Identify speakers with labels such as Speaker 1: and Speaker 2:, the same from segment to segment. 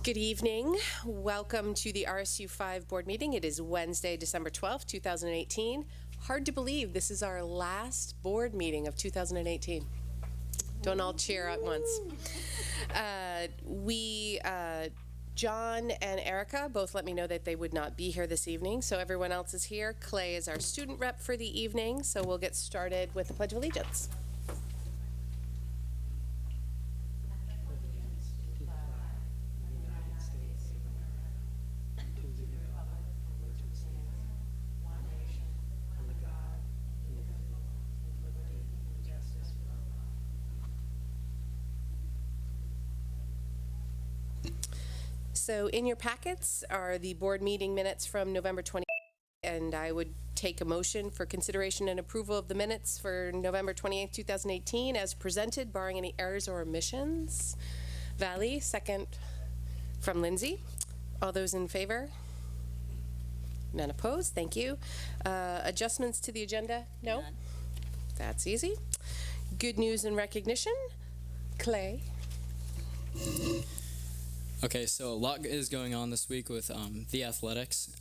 Speaker 1: Good evening. Welcome to the RSU 5 board meeting. It is Wednesday, December 12th, 2018. Hard to believe this is our last board meeting of 2018. Don't all cheer at once. John and Erica both let me know that they would not be here this evening, so everyone else is here. Clay is our student rep for the evening, so we'll get started with the Pledge of Allegiance. So in your packets are the board meeting minutes from November 20th, and I would take a motion for consideration and approval of the minutes for November 28th, 2018 as presented, barring any errors or omissions. Valley, second from Lindsay. All those in favor? None opposed, thank you. Adjustments to the agenda? No? None. That's easy. Good news and recognition? Clay.
Speaker 2: Okay, so a lot is going on this week with the athletics.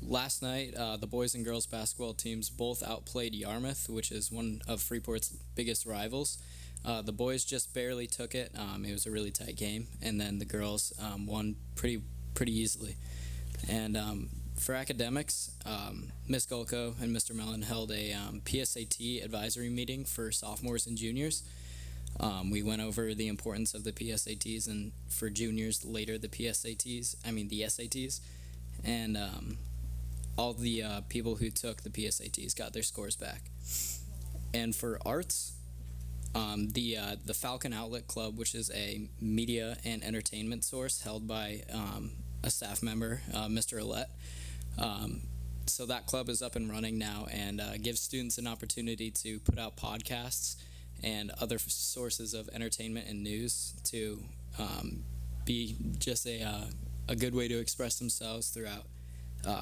Speaker 2: Last night, the boys and girls basketball teams both outplayed Yarmouth, which is one of Freeport's biggest rivals. The boys just barely took it. It was a really tight game, and then the girls won pretty easily. And for academics, Ms. Golko and Mr. Mellon held a PSAT advisory meeting for sophomores and juniors. We went over the importance of the PSATs, and for juniors later the SATs, and all the people who took the PSATs got their scores back. And for arts, the Falcon Outlet Club, which is a media and entertainment source held by a staff member, Mr. Ouellette. So that club is up and running now, and gives students an opportunity to put out podcasts and other sources of entertainment and news to be just a good way to express themselves throughout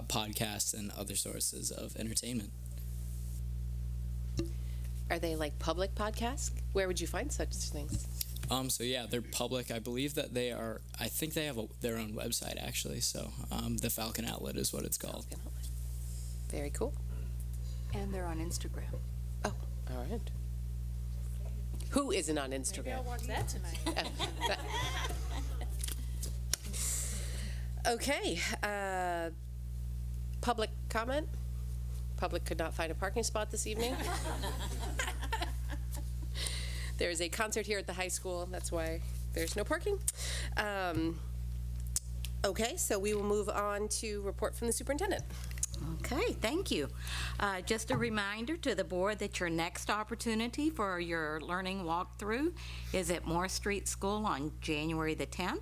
Speaker 2: podcasts and other sources of entertainment.
Speaker 1: Are they like public podcasts? Where would you find such things?
Speaker 2: So yeah, they're public. I believe that they are, I think they have their own website actually, so the Falcon Outlet is what it's called.
Speaker 1: Falcon Outlet. Very cool.
Speaker 3: And they're on Instagram.
Speaker 1: Oh, all right. Who isn't on Instagram?
Speaker 3: Maybe I'll watch that tonight.
Speaker 1: Okay. Public comment? Public could not find a parking spot this evening. There is a concert here at the high school. That's why there's no parking. Okay, so we will move on to report from the superintendent.
Speaker 4: Okay, thank you. Just a reminder to the board that your next opportunity for your learning walkthrough is at Moore Street School on January the 10th.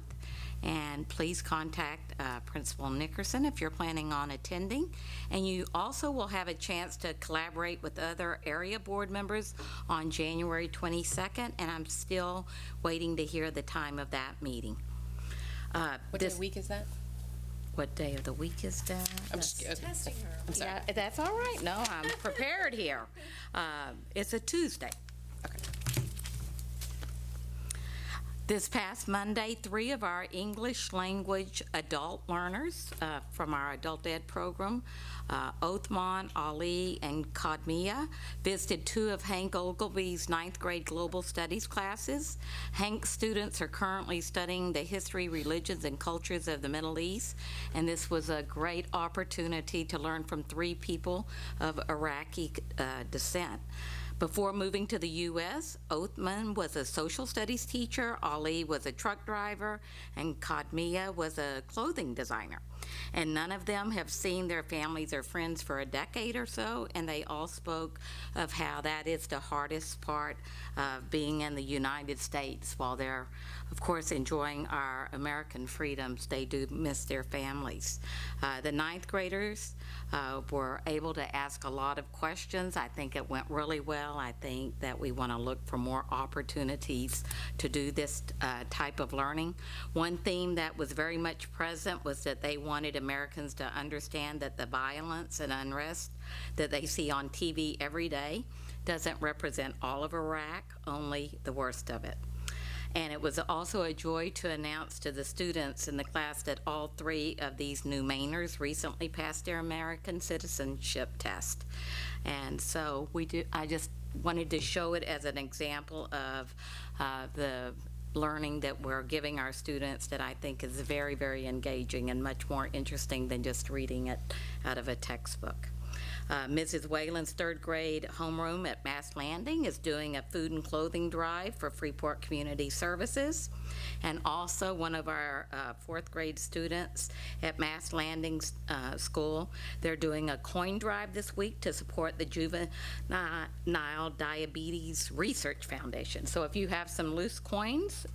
Speaker 4: And please contact Principal Nickerson if you're planning on attending. And you also will have a chance to collaborate with other area board members on January 22nd, and I'm still waiting to hear the time of that meeting.
Speaker 1: What day of the week is that?
Speaker 4: What day of the week is that?
Speaker 1: I'm just
Speaker 3: testing her.
Speaker 1: I'm sorry.
Speaker 4: Yeah, that's all right. No, I'm prepared here. It's a Tuesday.
Speaker 1: Okay.
Speaker 4: This past Monday, 3 of our English language adult learners from our adult ed program, Othman, Ali, and Kadmia, visited 2 of Hank Ogilvy's 9th grade global studies classes. Hank's students are currently studying the history, religions, and cultures of the Middle East, and this was a great opportunity to learn from 3 people of Iraqi descent. Before moving to the U.S., Othman was a social studies teacher, Ali was a truck driver, and Kadmia was a clothing designer. And none of them have seen their families or friends for a decade or so, and they all spoke of how that is the hardest part of being in the United States. While they're, of course, enjoying our American freedoms, they do miss their families. The 9th graders were able to ask a lot of questions. I think it went really well. I think that we want to look for more opportunities to do this type of learning. One theme that was very much present was that they wanted Americans to understand that the violence and unrest that they see on TV every day doesn't represent all of Iraq, only the worst of it. And it was also a joy to announce to the students in the class that all 3 of these new Mainers recently passed their American citizenship test. And so I just wanted to show it as an example of the learning that we're giving our students that I think is very, very engaging and much more interesting than just reading it out of a textbook. Mrs. Whalen's 3rd grade homeroom at Mass Landing is doing a food and clothing drive for Freeport Community Services. And also one of our 4th grade students at Mass Landing School, they're doing a coin drive this week to support the Juvenile Diabetes Research Foundation. So if you have some loose coins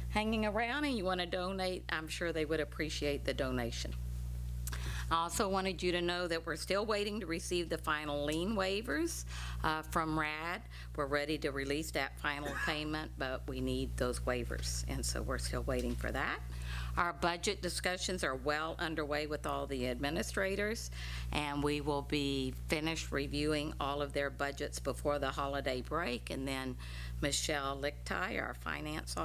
Speaker 4: hanging around and you want to donate, I'm sure they would appreciate the donation. I also wanted you to know that we're still waiting to receive the final lien waivers from RAD. We're ready to release that final payment, but we need those waivers, and so we're still waiting for that. Our budget discussions are well underway with all the administrators, and we will be finished reviewing all of their budgets before the holiday break, and then Michelle Lichtai, our finance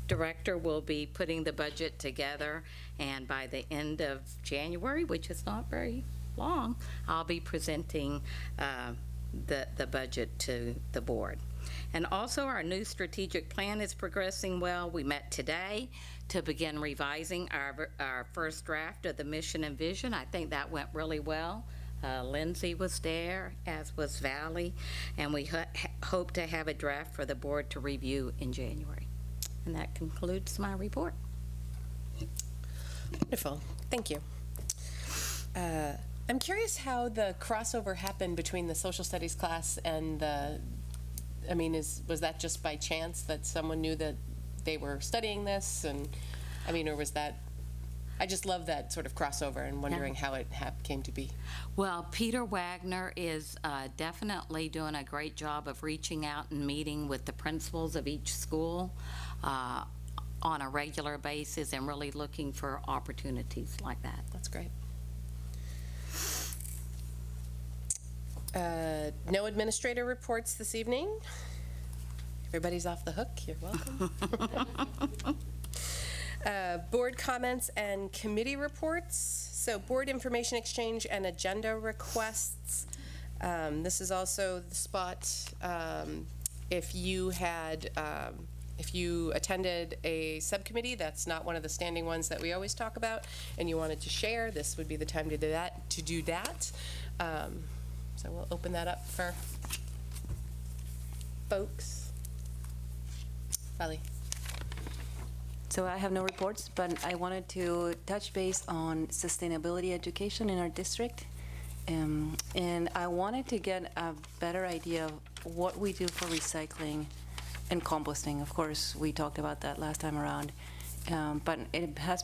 Speaker 4: director, will be putting the budget together, and by the end of January, which is not very long, I'll be presenting the budget to the board. And also, our new strategic plan is progressing well. We met today to begin revising our first draft of the mission and vision. I think that went really well. Lindsay was there, as was Valley, and we hope to have a draft for the board to review in January. And that concludes my report.
Speaker 1: Wonderful. Thank you. I'm curious how the crossover happened between the social studies class and was that just by chance that someone knew that they were studying this? And or was that, I just love that sort of crossover and wondering how it came to be.
Speaker 4: Well, Peter Wagner is definitely doing a great job of reaching out and meeting with the principals of each school on a regular basis and really looking for opportunities like that.
Speaker 1: That's great. No administrator reports this evening. Everybody's off the hook. You're welcome. Board comments and committee reports. So board information exchange and agenda requests. This is also the spot if you attended a subcommittee that's not one of the standing ones that we always talk about and you wanted to share, this would be the time to do that. So we'll open that up for folks. Valley.
Speaker 5: So I have no reports, but I wanted to touch base on sustainability education in our district. And I wanted to get a better idea of what we do for recycling and composting. Of course, we talked about that last time around. But it has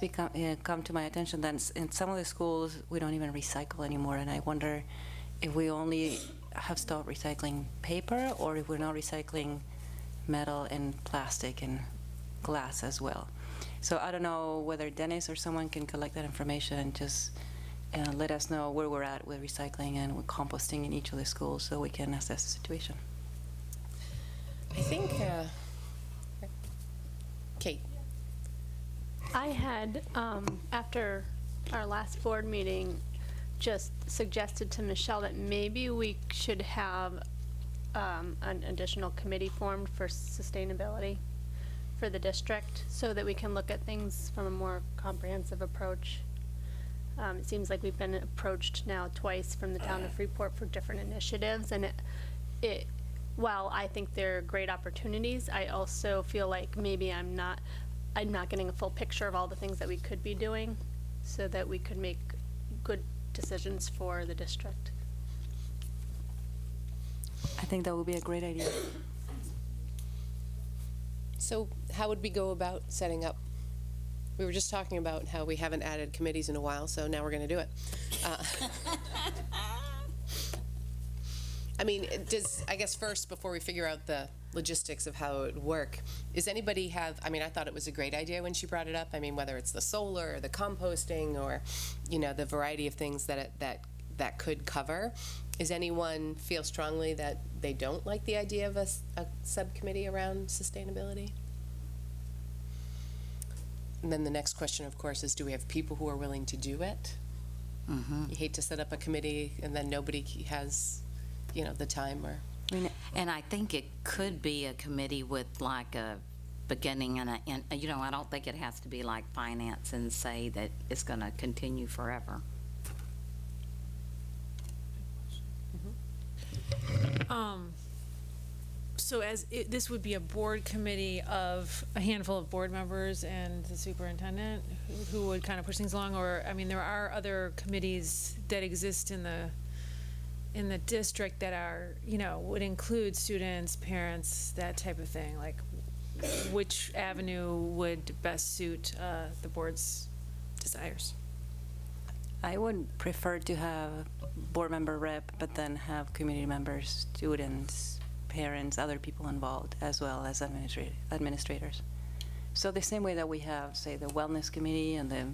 Speaker 5: come to my attention that in some of the schools, we don't even recycle anymore. And I wonder if we only have stopped recycling paper or if we're not recycling metal and plastic and glass as well. So I don't know whether Dennis or someone can collect that information and just let us know where we're at with recycling and with composting in each of the schools so we can assess the situation.
Speaker 1: I think, Kate.
Speaker 6: I had, after our last board meeting, just suggested to Michelle that maybe we should have an additional committee formed for sustainability for the district so that we can look at things from a more comprehensive approach. It seems like we've been approached now twice from the town of Freeport for different initiatives, and while I think they're great opportunities, I also feel like maybe I'm not getting a full picture of all the things that we could be doing so that we could make good decisions for the district.
Speaker 5: I think that would be a great idea.
Speaker 1: So how would we go about setting up? We were just talking about how we haven't added committees in a while, so now we're going to do it. I guess first, before we figure out the logistics of how it would work, does anybody have, I thought it was a great idea when she brought it up. Whether it's the solar or the composting or, the variety of things that could cover. Does anyone feel strongly that they don't like the idea of a subcommittee around sustainability? And then the next question, of course, is do we have people who are willing to do it? You hate to set up a committee and then nobody has, the time or.
Speaker 4: And I think it could be a committee with like a beginning and I don't think it has to be like finance and say that it's going to continue forever.
Speaker 7: So this would be a board committee of a handful of board members and the superintendent who would kind of push things along, or, I mean, there are other committees that exist in the district that are, would include students, parents, that type of thing, like which avenue would best suit the board's desires?
Speaker 5: I would prefer to have board member rep, but then have community members, students, parents, other people involved, as well as administrators. So the same way that we have, say, the wellness committee and the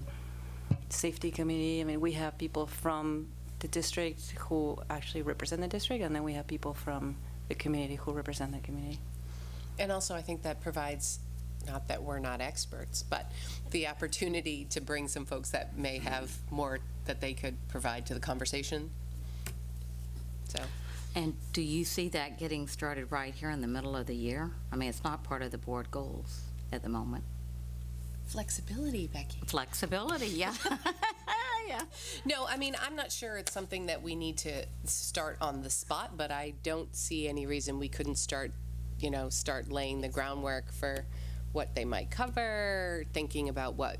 Speaker 5: safety committee, I mean, we have people from the district who actually represent the district, and then we have people from the community who represent the community.
Speaker 1: And also, I think that provides, not that we're not experts, but the opportunity to bring some folks that may have more that they could provide to the conversation. So.
Speaker 4: And do you see that getting started right here in the middle of the year? I mean, it's not part of the board goals at the moment.
Speaker 1: Flexibility, Becky.
Speaker 4: Flexibility, yeah. Yeah.
Speaker 1: No, I mean, I'm not sure it's something that we need to start on the spot, but I don't see any reason we couldn't start laying the groundwork for what they might cover, thinking about what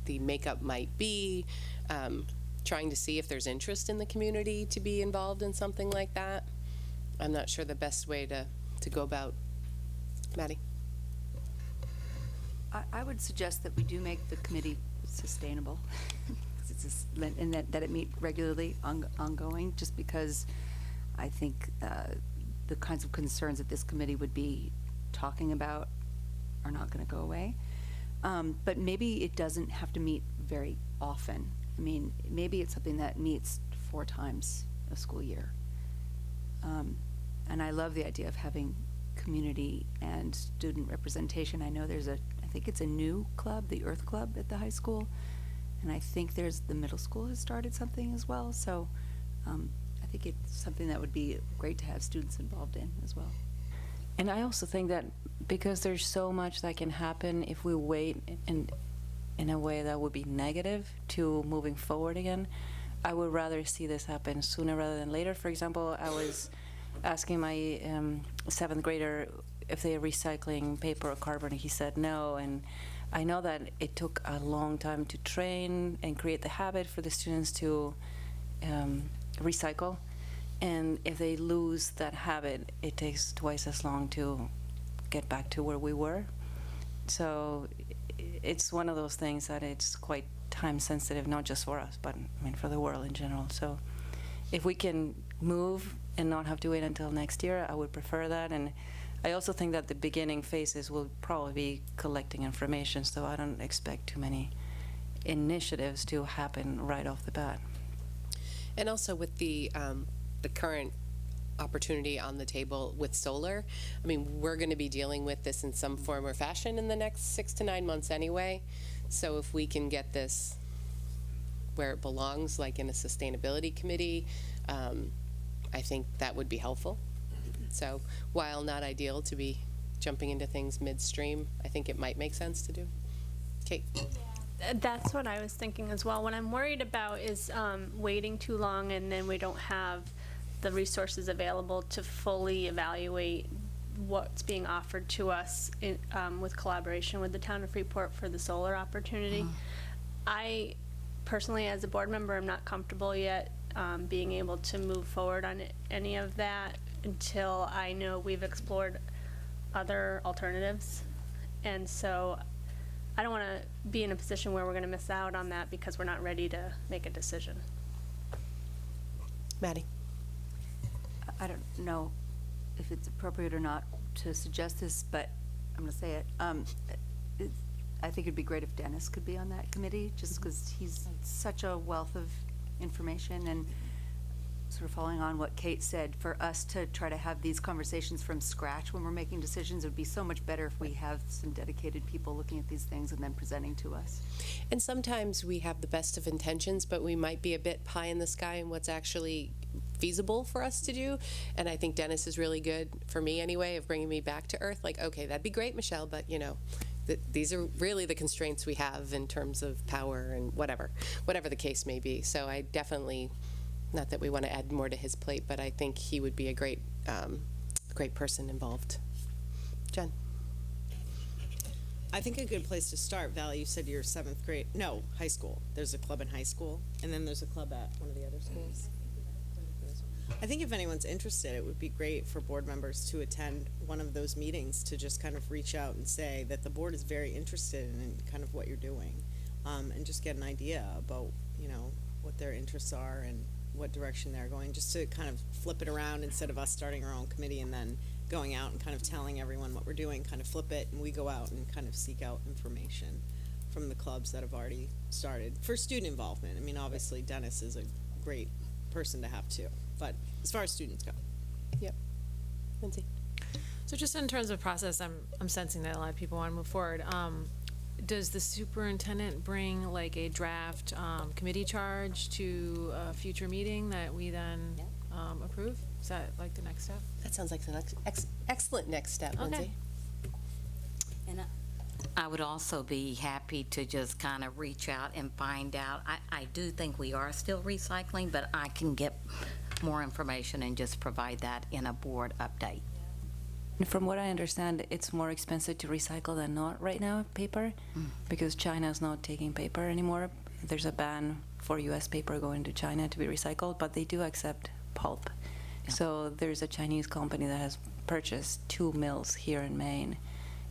Speaker 1: the makeup might be, trying to see if there's interest in the community to be involved in something like that. I'm not sure the best way to go about. Maddie?
Speaker 3: I would suggest that we do make the committee sustainable, and that it meet regularly, ongoing, just because I think the kinds of concerns that this committee would be talking about are not going to go away. But maybe it doesn't have to meet very often. I mean, maybe it's something that meets 4 times a school year. And I love the idea of having community and student representation. I know I think it's a new club, the Earth Club at the high school, and I think the middle school has started something as well. So I think it's something that would be great to have students involved in as well.
Speaker 5: And I also think that because there's so much that can happen if we wait in a way that would be negative to moving forward again, I would rather see this happen sooner rather than later. For example, I was asking my 7th grader if they are recycling paper or cardboard, and he said no. And I know that it took a long time to train and create the habit for the students to recycle. And if they lose that habit, it takes twice as long to get back to where we were. So it's one of those things that it's quite time sensitive, not just for us, but I mean for the world in general. So if we can move and not have to wait until next year, I would prefer that. And I also think that the beginning phases will probably be collecting information, so I don't expect too many initiatives to happen right off the bat.
Speaker 1: And also with the current opportunity on the table with solar, I mean, we're going to be dealing with this in some form or fashion in the next 6 to 9 months anyway. So if we can get this where it belongs, like in a sustainability committee, I think that would be helpful. So while not ideal to be jumping into things midstream, I think it might make sense to do. Kate?
Speaker 6: That's what I was thinking as well. What I'm worried about is waiting too long and then we don't have the resources available to fully evaluate what's being offered to us with collaboration with the town of Freeport for the solar opportunity. I personally, as a board member, am not comfortable yet being able to move forward on any of that until I know we've explored other alternatives. And so I don't want to be in a position where we're going to miss out on that because we're not ready to make a decision.
Speaker 1: Maddie?
Speaker 3: I don't know if it's appropriate or not to suggest this, but I'm going to say it. I think it'd be great if Dennis could be on that committee, just because he's such a wealth of information, and sort of following on what Kate said, for us to try to have these conversations from scratch when we're making decisions, it would be so much better if we have some dedicated people looking at these things and then presenting to us.
Speaker 1: And sometimes we have the best of intentions, but we might be a bit pie in the sky in what's actually feasible for us to do. And I think Dennis is really good, for me anyway, of bringing me back to earth. Like, okay, that'd be great, Michelle, but these are really the constraints we have in terms of power and whatever the case may be. So I definitely, not that we want to add more to his plate, but I think he would be a great person involved. Jen?
Speaker 8: I think a good place to start, Val, you said you're high school. There's a club in high school, and then there's a club at one of the other schools. I think if anyone's interested, it would be great for board members to attend one of those meetings to just kind of reach out and say that the board is very interested in kind of what you're doing, and just get an idea about, what their interests are and what direction they're going, just to kind of flip it around instead of us starting our own committee and then going out and kind of telling everyone what we're doing, kind of flip it, and we go out and kind of seek out information from the clubs that have already started for student involvement. I mean, obviously Dennis is a great person to have too, but as far as students go.
Speaker 1: Yep. Lindsay?
Speaker 7: So just in terms of process, I'm sensing that a lot of people want to move forward. Does the superintendent bring like a draft committee charge to a future meeting that we then approve? Is that like the next step?
Speaker 1: That sounds like the excellent next step,
Speaker 7: Okay.
Speaker 1: Lindsay.
Speaker 4: And I would also be happy to just kind of reach out and find out. I do think we are still recycling, but I can get more information and just provide that in a board update.
Speaker 5: And from what I understand, it's more expensive to recycle than not right now, paper, because China is not taking paper anymore. There's a ban for U.S. paper going to China to be recycled, but they do accept pulp.
Speaker 4: Yeah.
Speaker 5: So there's a Chinese company that has purchased 2 mills here in Maine,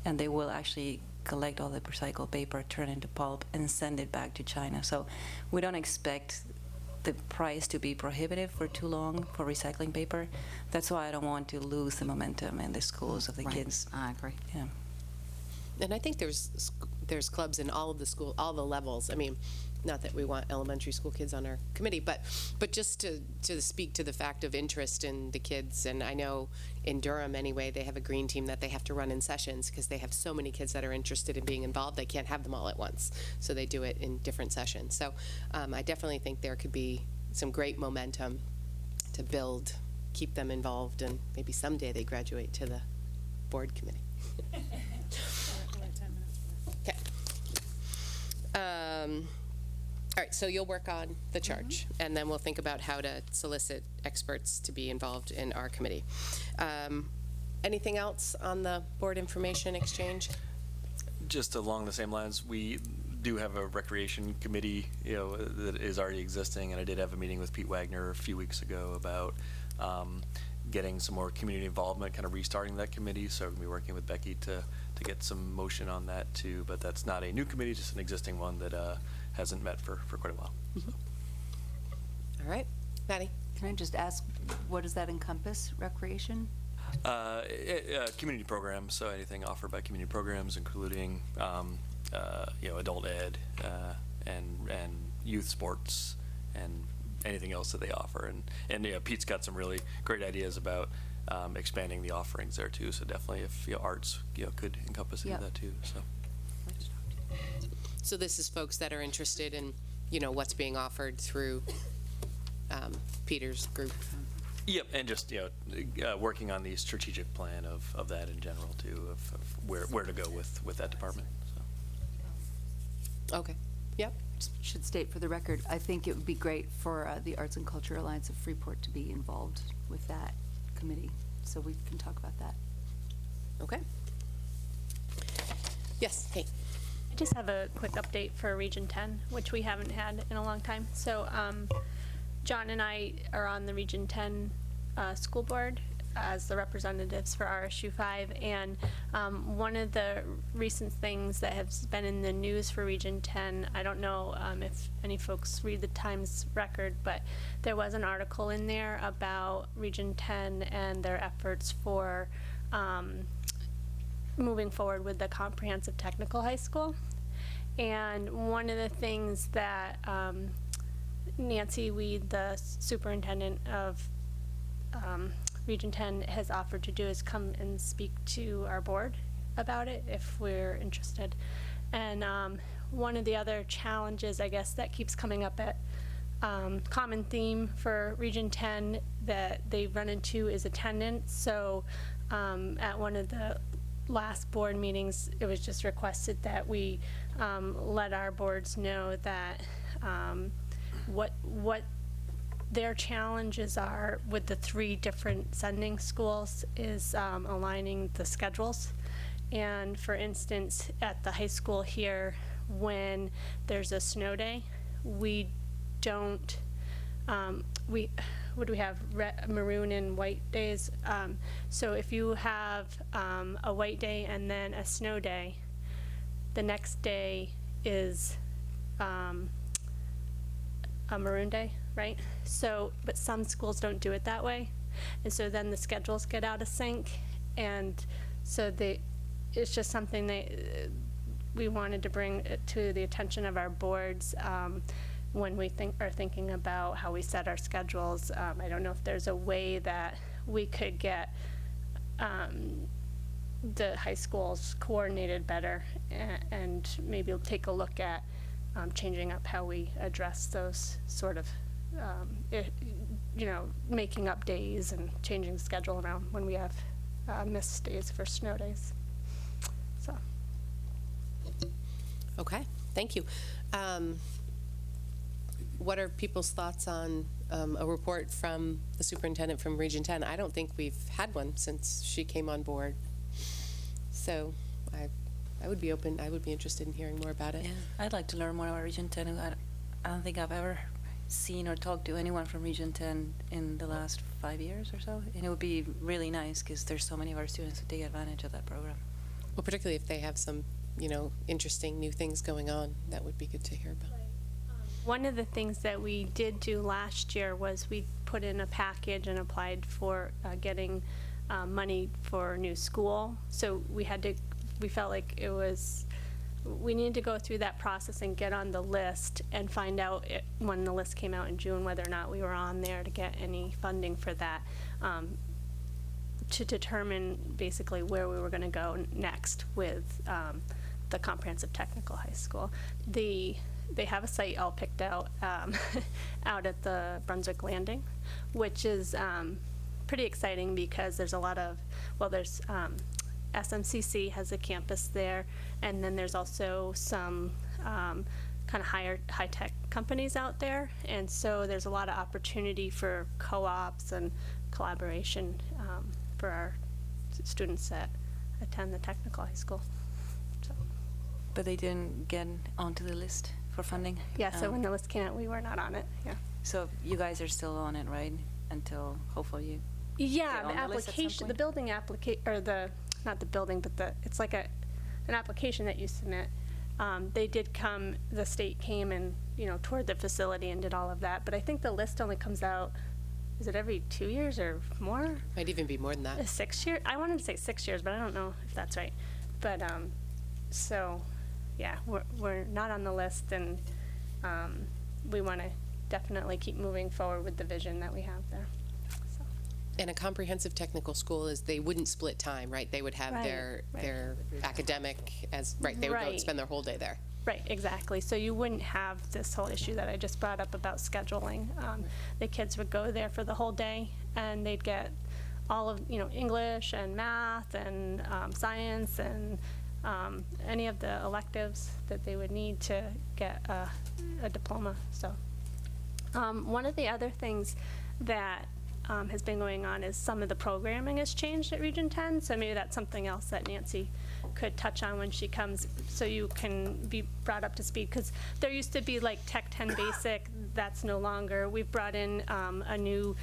Speaker 5: and they will actually collect all the recycled paper, turn it into pulp, and send it back to China. So we don't expect the price to be prohibitive for too long for recycling paper. That's why I don't want to lose the momentum in the schools of the
Speaker 4: Right.
Speaker 5: kids.
Speaker 4: I agree.
Speaker 5: Yeah.
Speaker 1: And I think there's clubs in all of the school, all the levels. I mean, not that we want elementary school kids on our committee, but just to speak to the fact of interest in the kids. And I know in Durham anyway, they have a green team that they have to run in sessions because they have so many kids that are interested in being involved. They can't have them all at once, so they do it in different sessions. So I definitely think there could be some great momentum to build, keep them involved, and maybe someday they graduate to the board committee. Okay. All right, so you'll work on the charge, and then we'll think about how to solicit experts to be involved in our committee. Anything else on the board information exchange?
Speaker 9: Just along the same lines, we do have a recreation committee, that is already existing, and I did have a meeting with Pete Wagner a few weeks ago about getting some more community involvement, kind of restarting that committee. So I'm going to be working with Becky to get some motion on that too. But that's not a new committee, just an existing one that hasn't met for quite a while. So.
Speaker 1: All right, Maddie?
Speaker 3: Can I just ask, what does that encompass, recreation?
Speaker 9: Community programs, so anything offered by community programs, including adult ed and youth sports and anything else that they offer. And Pete's got some really great ideas about expanding the offerings there too. So definitely, if arts could encompass into that too.
Speaker 1: So this is folks that are interested in what's being offered through Peter's group.
Speaker 9: Yep, and just working on the strategic plan of that in general too, of where to go with that department. So.
Speaker 1: Okay. Yep.
Speaker 3: Should state for the record, I think it would be great for the Arts and Culture Alliance of Freeport to be involved with that committee, so we can talk about that.
Speaker 1: Okay. Yes, Kate.
Speaker 6: I just have a quick update for Region 10, which we haven't had in a long time. So John and I are on the Region 10 school board as the representatives for RSU 5, and one of the recent things that has been in the news for Region 10, I don't know if any folks read the Times Record, but there was an article in there about Region 10 and their efforts for moving forward with the comprehensive technical high school. And one of the things that Nancy Weed, the superintendent of Region 10, has offered to do is come and speak to our board about it if we're interested. And one of the other challenges, I guess, that keeps coming up at common theme for Region 10 that they run into is attendance. So at one of the last board meetings, it was just requested that we let our boards know that what their challenges are with the 3 different sending schools is aligning the schedules. And for instance, at the high school here, when there's a snow day, we don't, what do we have, maroon and white days? So if you have a white day and then a snow day, the next day is a maroon day, right? So, but some schools don't do it that way. And so then the schedules get out of sync. And so it's just something that we wanted to bring to the attention of our boards when we are thinking about how we set our schedules. I don't know if there's a way that we could get the high schools coordinated better and maybe take a look at changing up how we address those sort of, making up days and changing the schedule around when we have missed days for snow days. So.
Speaker 1: Okay, thank you. What are people's thoughts on a report from the superintendent from Region 10? I don't think we've had one since she came on board. So I would be open, I would be interested in hearing more about it.
Speaker 5: Yeah, I'd like to learn more about Region 10. I don't think I've ever seen or talked to anyone from Region 10 in the last 5 years or so. And it would be really nice because there's so many of our students who take advantage of that program.
Speaker 1: Well, particularly if they have some, interesting new things going on, that would be good to hear about.
Speaker 6: One of the things that we did do last year was we put in a package and applied for getting money for a new school. So we felt like we needed to go through that process and get on the list and find out when the list came out in June whether or not we were on there to get any funding for that, to determine basically where we were going to go next with the comprehensive technical high school. They have a site all picked out out at the Brunswick Landing, which is pretty exciting because there's a lot of, there's SMCC has a campus there, and then there's also some kind of high-tech companies out there, and so there's a lot of opportunity for co-ops and collaboration for our students that attend the technical high school. So.
Speaker 5: But they didn't get onto the list for funding?
Speaker 6: Yeah, so when the list came out, we were not on it, yeah.
Speaker 5: So you guys are still on it, right? Until hopefully you
Speaker 6: Yeah,
Speaker 5: get
Speaker 6: the
Speaker 5: on the list at some
Speaker 6: application, the
Speaker 5: point?
Speaker 6: building application, or not the building, but it's like an application that you submit. They did come, the state came and, toured the facility and did all of that, but I think the list only comes out, is it every 2 years or more?
Speaker 1: Might even be more than that.
Speaker 6: 6 years? I wanted to say 6 years, but I don't know if that's right. But, so, yeah, we're not on the list, and we want to definitely keep moving forward with the vision that we have there. So.
Speaker 1: And a comprehensive technical school is they wouldn't split time, right? They would have
Speaker 6: Right,
Speaker 1: their academic they would go and spend their whole day there.
Speaker 6: Right, exactly. So you wouldn't have this whole issue that I just brought up about scheduling. The kids would go there for the whole day, and they'd get all of, English and math and science and any of the electives that they would need to get a diploma. So one of the other things that has been going on is some of the programming has changed at Region 10, so maybe that's something else that Nancy could touch on when she comes, so you can be brought up to speed, because there used to be like Tech 10 Basic, that's no longer. We've brought in a new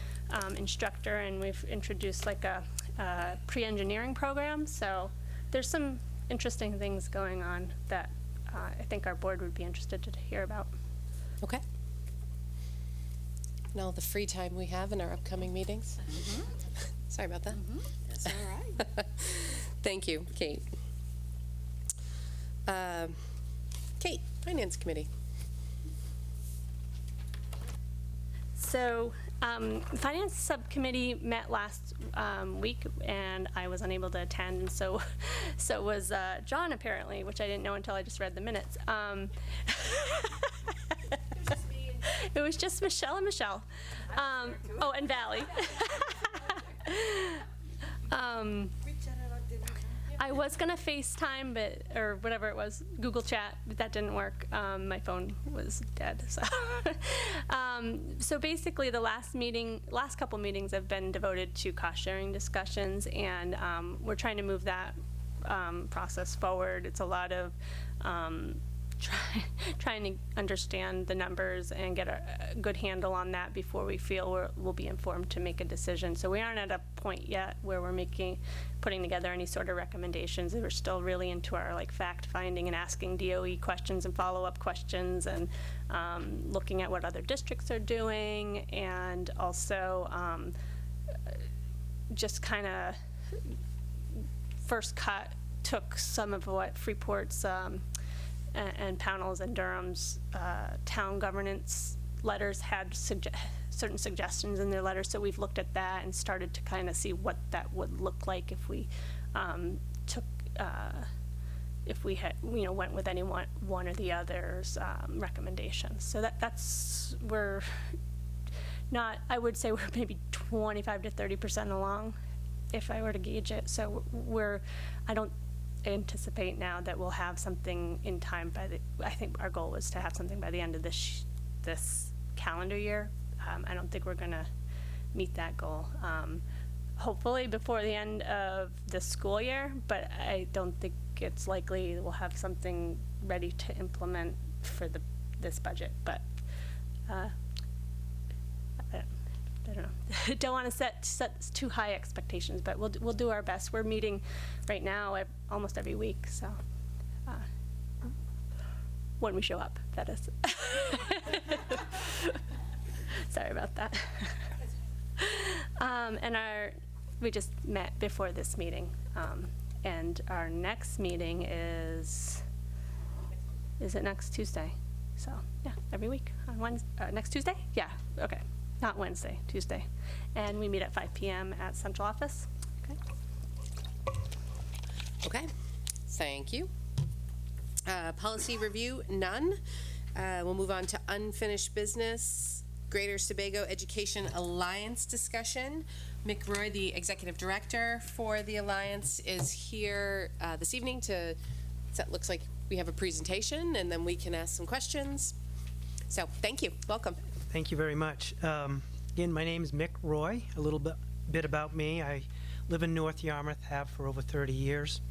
Speaker 6: instructor, and we've introduced like a pre-engineering program, so there's some interesting things going on that I think our board would be interested to hear about.
Speaker 1: Okay. And all the free time we have in our upcoming meetings. Sorry about that.
Speaker 8: That's all right.
Speaker 1: Thank you, Kate. Kate, Finance Committee.
Speaker 6: So, Finance Subcommittee met last week, and I was unable to attend, and so was John, apparently, which I didn't know until I just read the minutes. It was just Michelle and Michelle. Oh, and Valley. I was gonna FaceTime, or whatever it was, Google Chat, but that didn't work. My phone was dead, so. So basically, the last couple meetings have been devoted to cost-sharing discussions, and we're trying to move that process forward. It's a lot of trying to understand the numbers and get a good handle on that before we feel we'll be informed to make a decision. So we aren't at a point yet where we're putting together any sort of recommendations. We're still really into our fact finding and asking DOE questions and follow-up questions, and looking at what other districts are doing, and also just kind of first cut took some of what Freeport's and Pownell's and Durham's town governance letters had certain suggestions in their letters, so we've looked at that and started to kind of see what that would look like if we went with any one or the other's recommendations. So we're not, I would say we're maybe 25 to 30% along, if I were to gauge it. So I don't anticipate now that we'll have something in time I think our goal was to have something by the end of this calendar year. I don't think we're gonna meet that goal. Hopefully before the end of the school year, but I don't think it's likely we'll have something ready to implement for this budget. But I don't know. Don't want to set too high expectations, but we'll do our best. We're meeting right now almost every week, so when we show up, that is. Sorry about that. And we just met before this meeting, and our next meeting is it next Tuesday? So yeah, every week on Wednesday. Next Tuesday? Yeah. Okay. Not Wednesday, Tuesday. And we meet at 5 p.m. at central office. Okay.
Speaker 1: Okay, thank you. Policy review, none. We'll move on to unfinished business. Greater Sebago Education Alliance discussion. Mick Roy, the Executive Director for the Alliance, is here this evening to, so it looks like we have a presentation, and then we can ask some questions. So thank you, welcome.
Speaker 10: Thank you very much. Again, my name is Mick Roy. A little bit about me. I live in North Yarmouth, have for over 30 years,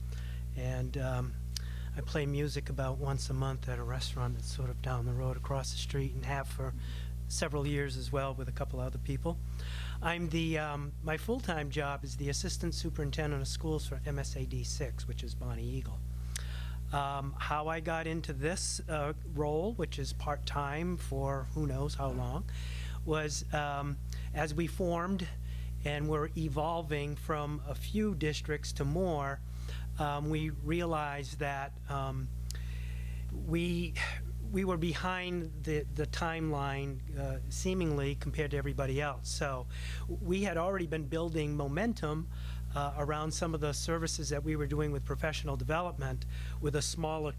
Speaker 10: and I play music about once a month at a restaurant that's sort of down the road across the street, and have for several years as well with a couple other people. I'm my full-time job is the Assistant Superintendent of Schools for MSAD 6, which is Bonnie Eagle. How I got into this role, which is part-time for who knows how long, was as we formed and were evolving from a few districts to more, we realized that we were behind the timeline seemingly compared to everybody else. So we had already been building momentum around some of the services that we were doing with professional development with a smaller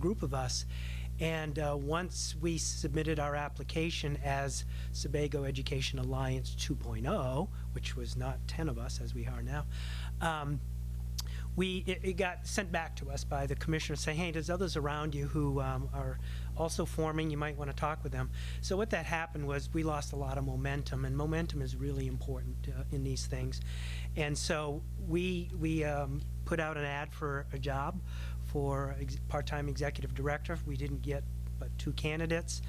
Speaker 10: group of us. And once we submitted our application as Sebago Education Alliance 2.0, which was not 10 of us as we are now, it got sent back to us by the commissioner saying, hey, there's others around you who are also forming, you might want to talk with them. So what that happened was we lost a lot of momentum, and momentum is really important in these things. And so we put out an ad for a job for part-time executive director. We didn't get but 2 candidates,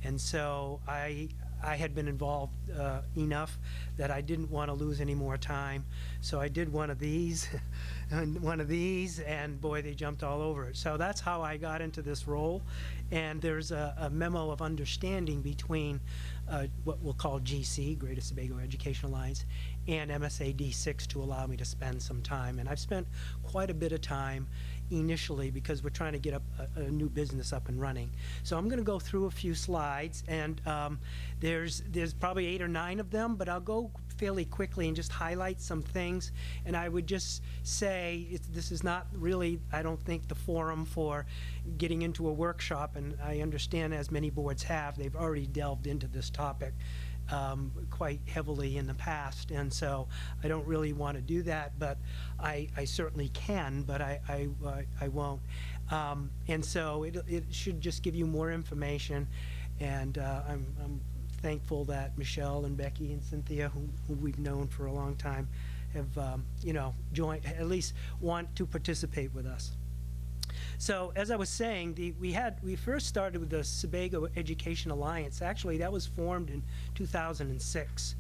Speaker 10: and so I had been involved enough that I didn't want to lose any more time. So I did one of these and one of these, and boy, they jumped all over it. So that's how I got into this role. And there's a memo of understanding between what we'll call GC, Greater Sebago Education Alliance, and MSAD 6 to allow me to spend some time. And I've spent quite a bit of time initially because we're trying to get a new business up and running. So I'm going to go through a few slides, and there's probably 8 or 9 of them, but I'll go fairly quickly and just highlight some things. And I would just say this is not really, I don't think, the forum for getting into a workshop, and I understand, as many boards have, they've already delved into this topic quite heavily in the past, and so I don't really want to do that, but I certainly can, but I won't. And so it should just give you more information, and I'm thankful that Michelle and Becky and Cynthia, who we've known for a long time, have joined, at least want to participate with us. So as I was saying, we first started with the Sebago Education Alliance. Actually, that was formed in 2006,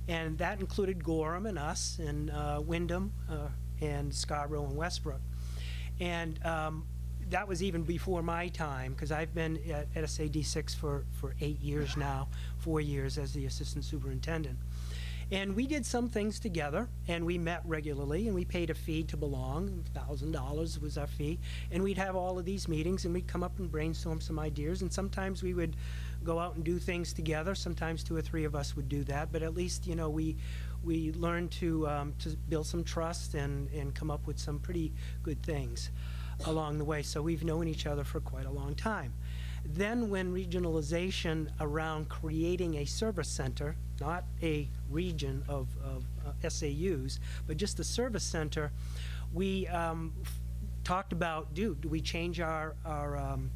Speaker 10: and that included Gorham and us, and Wyndham, and Scarborough and Westbrook, and that was even before my time, because I've been at SAD 6 for 8 years now, 4 years as the assistant superintendent. And we did some things together, and we met regularly, and we paid a fee to belong. $1,000 was our fee. And we'd have all of these meetings, and we'd come up and brainstorm some ideas. And sometimes we would go out and do things together. Sometimes 2 or 3 of us would do that. But at least, we learned to build some trust and come up with some pretty good things along the way. So we've known each other for quite a long time. Then when regionalization around creating a service center, not a region of SAUs, but just a service center, we talked about, do we change our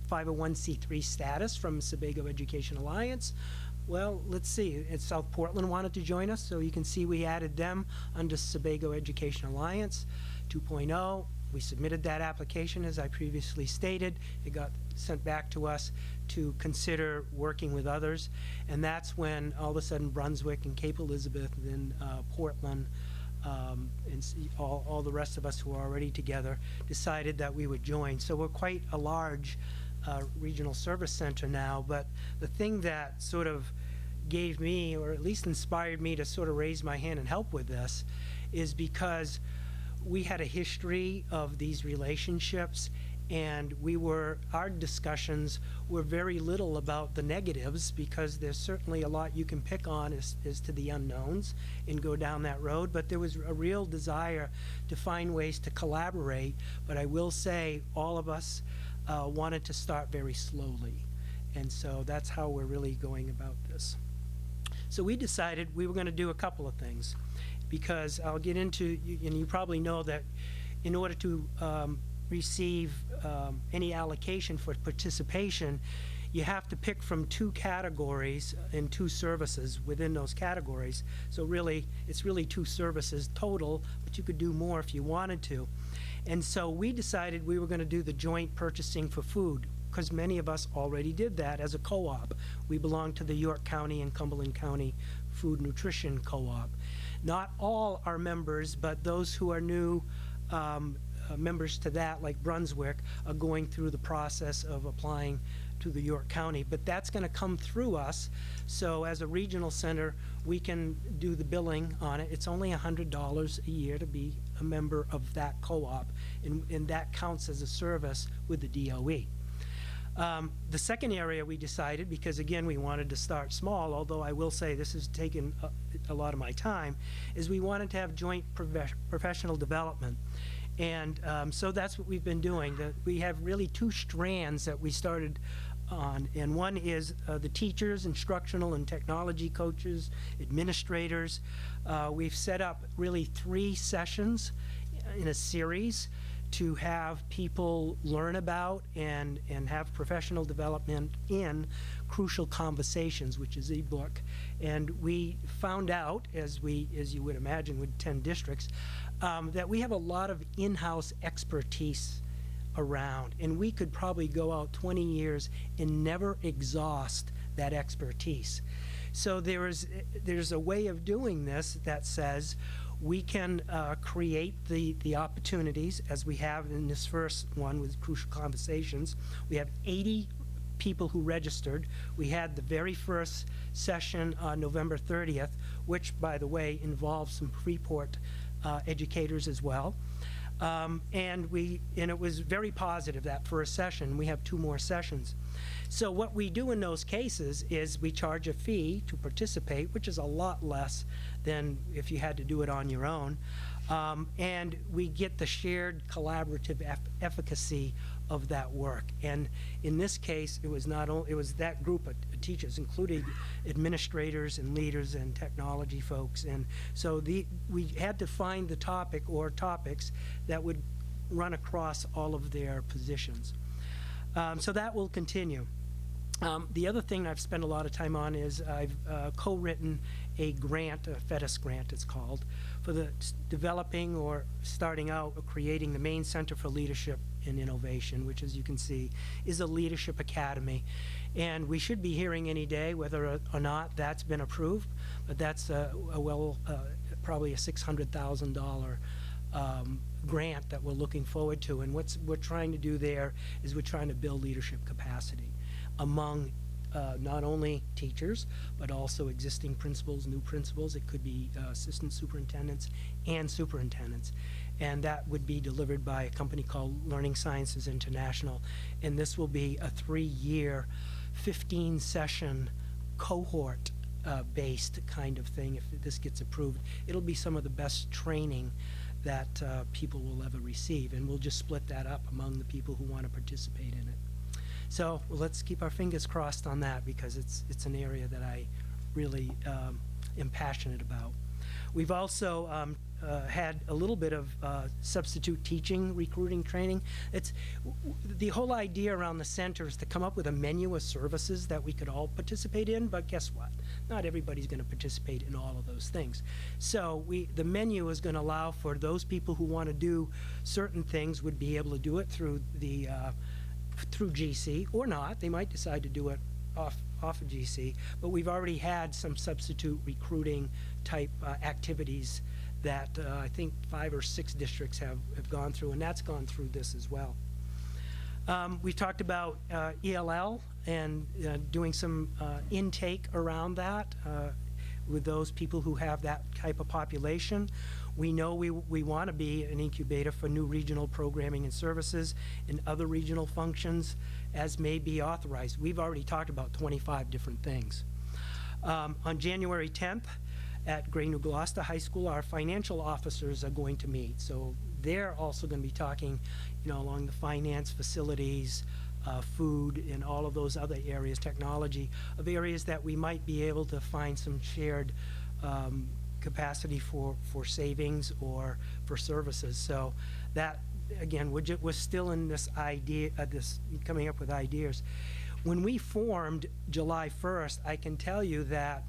Speaker 10: 501c3 status from Sebago Education Alliance? Well, let's see. South Portland wanted to join us, so you can see we added them under Sebago Education Alliance 2.0. We submitted that application, as I previously stated. It got sent back to us to consider working with others, and that's when all of a sudden Brunswick and Cape Elizabeth and Portland and all the rest of us who are already together decided that we would join. So we're quite a large regional service center now, but the thing that sort of gave me, or at least inspired me to sort of raise my hand and help with this, is because we had a history of these relationships, and our discussions were very little about the negatives, because there's certainly a lot you can pick on as to the unknowns and go down that road, but there was a real desire to find ways to collaborate. But I will say all of us wanted to start very slowly, and so that's how we're really going about this. So we decided we were going to do a couple of things, because I'll get into, and you probably know that in order to receive any allocation for participation, you have to pick from 2 categories and 2 services within those categories. So really, it's really 2 services total, but you could do more if you wanted to. And so we decided we were going to do the joint purchasing for food, because many of us already did that as a co-op. We belong to the York County and Cumberland County Food Nutrition Co-op. Not all are members, but those who are new members to that, like Brunswick, are going through the process of applying to the York County. But that's going to come through us, so as a regional center, we can do the billing on it. It's only $100 a year to be a member of that co-op, and that counts as a service with the DOE. The second area we decided, because again we wanted to start small, although I will say this has taken a lot of my time, is we wanted to have joint professional development. And so that's what we've been doing. We have really 2 strands that we started on, and one is the teachers, instructional and technology coaches, administrators. We've set up really 3 sessions in a series to have people learn about and have professional development in Crucial Conversations, which is a book. And we found out, as you would imagine with 10 districts, that we have a lot of in-house expertise around, and we could probably go out 20 years and never exhaust that expertise. So there's a way of doing this that says we can create the opportunities, as we have in this first one with Crucial Conversations. We have 80 people who registered. We had the very first session on November 30th, which, by the way, involved some Freeport educators as well. And it was very positive, that first session. We have 2 more sessions. So what we do in those cases is we charge a fee to participate, which is a lot less than if you had to do it on your own. And we get the shared collaborative efficacy of that work. And in this case, it was not only, it was that group of teachers, including administrators and leaders and technology folks. And so we had to find the topic or topics that would run across all of their positions. So that will continue. The other thing I've spent a lot of time on is I've co-written a grant, a FEDIS grant it's called, for the developing or starting out or creating the Maine Center for Leadership and Innovation, which, as you can see, is a leadership academy. And we should be hearing any day whether or not that's been approved, but that's probably a $600,000 grant that we're looking forward to. And what we're trying to do there is we're trying to build leadership capacity among not only teachers, but also existing principals, new principals. It could be assistant superintendents and superintendents. And that would be delivered by a company called Learning Sciences International. And this will be a 3-year, 15-session cohort based kind of thing. If this gets approved, it'll be some of the best training that people will ever receive. And we'll just split that up among the people who want to participate in it. So let's keep our fingers crossed on that, because it's an area that I really am passionate about. We've also had a little bit of substitute teaching recruiting training. It's the whole idea around the center is to come up with a menu of services that we could all participate in, but guess what? Not everybody's going to participate in all of those things. So the menu is going to allow for those people who want to do certain things would be able to do it through the through GC or not. They might decide to do it off of GC, but we've already had some substitute recruiting type activities that I think 5 or 6 districts have gone through, and that's gone through this as well. We've talked about ELL and doing some intake around that with those people who have that type of population. We know we want to be an incubator for new regional programming and services and other regional functions as may be authorized. We've already talked about 25 different things. On January 10th at Gray New Gloucester High School, our financial officers are going to meet. So they're also going to be talking, along the finance, facilities, food, and all of those other areas, technology, of areas that we might be able to find some shared capacity for savings or for services. So that, again, we're still in this idea, this coming up with ideas. When we formed July 1st, I can tell you that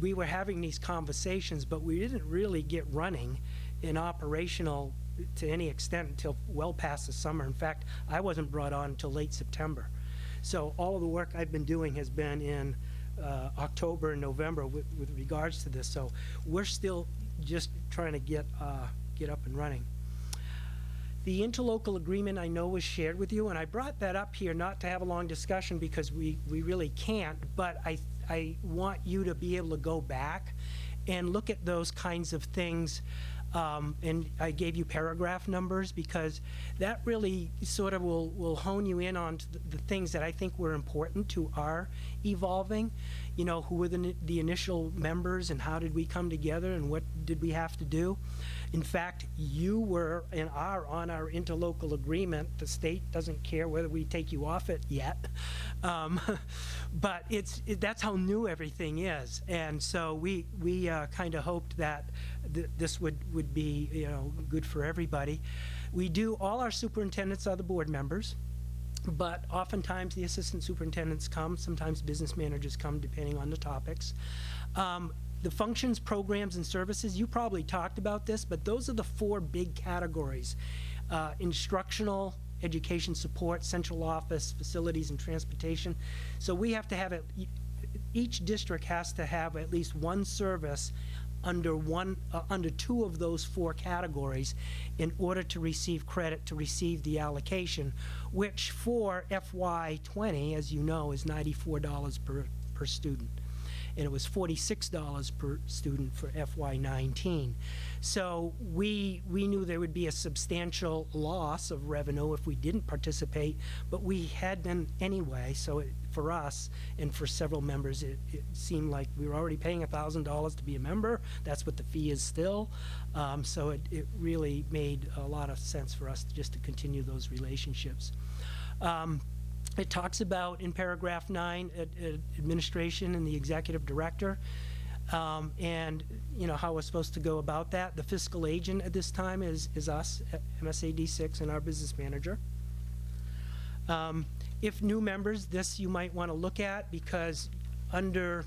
Speaker 10: we were having these conversations, but we didn't really get running and operational to any extent until well past the summer. In fact, I wasn't brought on until late September. So all of the work I've been doing has been in October and November with regards to this. So we're still just trying to get up and running. The interlocal agreement I know was shared with you, and I brought that up here not to have a long discussion because we really can't, but I want you to be able to go back and look at those kinds of things. And I gave you paragraph numbers because that really sort of will hone you in on the things that I think were important to our evolving. Who were the initial members and how did we come together and what did we have to do? In fact, you were and are on our interlocal agreement. The state doesn't care whether we take you off it yet. But that's how new everything is. And so we kind of hoped that this would be good for everybody. All our superintendents are the board members. But oftentimes the assistant superintendents come, sometimes business managers come, depending on the topics. The functions, programs, and services, you probably talked about this, but those are the 4 big categories. Instructional, education support, central office, facilities, and transportation. So we have to have each district has to have at least one service under 2 of those 4 categories in order to receive credit to receive the allocation, which for FY20, as you know, is $94 per student. and it was $46 per student for FY19. So we knew there would be a substantial loss of revenue if we didn't participate, but we had been anyway, so for us and for several members, it seemed like we were already paying $1,000 to be a member. That's what the fee is still. So it really made a lot of sense for us just to continue those relationships. It talks about, in paragraph 9, administration and the executive director, and how we're supposed to go about that. The fiscal agent at this time is us, MSAD 6, and our business manager. If new members, this you might want to look at, because under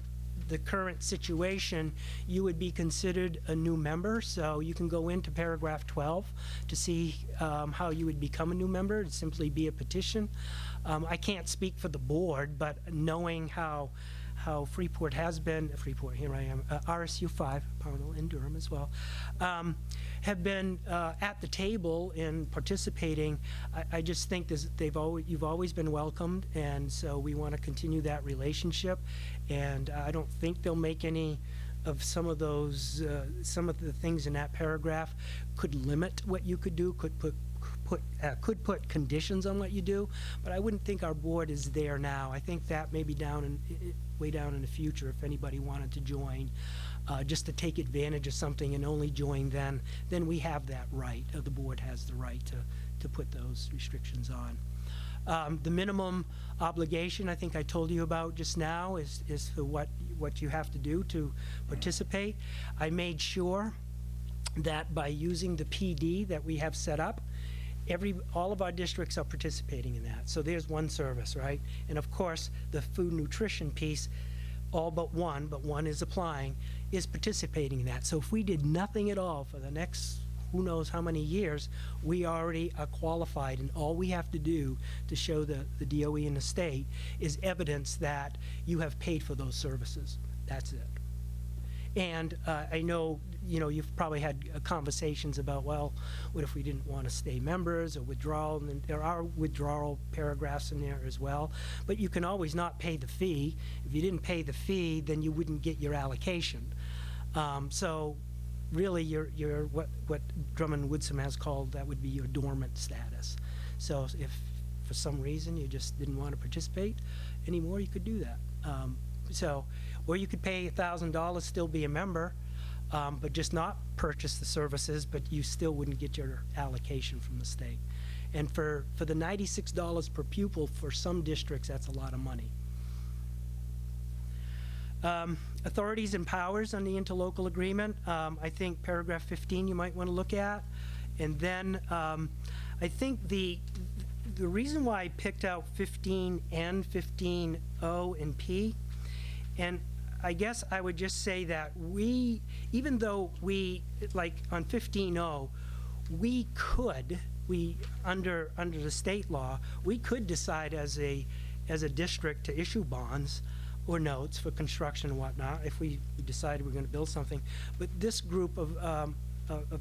Speaker 10: the current situation, you would be considered a new member. So you can go into paragraph 12 to see how you would become a new member. It'd simply be a petition. I can't speak for the board, but knowing how Freeport has been, here I am, RSU 5, Pownell and Durham as well, have been at the table in participating. I just think you've always been welcomed, and so we want to continue that relationship. And I don't think they'll make any of some of those, some of the things in that paragraph could limit what you could do, could put conditions on what you do, but I wouldn't think our board is there now. I think that may be way down in the future if anybody wanted to join, just to take advantage of something and only join then we have that right. The board has the right to put those restrictions on. The minimum obligation, I think I told you about just now, is for what you have to do to participate. I made sure that by using the PD that we have set up, all of our districts are participating in that. So there's one service, right? And of course, the food nutrition piece, all but one is applying, is participating in that. So if we did nothing at all for the next who knows how many years, we already are qualified, and all we have to do to show the DOE and the state is evidence that you have paid for those services. That's it. And I know, you've probably had conversations about, well, what if we didn't want to stay members or withdrawal? And there are withdrawal paragraphs in there as well. But you can always not pay the fee. If you didn't pay the fee, then you wouldn't get your allocation. So really, you're what Drummond Woodsum has called, that would be your dormant status. So if for some reason you just didn't want to participate anymore, you could do that. Or you could pay $1,000, still be a member, but just not purchase the services, but you still wouldn't get your allocation from the state. And for the $96 per pupil, for some districts, that's a lot of money. Authorities and powers on the interlocal agreement, I think paragraph 15 you might want to look at. And then I think the reason why I picked out 15N, 15O, and P, and I guess I would just say that even though like on 15O, under the state law, we could decide as a district to issue bonds or notes for construction and whatnot if we decided we're going to build something. But this group of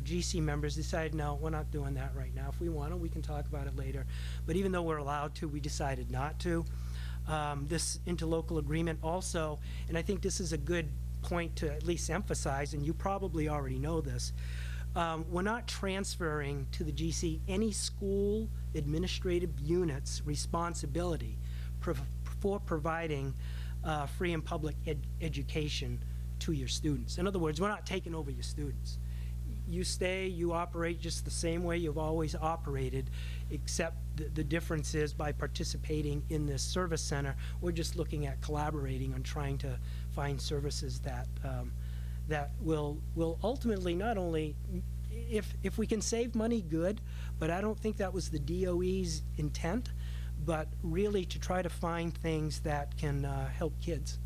Speaker 10: GC members decided, no, we're not doing that right now. If we want to, we can talk about it later. But even though we're allowed to, we decided not to. This interlocal agreement also, and I think this is a good point to at least emphasize, and you probably already know this, we're not transferring to the GC any school administrative unit's responsibility for providing free and public education to your students. In other words, we're not taking over your students. You stay, you operate just the same way you've always operated, except the difference is by participating in this service center, we're just looking at collaborating on trying to find services that will ultimately not only, if we can save money, good, but I don't think that was the DOE's intent, but really to try to find things that can help kids.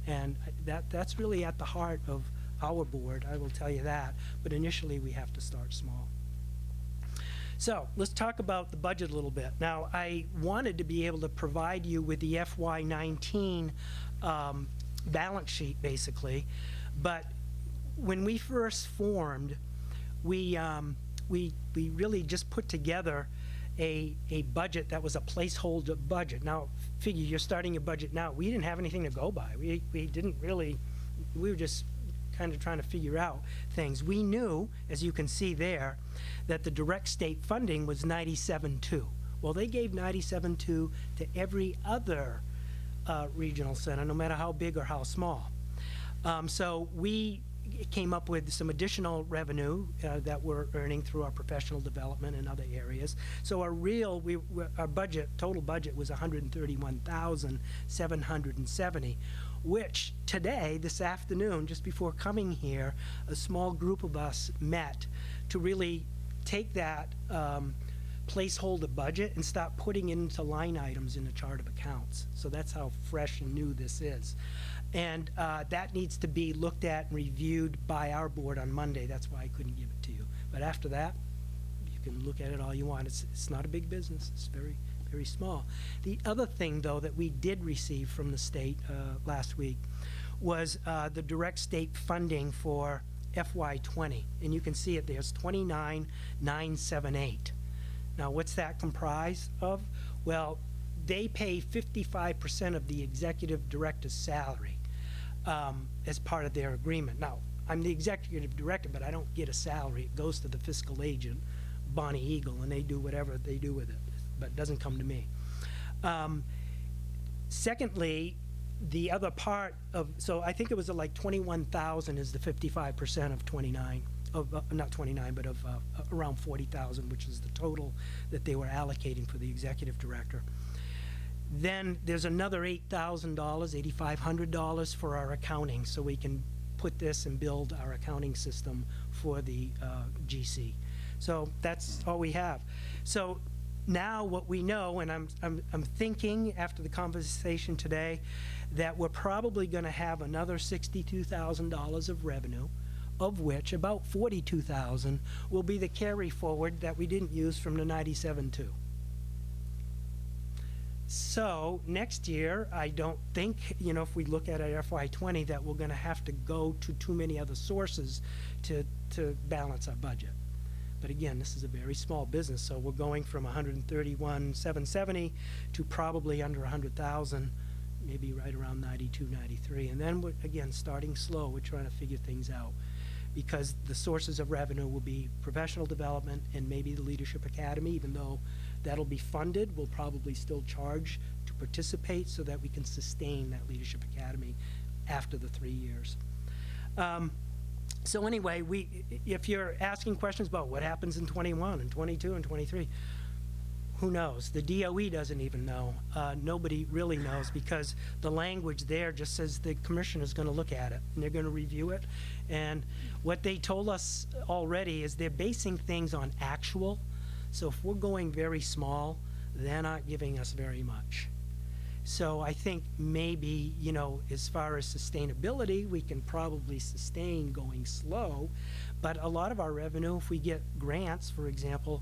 Speaker 10: And that's really at the heart of our board, I will tell you that, but initially we have to start small. So let's talk about the budget a little bit. Now, I wanted to be able to provide you with the FY19 balance sheet, basically, but when we first formed, we really just put together a budget that was a placeholder budget. Now, figure you're starting your budget now. We didn't have anything to go by. We didn't really, we were just kind of trying to figure out things. We knew, as you can see there, that the direct state funding was 97.2. Well, they gave 97.2 to every other regional center, no matter how big or how small. So we came up with some additional revenue that we're earning through our professional development and other areas. So our our budget, total budget was $131,770, which today, this afternoon, just before coming here, a small group of us met to really take that placeholder budget and start putting it into line items in the chart of accounts. So that's how fresh and new this is. And that needs to be looked at and reviewed by our board on Monday. That's why I couldn't give it to you. But after that, you can look at it all you want. It's not a big business. It's very, very small. The other thing, though, that we did receive from the state last week was the direct state funding for FY20. And you can see it there's 29,978. Now, what's that comprised of? Well, they pay 55% of the executive director's salary as part of their agreement. Now, I'm the executive director, but I don't get a salary. It goes to the fiscal agent, Bonnie Eagle, and they do whatever they do with it, but it doesn't come to me. Secondly, the other part of, so I think it was like 21,000 is the 55% of 29, of not 29, but of around 40,000, which is the total that they were allocating for the executive director. Then there's another $8,000, $8,500 for our accounting, so we can put this and build our accounting system for the GC. So that's all we have. So now what we know, and I'm thinking after the conversation today, that we're probably going to have another $62,000 of revenue, of which about $42,000 will be the carry forward that we didn't use from the 97.2. So next year, I don't think, you know, if we look at our FY20, that we're going to have to go to too many other sources to balance our budget. But again, this is a very small business, so we're going from 131,770 to probably under 100,000, maybe right around 92, 93. And then we're, again, starting slow. We're trying to figure things out, because the sources of revenue will be professional development and maybe the Leadership Academy. Even though that'll be funded, we'll probably still charge to participate so that we can sustain that Leadership Academy after the 3 years. So anyway, if you're asking questions about what happens in 21 and 22 and 23, who knows? The DOE doesn't even know. Nobody really knows, because the language there just says the commission is going to look at it and they're going to review it. And what they told us already is they're basing things on actual. So if we're going very small, they're not giving us very much. So I think maybe, you know, as far as sustainability, we can probably sustain going slow. But a lot of our revenue, if we get grants, for example,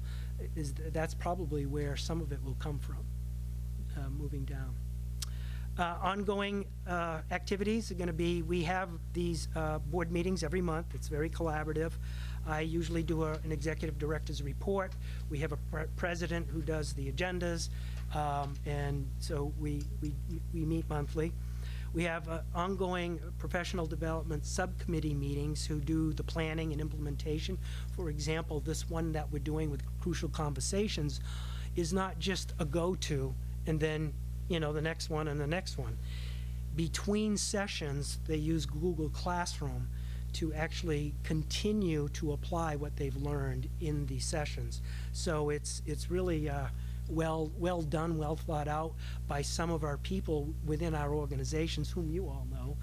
Speaker 10: that's probably where some of it will come from, moving down. Ongoing activities are going to be, we have these board meetings every month. It's very collaborative. I usually do an executive director's report. We have a president who does the agendas, and so we meet monthly. We have ongoing professional development subcommittee meetings who do the planning and implementation. For example, this one that we're doing with Crucial Conversations is not just a go-to and then, you know, the next one and the next one. Between sessions, they use Google Classroom to actually continue to apply what they've learned in these sessions. So it's really well done, well thought out by some of our people within our organizations, whom you all know,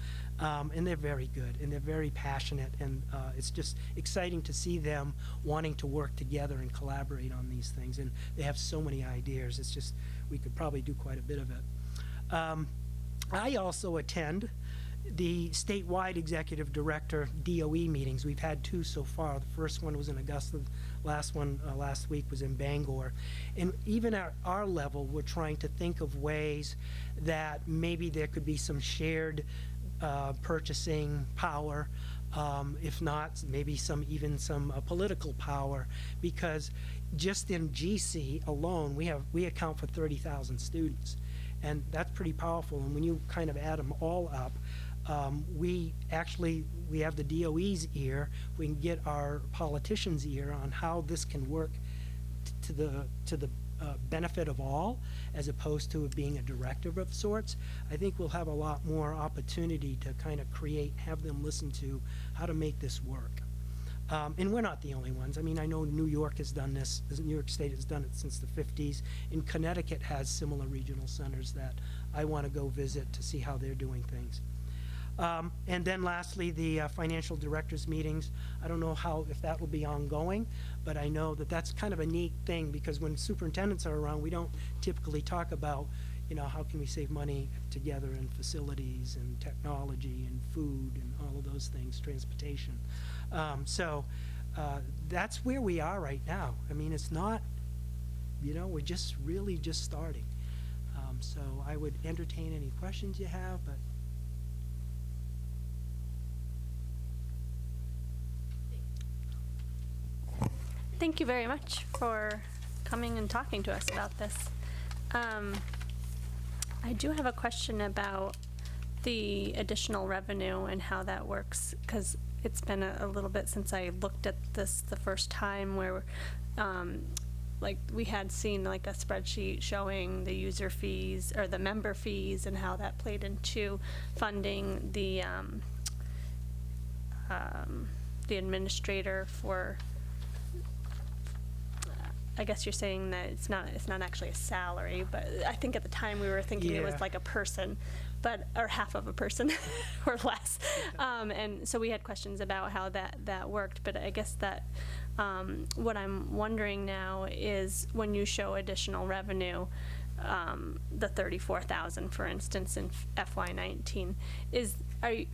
Speaker 10: and they're very good and they're very passionate, and it's just exciting to see them wanting to work together and collaborate on these things. And they have so many ideas. It's just, we could probably do quite a bit of it. I also attend the statewide executive director DOE meetings. We've had 2 so far. The first one was in Augusta. Last one last week was in Bangor. And even at our level, we're trying to think of ways that maybe there could be some shared purchasing power, if not, maybe even some political power, because just in GC alone, we account for 30,000 students, and that's pretty powerful. And when you kind of add them all up, we have the DOE's ear. We can get our politicians' ear on how this can work to the benefit of all, as opposed to it being a directive of sorts. I think we'll have a lot more opportunity to kind of have them listen to how to make this work. And we're not the only ones. I mean, I know New York has done this. New York State has done it since the 50s. And Connecticut has similar regional centers that I want to go visit to see how they're doing things. And then lastly, the financial directors meetings. I don't know if that will be ongoing, but I know that that's kind of a neat thing, because when superintendents are around, we don't typically talk about, how can we save money together in facilities and technology and food and all of those things, transportation. So that's where we are right now. I mean, it's not, we're just really just starting. So I would entertain any questions you have, but
Speaker 6: Thank you very much for coming and talking to us about this. I do have a question about the additional revenue and how that works, because it's been a little bit since I looked at this the first time, where like we had seen like a spreadsheet showing the user fees or the member fees and how that played into funding the administrator for. I guess you're saying that it's not actually a salary, but I think at the time we were thinking it was like a person, or half of a person or less. And so we had questions about how that worked, but I guess that what I'm wondering now is, when you show additional revenue, the $34,000, for instance, in FY19,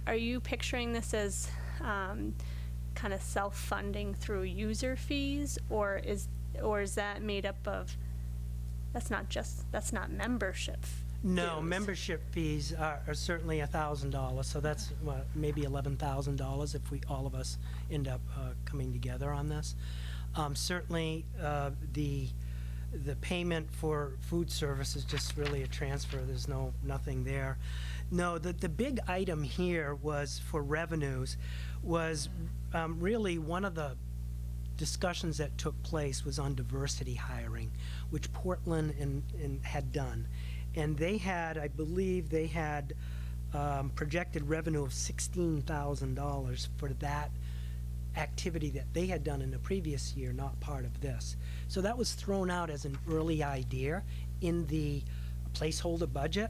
Speaker 6: are you picturing this as kind of self-funding through user fees, or is that made up of, that's not membership?
Speaker 10: no,
Speaker 6: dues?
Speaker 10: membership fees are certainly $1,000, so that's maybe $11,000 if all of us end up coming together on this. Certainly, the payment for food service is just really a transfer. There's nothing there. No, the big item here was for revenues was really one of the discussions that took place was on diversity hiring, which Portland had done. And they had, I believe they had projected revenue of $16,000 for that activity that they had done in the previous year, not part of this. So that was thrown out as an early idea in the placeholder budget.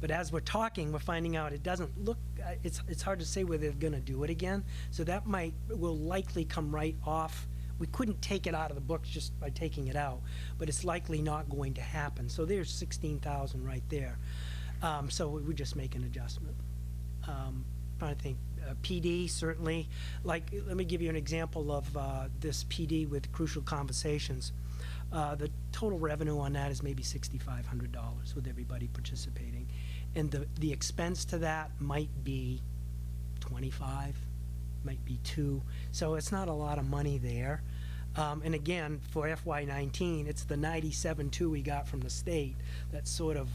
Speaker 10: But as we're talking, we're finding out it doesn't look, it's hard to say whether they're going to do it again. So that will likely come right off. We couldn't take it out of the books just by taking it out, but it's likely not going to happen. So there's 16,000 right there. So we just make an adjustment. Trying to think, PD certainly. Like, let me give you an example of this PD with Crucial Conversations. The total revenue on that is maybe $6,500 with everybody participating, and the expense to that might be 25. Might be 2, so it's not a lot of money there. And again, for FY19, it's the 97.2 we got from the state that's sort of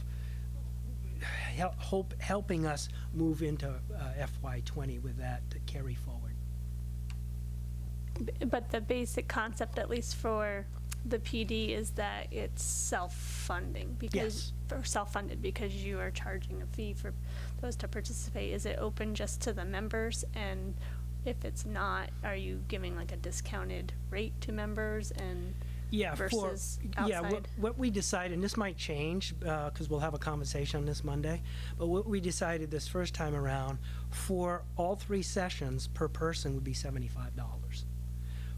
Speaker 10: helping us move into FY20 with that to carry forward.
Speaker 6: But the basic concept, at least for the PD, is that it's self-funding, because or self-funded because you are charging a fee for those to participate. Is it open just to the members? And if it's not, are you giving like a discounted rate to members and versus outside?
Speaker 10: What we decided, and this might change because we'll have a conversation on this Monday, but what we decided this first time around, for all 3 sessions per person would be $75.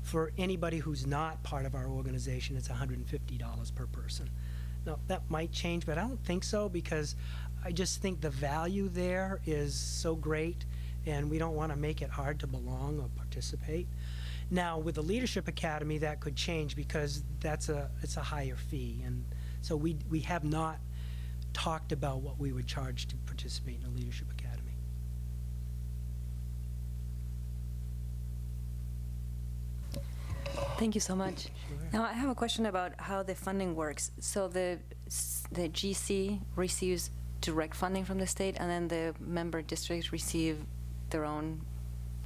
Speaker 10: For anybody who's not part of our organization, it's $150 per person. Now, that might change, but I don't think so, because I just think the value there is so great, and we don't want to make it hard to belong or participate. Now, with the Leadership Academy, that could change, because it's a higher fee, and so we have not talked about what we would charge to participate in the Leadership Academy.
Speaker 5: Thank you so much. Now, I have a question about how the funding works. So the GC receives direct funding from the state, and then the member districts receive their own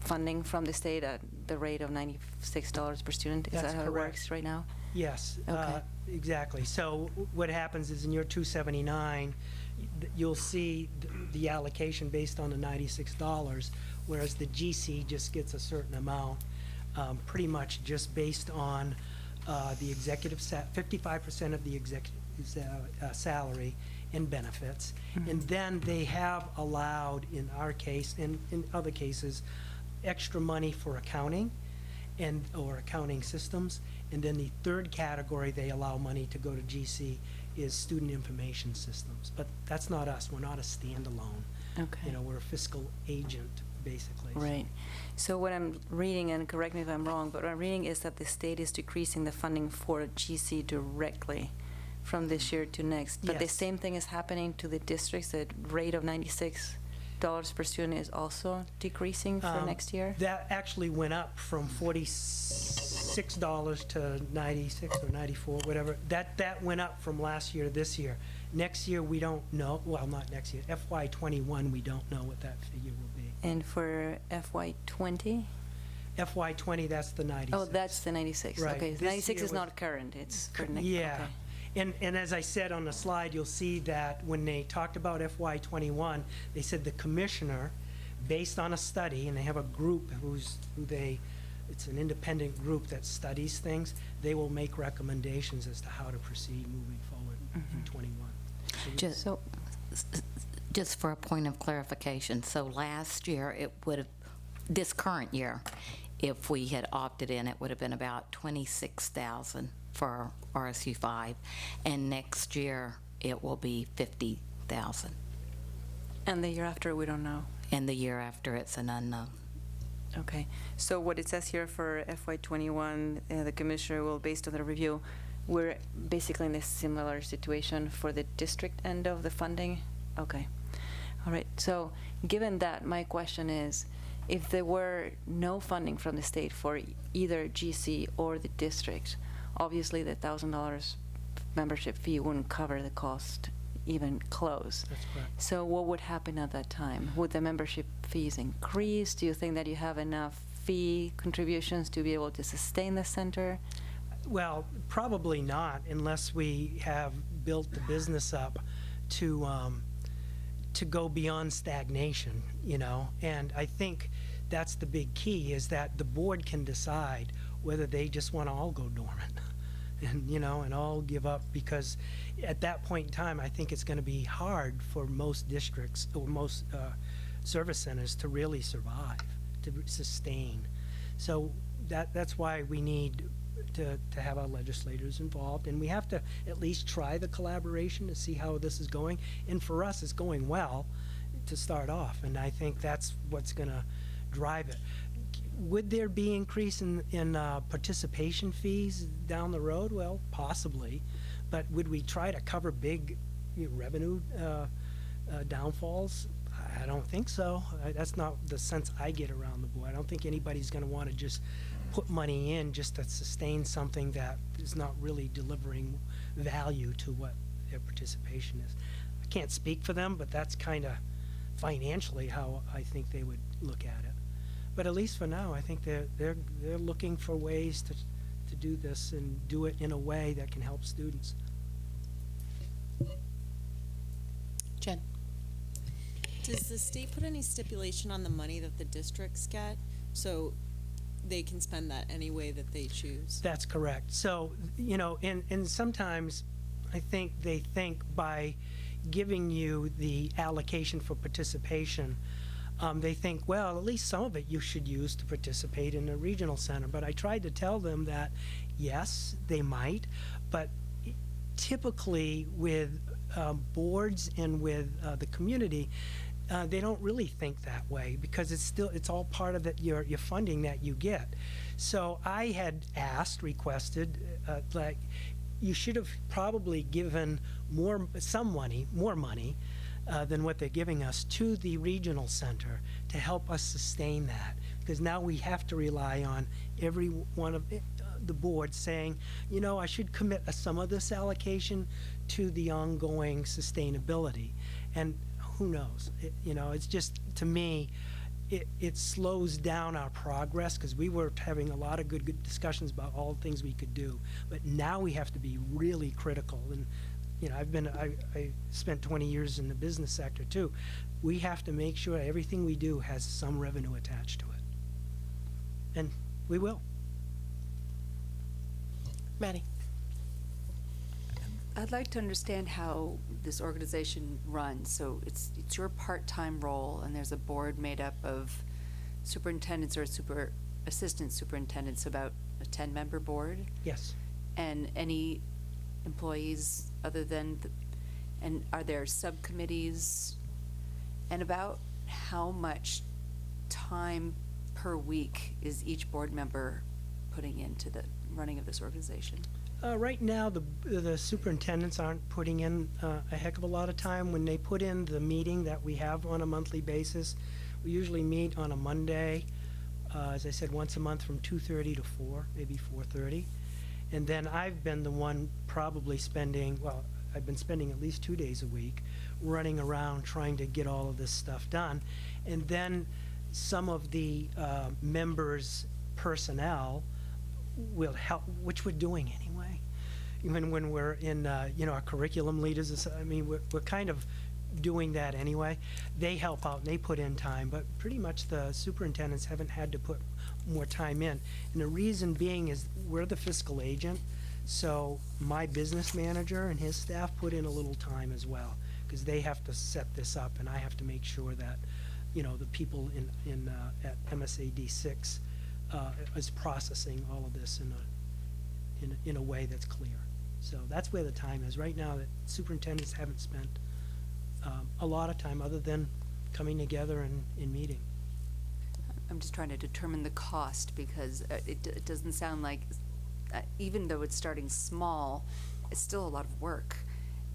Speaker 5: funding from the state at the rate of $96 per student? Is
Speaker 10: That's
Speaker 5: that how it
Speaker 10: correct.
Speaker 5: works right now?
Speaker 10: Yes,
Speaker 5: Okay.
Speaker 10: exactly. So what happens is in your 279, you'll see the allocation based on the $96, whereas the GC just gets a certain amount, pretty much just based on the executive, 55% of the executive's salary and benefits. And then they have allowed, in our case, and in other cases, extra money for accounting or accounting systems. And then the third category they allow money to go to GC is student information systems. But that's not us. We're not a standalone.
Speaker 5: Okay.
Speaker 10: You know, we're a fiscal agent, basically.
Speaker 5: Right. So what I'm reading, and correct me if I'm wrong, but what I'm reading is that the state is decreasing the funding for GC directly from this year to next. But the
Speaker 10: Yes.
Speaker 5: same thing is happening to the districts. The rate of $96 per student is also decreasing for next year?
Speaker 10: That actually went up from $46 to 96 or 94, whatever. That went up from last year to this year. Next year, we don't know, well, not next year, FY21, we don't know what that figure will be.
Speaker 5: And for FY20?
Speaker 10: FY20, that's the 96.
Speaker 5: Oh, that's the 96.
Speaker 10: Right.
Speaker 5: Okay,
Speaker 10: This
Speaker 5: 96
Speaker 10: year
Speaker 5: is
Speaker 10: was-
Speaker 5: not current, it's for next.
Speaker 10: Yeah.
Speaker 5: Okay.
Speaker 10: And as I said on the slide, you'll see that when they talked about FY21, they said the commissioner, based on a study, and they have a group it's an independent group that studies things, they will make recommendations as to how to proceed moving forward in 21.
Speaker 4: Just,
Speaker 5: So,
Speaker 4: just for a point of clarification, so last year, it would have, this current year, if we had opted in, it would have been about 26,000 for RSU 5, and next year, it will be 50,000,
Speaker 5: and the year after, we don't know.
Speaker 4: and the year after, it's an unknown.
Speaker 5: Okay, so what it says here for FY21, the commissioner will, based on the review, we're basically in a similar situation for the district end of the funding? Okay, all right, so given that, my question is, if there were no funding from the state for either GC or the district, obviously the $1,000 membership fee wouldn't cover the cost even close.
Speaker 10: That's correct.
Speaker 5: So what would happen at that time? Would the membership fees increase? Do you think that you have enough fee contributions to be able to sustain the center?
Speaker 10: Well, probably not, unless we have built the business up to go beyond stagnation, you know? And I think that's the big key, is that the board can decide whether they just want to all go dormant and, you know, and all give up, because at that point in time, I think it's going to be hard for most districts or most service centers to really survive, to sustain. So that's why we need to have our legislators involved, and we have to at least try the collaboration to see how this is going. And for us, it's going well to start off, and I think that's what's going to drive it. Would there be increase in participation fees down the road? Well, possibly, but would we try to cover big revenue downfalls? I don't think so. That's not the sense I get around the board. I don't think anybody's going to want to just put money in just to sustain something that is not really delivering value to what their participation is. I can't speak for them, but that's kind of financially how I think they would look at it. But at least for now, I think they're looking for ways to do this and do it in a way that can help students.
Speaker 1: Jen?
Speaker 8: Does the state put any stipulation on the money that the districts get, so they can spend that any way that they choose?
Speaker 10: That's correct. So, you know, and sometimes I think they think by giving you the allocation for participation, they think, well, at least some of it you should use to participate in a regional center. But I tried to tell them that, yes, they might, but typically with boards and with the community, they don't really think that way, because it's all part of your funding that you get. So I had requested, like, you should have probably given more money than what they're giving us to the regional center to help us sustain that, because now we have to rely on every one of the board saying, I should commit some of this allocation to the ongoing sustainability. And who knows? It's just, to me, it slows down our progress, because we were having a lot of good discussions about all the things we could do. But now we have to be really critical. And, I spent 20 years in the business sector too. We have to make sure everything we do has some revenue attached to it. And we will.
Speaker 1: Maddie?
Speaker 3: I'd like to understand how this organization runs. So it's your part-time role, and there's a board made up of superintendents or assistant superintendents, about a 10-member board,
Speaker 10: Yes.
Speaker 3: and any employees other than, and are there subcommittees? And about how much time per week is each board member putting into the running of this organization?
Speaker 10: Right now, the superintendents aren't putting in a heck of a lot of time. When they put in the meeting that we have on a monthly basis, we usually meet on a Monday, as I said, once a month from 2:30 to 4, maybe 4:30. And then I've been the one probably I've been spending at least 2 days a week running around trying to get all of this stuff done. And then some of the members' personnel will help, which we're doing anyway. Even when we're in, our curriculum leaders, we're kind of doing that anyway. They help out and they put in time, but pretty much the superintendents haven't had to put more time in. And the reason being is we're the fiscal agent, so my business manager and his staff put in a little time as well, because they have to set this up, and I have to make sure that, the people at MSAD 6 is processing all of this in a way that's clear. So that's where the time is. Right now, the superintendents haven't spent a lot of time other than coming together and meeting.
Speaker 3: I'm just trying to determine the cost, because it doesn't sound like, even though it's starting small, it's still a lot of work.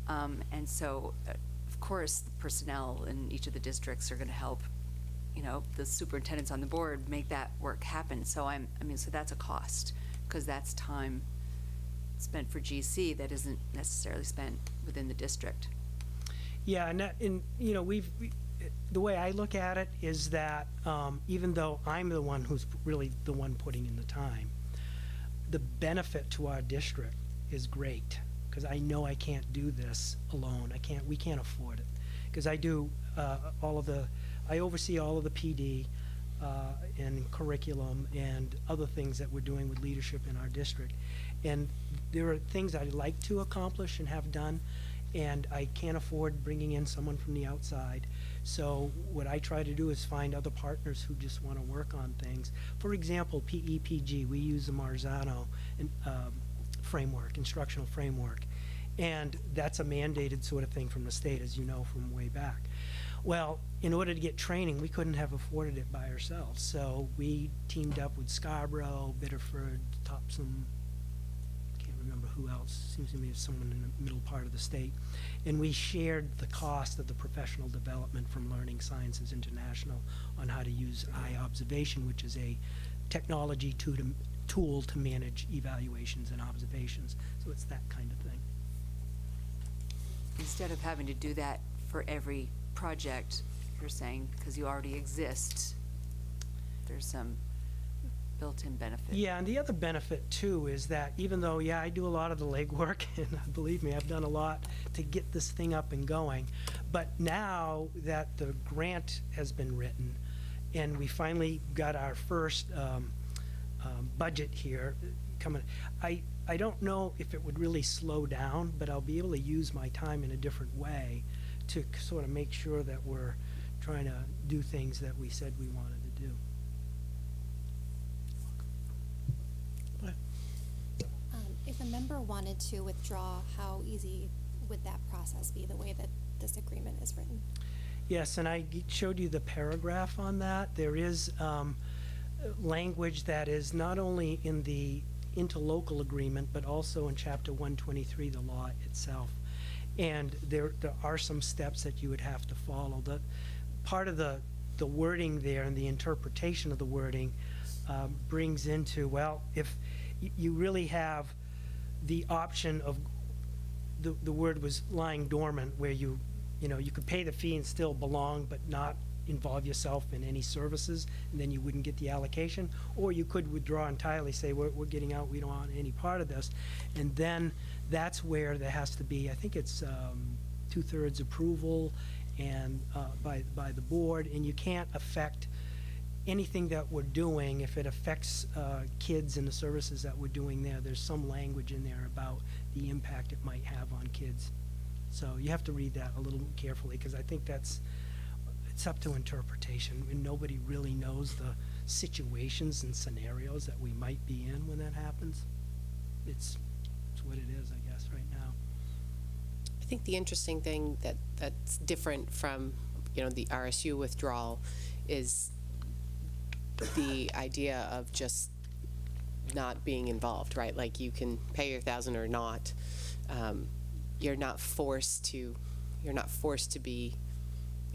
Speaker 3: And so, of course, the personnel in each of the districts are going to help, the superintendents on the board make that work happen. So so that's a cost, because that's time spent for GC that isn't necessarily spent within the district.
Speaker 10: Yeah, and the way I look at it is that even though I'm the one who's really the one putting in the time, the benefit to our district is great, because I know I can't do this alone. We can't afford it, because I do I oversee all of the PD and curriculum and other things that we're doing with leadership in our district. And there are things I'd like to accomplish and have done, and I can't afford bringing in someone from the outside. So what I try to do is find other partners who just want to work on things. For example, PEPG, we use the Marzano framework, instructional framework, and that's a mandated sort of thing from the state, as you know, from way back. Well, in order to get training, we couldn't have afforded it by ourselves, so we teamed up with Scarborough, Biddeford, Topsom, can't remember who else, seems to me it's someone in the middle part of the state, and we shared the cost of the professional development from Learning Sciences International on how to use eye observation, which is a technology tool to manage evaluations and observations. So it's that kind of thing.
Speaker 3: Instead of having to do that for every project, you're saying, because you already exist, there's some built-in benefit.
Speaker 10: Yeah, and the other benefit too is that even though, I do a lot of the legwork, and believe me, I've done a lot to get this thing up and going, but now that the grant has been written and we finally got our first budget here coming, I don't know if it would really slow down, but I'll be able to use my time in a different way to sort of make sure that we're trying to do things that we said we wanted to do.
Speaker 11: If a member wanted to withdraw, how easy would that process be, the way that this agreement is written?
Speaker 10: Yes, and I showed you the paragraph on that. There is language that is not only in the interlocal agreement, but also in Chapter 123, the law itself. And there are some steps that you would have to follow. The part of the wording there and the interpretation of the wording brings into, well, you really have the option of, the word was lying dormant, where you could pay the fee and still belong, but not involve yourself in any services, and then you wouldn't get the allocation. Or you could withdraw entirely, say, we're getting out, we don't want any part of this. And then that's where there has to be, I think it's 2/3 approval and by the board, and you can't affect anything that we're doing if it affects kids and the services that we're doing there. There's some language in there about the impact it might have on kids. So you have to read that a little carefully, because I think it's up to interpretation, and nobody really knows the situations and scenarios that we might be in when that happens. It's what it is, I guess, right now.
Speaker 1: I think the interesting thing that's different from, the RSU withdrawal is the idea of just not being involved, right? Like, you can pay your $1,000 or not. You're not forced to be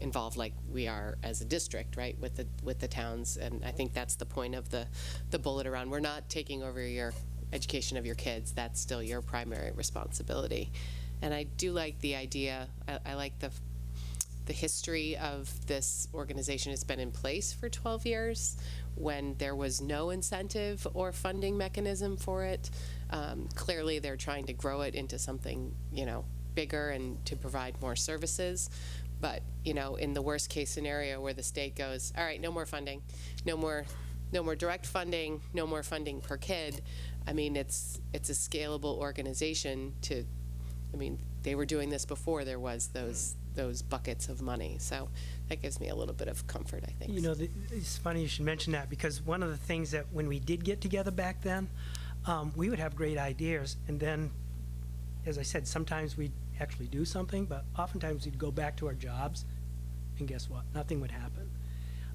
Speaker 1: involved like we are as a district, right, with the towns. And I think that's the point of the bullet around, we're not taking over your education of your kids. That's still your primary responsibility. And I do like the idea, I like the history of this organization. Has been in place for 12 years when there was no incentive or funding mechanism for it. Clearly, they're trying to grow it into something, bigger and to provide more services. But, in the worst case scenario where the state goes, all right, no more funding, no more direct funding, no more funding per kid. I mean, it's a scalable organization they were doing this before there was those buckets of money. So that gives me a little bit of comfort, I think.
Speaker 10: It's funny you should mention that, because one of the things that when we did get together back then, we would have great ideas, and then, as I said, sometimes we'd actually do something, but oftentimes we'd go back to our jobs, and guess what? Nothing would happen.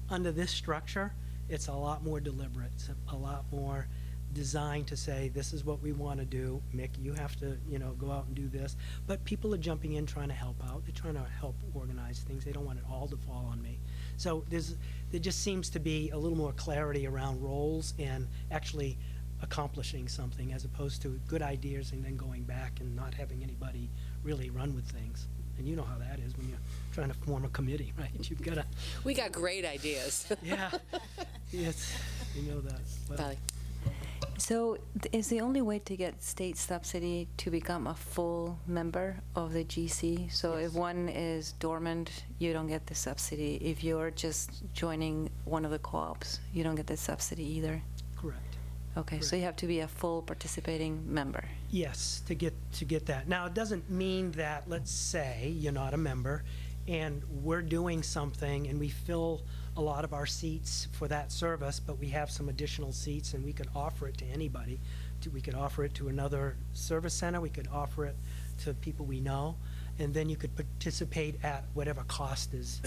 Speaker 10: Under this structure, it's a lot more deliberate. It's a lot more designed to say, this is what we want to do. Mick, you have to, go out and do this. But people are jumping in, trying to help out. They're trying to help organize things. They don't want it all to fall on me. So there just seems to be a little more clarity around roles and actually accomplishing something, as opposed to good ideas and then going back and not having anybody really run with things. And you know how that is when you're trying to form a committee, right? You've got to...
Speaker 1: We got great ideas.
Speaker 10: Yeah. Yes, you know that. Well,
Speaker 1: Valley.
Speaker 5: So is the only way to get state subsidy to become a full member of the GC? So if one is dormant, you don't get the subsidy. If you're just joining one of the co-ops, you don't get the subsidy either?
Speaker 10: correct.
Speaker 5: Okay, so you have to be a full participating member.
Speaker 10: Yes, to get that. Now, it doesn't mean that, let's say, you're not a member, and we're doing something, and we fill a lot of our seats for that service, but we have some additional seats, and we could offer it to anybody. We could offer it to another service center, we could offer it to people we know, and then you could participate at whatever cost is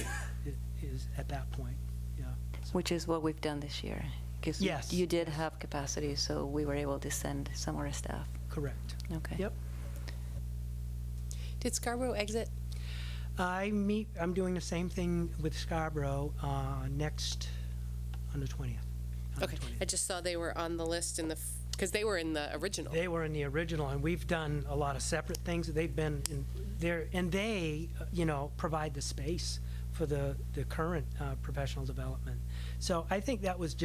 Speaker 10: at that point, yeah. So-
Speaker 5: Which is what we've done this year. Because
Speaker 10: Yes.
Speaker 5: you did have capacity, so we were able to send some of our staff.
Speaker 10: Correct.
Speaker 5: Okay.
Speaker 10: Yep.
Speaker 1: Did Scarborough exit?
Speaker 10: I'm doing the same thing with Scarborough next, on the 20th. on the
Speaker 1: Okay,
Speaker 10: 20th.
Speaker 1: I just saw they were on the list in the, because they were in the original.
Speaker 10: They were in the original, and we've done a lot of separate things. They've been in there, and they, provide the space for the current professional development. So I think that was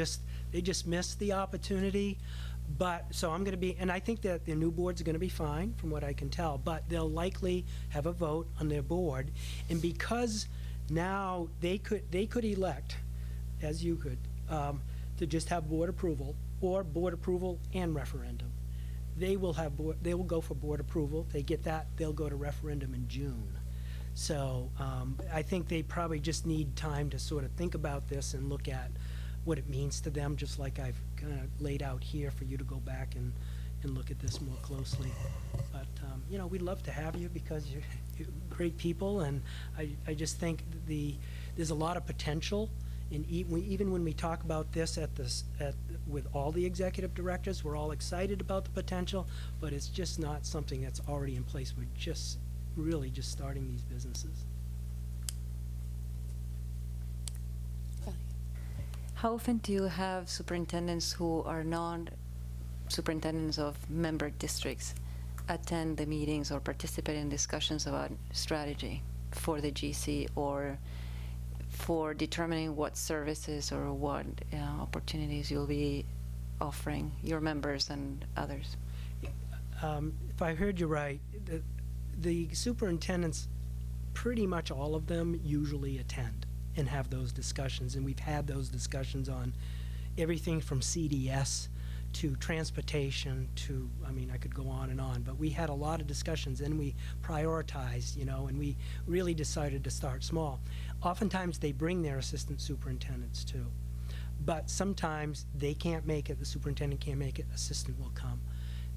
Speaker 10: they just missed the opportunity. But, so I'm going to be, and I think that the new board's going to be fine, from what I can tell, but they'll likely have a vote on their board. And because now they could elect, as you could, to just have board approval, or board approval and referendum. They will go for board approval. If they get that, they'll go to referendum in June. So I think they probably just need time to sort of think about this and look at what it means to them, just like I've kind of laid out here for you to go back and look at this more closely. But, we'd love to have you, because you're great people, and I just think there's a lot of potential. And even when we talk about this with all the executive directors, we're all excited about the potential, but it's just not something that's already in place. We're just really just starting these businesses.
Speaker 5: How often do you have superintendents who are not superintendents of member districts attend the meetings or participate in discussions about strategy for the GC or for determining what services or what opportunities you'll be offering your members and others?
Speaker 10: If I heard you right, the superintendents, pretty much all of them usually attend and have those discussions, and we've had those discussions on everything from CDS to transportation to, I mean, I could go on, but we had a lot of discussions and we prioritized, and we really decided to start small. Oftentimes they bring their assistant superintendents too, but sometimes they can't make it, the superintendent can't make it, assistant will come.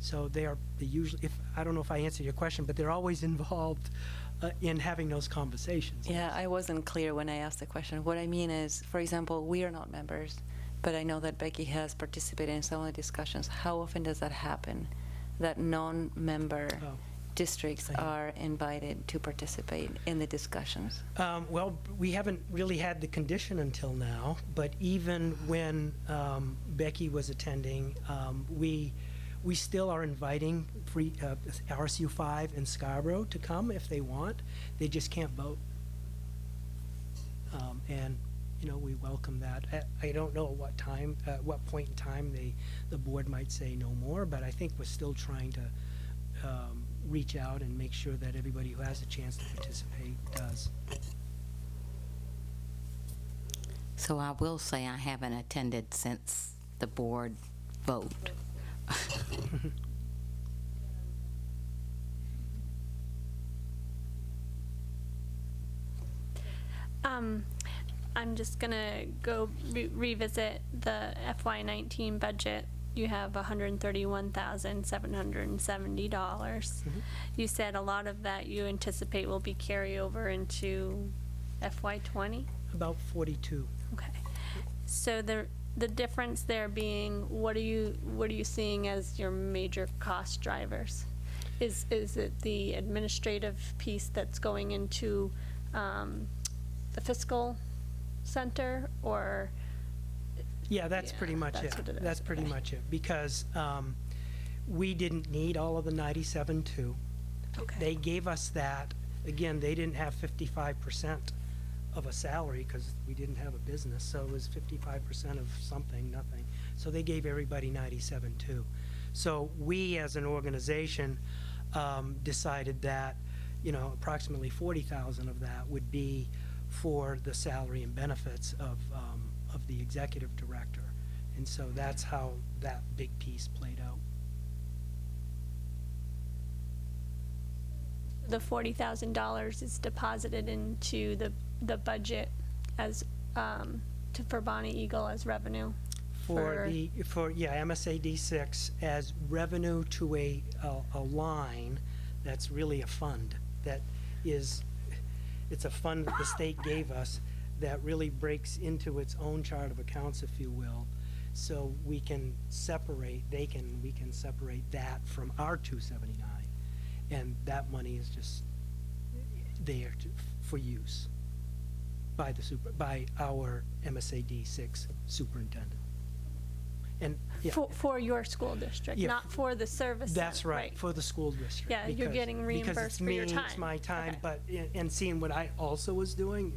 Speaker 10: So they usually, I don't know if I answered your question, but they're always involved in having those conversations.
Speaker 5: Yeah, I wasn't clear when I asked the question. What I mean is, for example, we are not members, but I know that Becky has participated in some of the discussions. How often does that happen, that non-member districts are invited to participate in the discussions?
Speaker 10: Well, we haven't really had the condition until now, but even when Becky was attending, we still are inviting RSU 5 and Scarborough to come if they want. They just can't vote. And we welcome that. I don't know at what point in time the board might say no more, but I think we're still trying to reach out and make sure that everybody who has a chance to participate does.
Speaker 4: So I will say I haven't attended since the board vote.
Speaker 6: I'm just gonna go revisit the FY19 budget. You have $131,770. You said a lot of that you anticipate will be carryover into FY20?
Speaker 10: About 42.
Speaker 6: Okay. So the difference there being, what are you seeing as your major cost drivers? Is it the administrative piece that's going into the fiscal center, or?
Speaker 10: Yeah, that's pretty much it. That's pretty much it, because we didn't need all of the 97.2.
Speaker 6: Okay.
Speaker 10: They gave us that. Again, they didn't have 55% of a salary because we didn't have a business, so it was 55% of something, nothing. So they gave everybody 97.2. So we, as an organization, decided that approximately 40,000 of that would be for the salary and benefits of the executive director, and so that's how that big piece played out.
Speaker 6: The $40,000 is deposited into the budget as for Bonnie Eagle as revenue.
Speaker 10: For MSAD 6 as revenue to a line that's really a fund that is. It's a fund that the state gave us that really breaks into its own chart of accounts, if you will, so we can separate. We can separate that from our 279, and that money is just there for use by our MSAD 6 superintendent. And
Speaker 6: for your school district, not for the service.
Speaker 10: That's right, for the school district.
Speaker 6: Yeah, you're getting reimbursed for your time.
Speaker 10: It's my time,
Speaker 6: Okay.
Speaker 10: but and seeing what I also was doing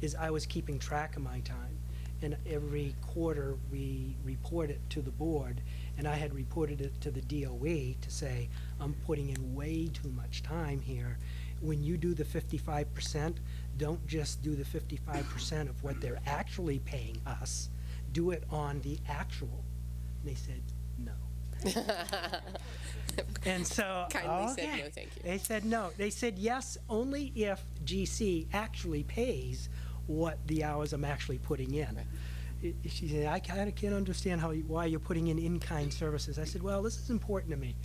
Speaker 10: is I was keeping track of my time, and every quarter we report it to the board, and I had reported it to the DOE to say I'm putting in way too much time here. When you do the 55%, don't just do the 55% of what they're actually paying us. Do it on the actual. And they said no. And so
Speaker 1: Kindly said no, thank you.
Speaker 10: They said no. They said yes only if GC actually pays what the hours I'm actually putting in. She said, I kind of can't understand why you're putting in kind services. I said, well, this is important to me.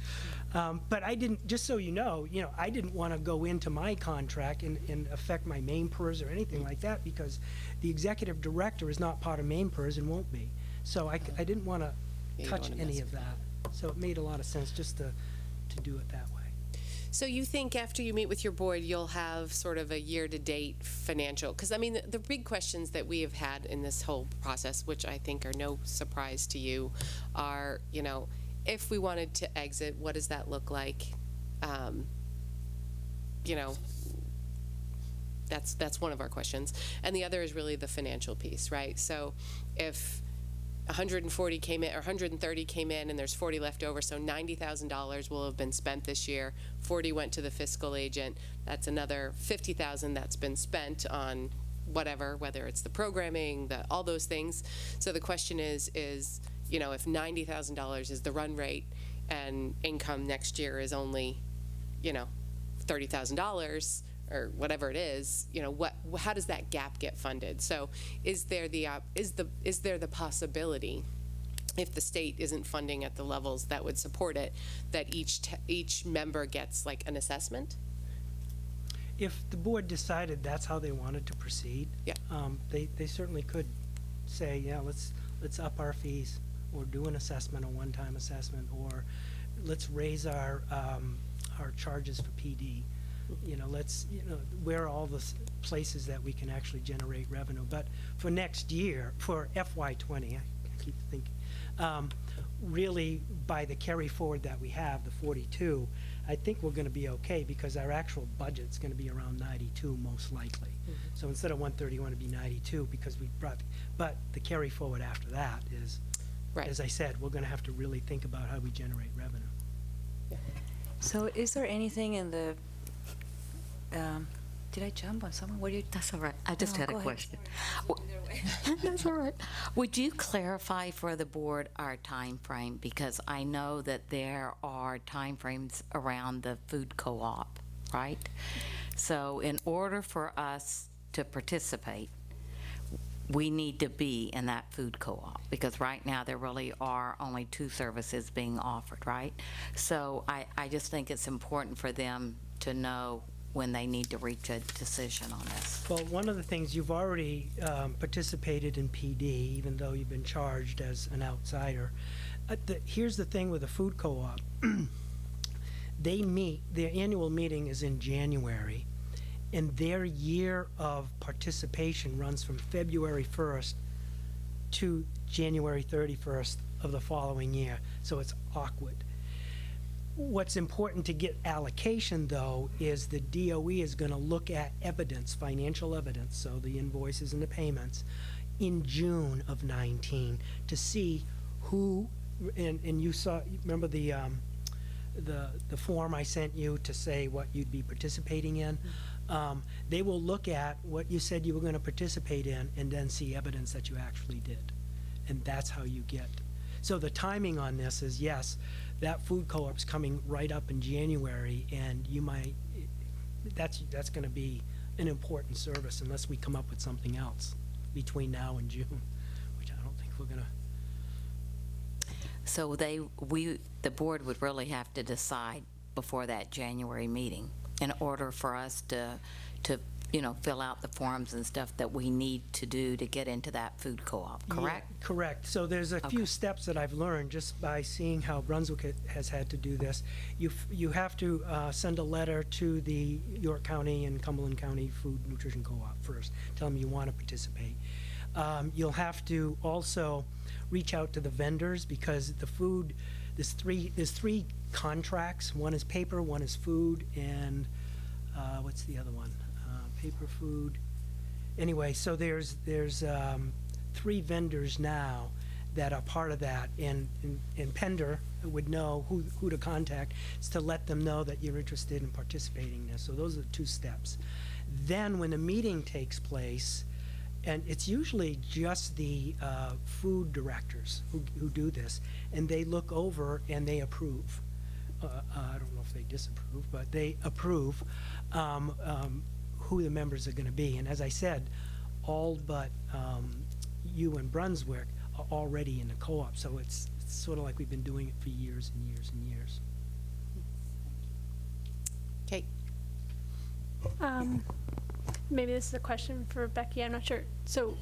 Speaker 10: But I didn't, just so you know, I didn't want to go into my contract and affect my main PERS or anything like that, because the executive director is not part of main PERS and won't be. So I didn't want to touch any of that. So it made a lot of sense just to do it that way.
Speaker 1: So you think after you meet with your board, you'll have sort of a year-to-date financial? Because, I mean, the big questions that we have had in this whole process, which I think are no surprise to you, are, if we wanted to exit, what does that look like? You know, that's one of our questions. And the other is really the financial piece, right? So if 140 came in, or 130 came in, and there's 40 left over, so $90,000 will have been spent this year. 40 went to the fiscal agent. That's another 50,000 that's been spent on whatever, whether it's the programming, all those things. So the question is, you know, if $90,000 is the run rate and income next year is only, you know, $30,000 or whatever it is, you know, how does that gap get funded? So is there the possibility, if the state isn't funding at the levels that would support it, that each member gets like an assessment?
Speaker 10: If the board decided that's how they wanted to proceed,
Speaker 1: Yeah.
Speaker 10: They certainly could say, yeah, let's up our fees, or do an assessment, a one-time assessment, or let's raise our charges for PD. You know, where are all the places that we can actually generate revenue? But for next year, for FY20, I keep thinking, really by the carry forward that we have, the 42, I think we're going to be okay, because our actual budget's going to be around 92 most likely. So instead of 130, you want to be 92, because we brought, but the carry forward after that is,
Speaker 1: Right.
Speaker 10: as I said, we're going to have to really think about how we generate revenue.
Speaker 5: So is there anything in the, did I jump on someone? What do you?
Speaker 4: That's all right. I just
Speaker 5: No,
Speaker 4: had a
Speaker 5: go ahead.
Speaker 4: question. That's all right. Would you clarify for the board our time frame? Because I know that there are time frames around the food co-op, right? So in order for us to participate, we need to be in that food co-op, because right now there really are only 2 services being offered, right? So I just think it's important for them to know when they need to reach a decision on this.
Speaker 10: Well, one of the things, you've already participated in PD, even though you've been charged as an outsider. Here's the thing with the food co-op. They meet, their annual meeting is in January, and their year of participation runs from February 1st to January 31st of the following year, so it's awkward. What's important to get allocation, though, is the DOE is going to look at evidence, financial evidence, so the invoices and the payments, in June of 19 to see who, and you saw, remember the form I sent you to say what you'd be participating in? They will look at what you said you were going to participate in and then see evidence that you actually did. And that's how you get. So the timing on this is, yes, that food co-op's coming right up in January, and you might, that's going to be an important service unless we come up with something else between now and June, which I don't think we're going to.
Speaker 4: So the board would really have to decide before that January meeting in order for us to fill out the forms and stuff that we need to do to get into that food co-op, correct?
Speaker 10: Yeah, correct. So there's a few steps that I've learned just by seeing how Brunswick has had to do this. You have to send a letter to the York County and Cumberland County Food Nutrition Co-op first. Tell them you want to participate. You'll have to also reach out to the vendors, because the food, there's three contracts. One is paper, one is food, and what's the other one? Paper, food. Anyway, so there's 3 vendors now that are part of that, and Pender would know who to contact, is to let them know that you're interested in participating in this. So those are the 2 steps. Then when the meeting takes place, and it's usually just the food directors who do this, and they look over and they approve. I don't know if they disapprove, but they approve who the members are going to be. And as I said, all but you and Brunswick are already in the co-op, so it's sort of like we've been doing it for years and years and years.
Speaker 1: Kate?
Speaker 6: Maybe this is a question for Becky, I'm not sure. So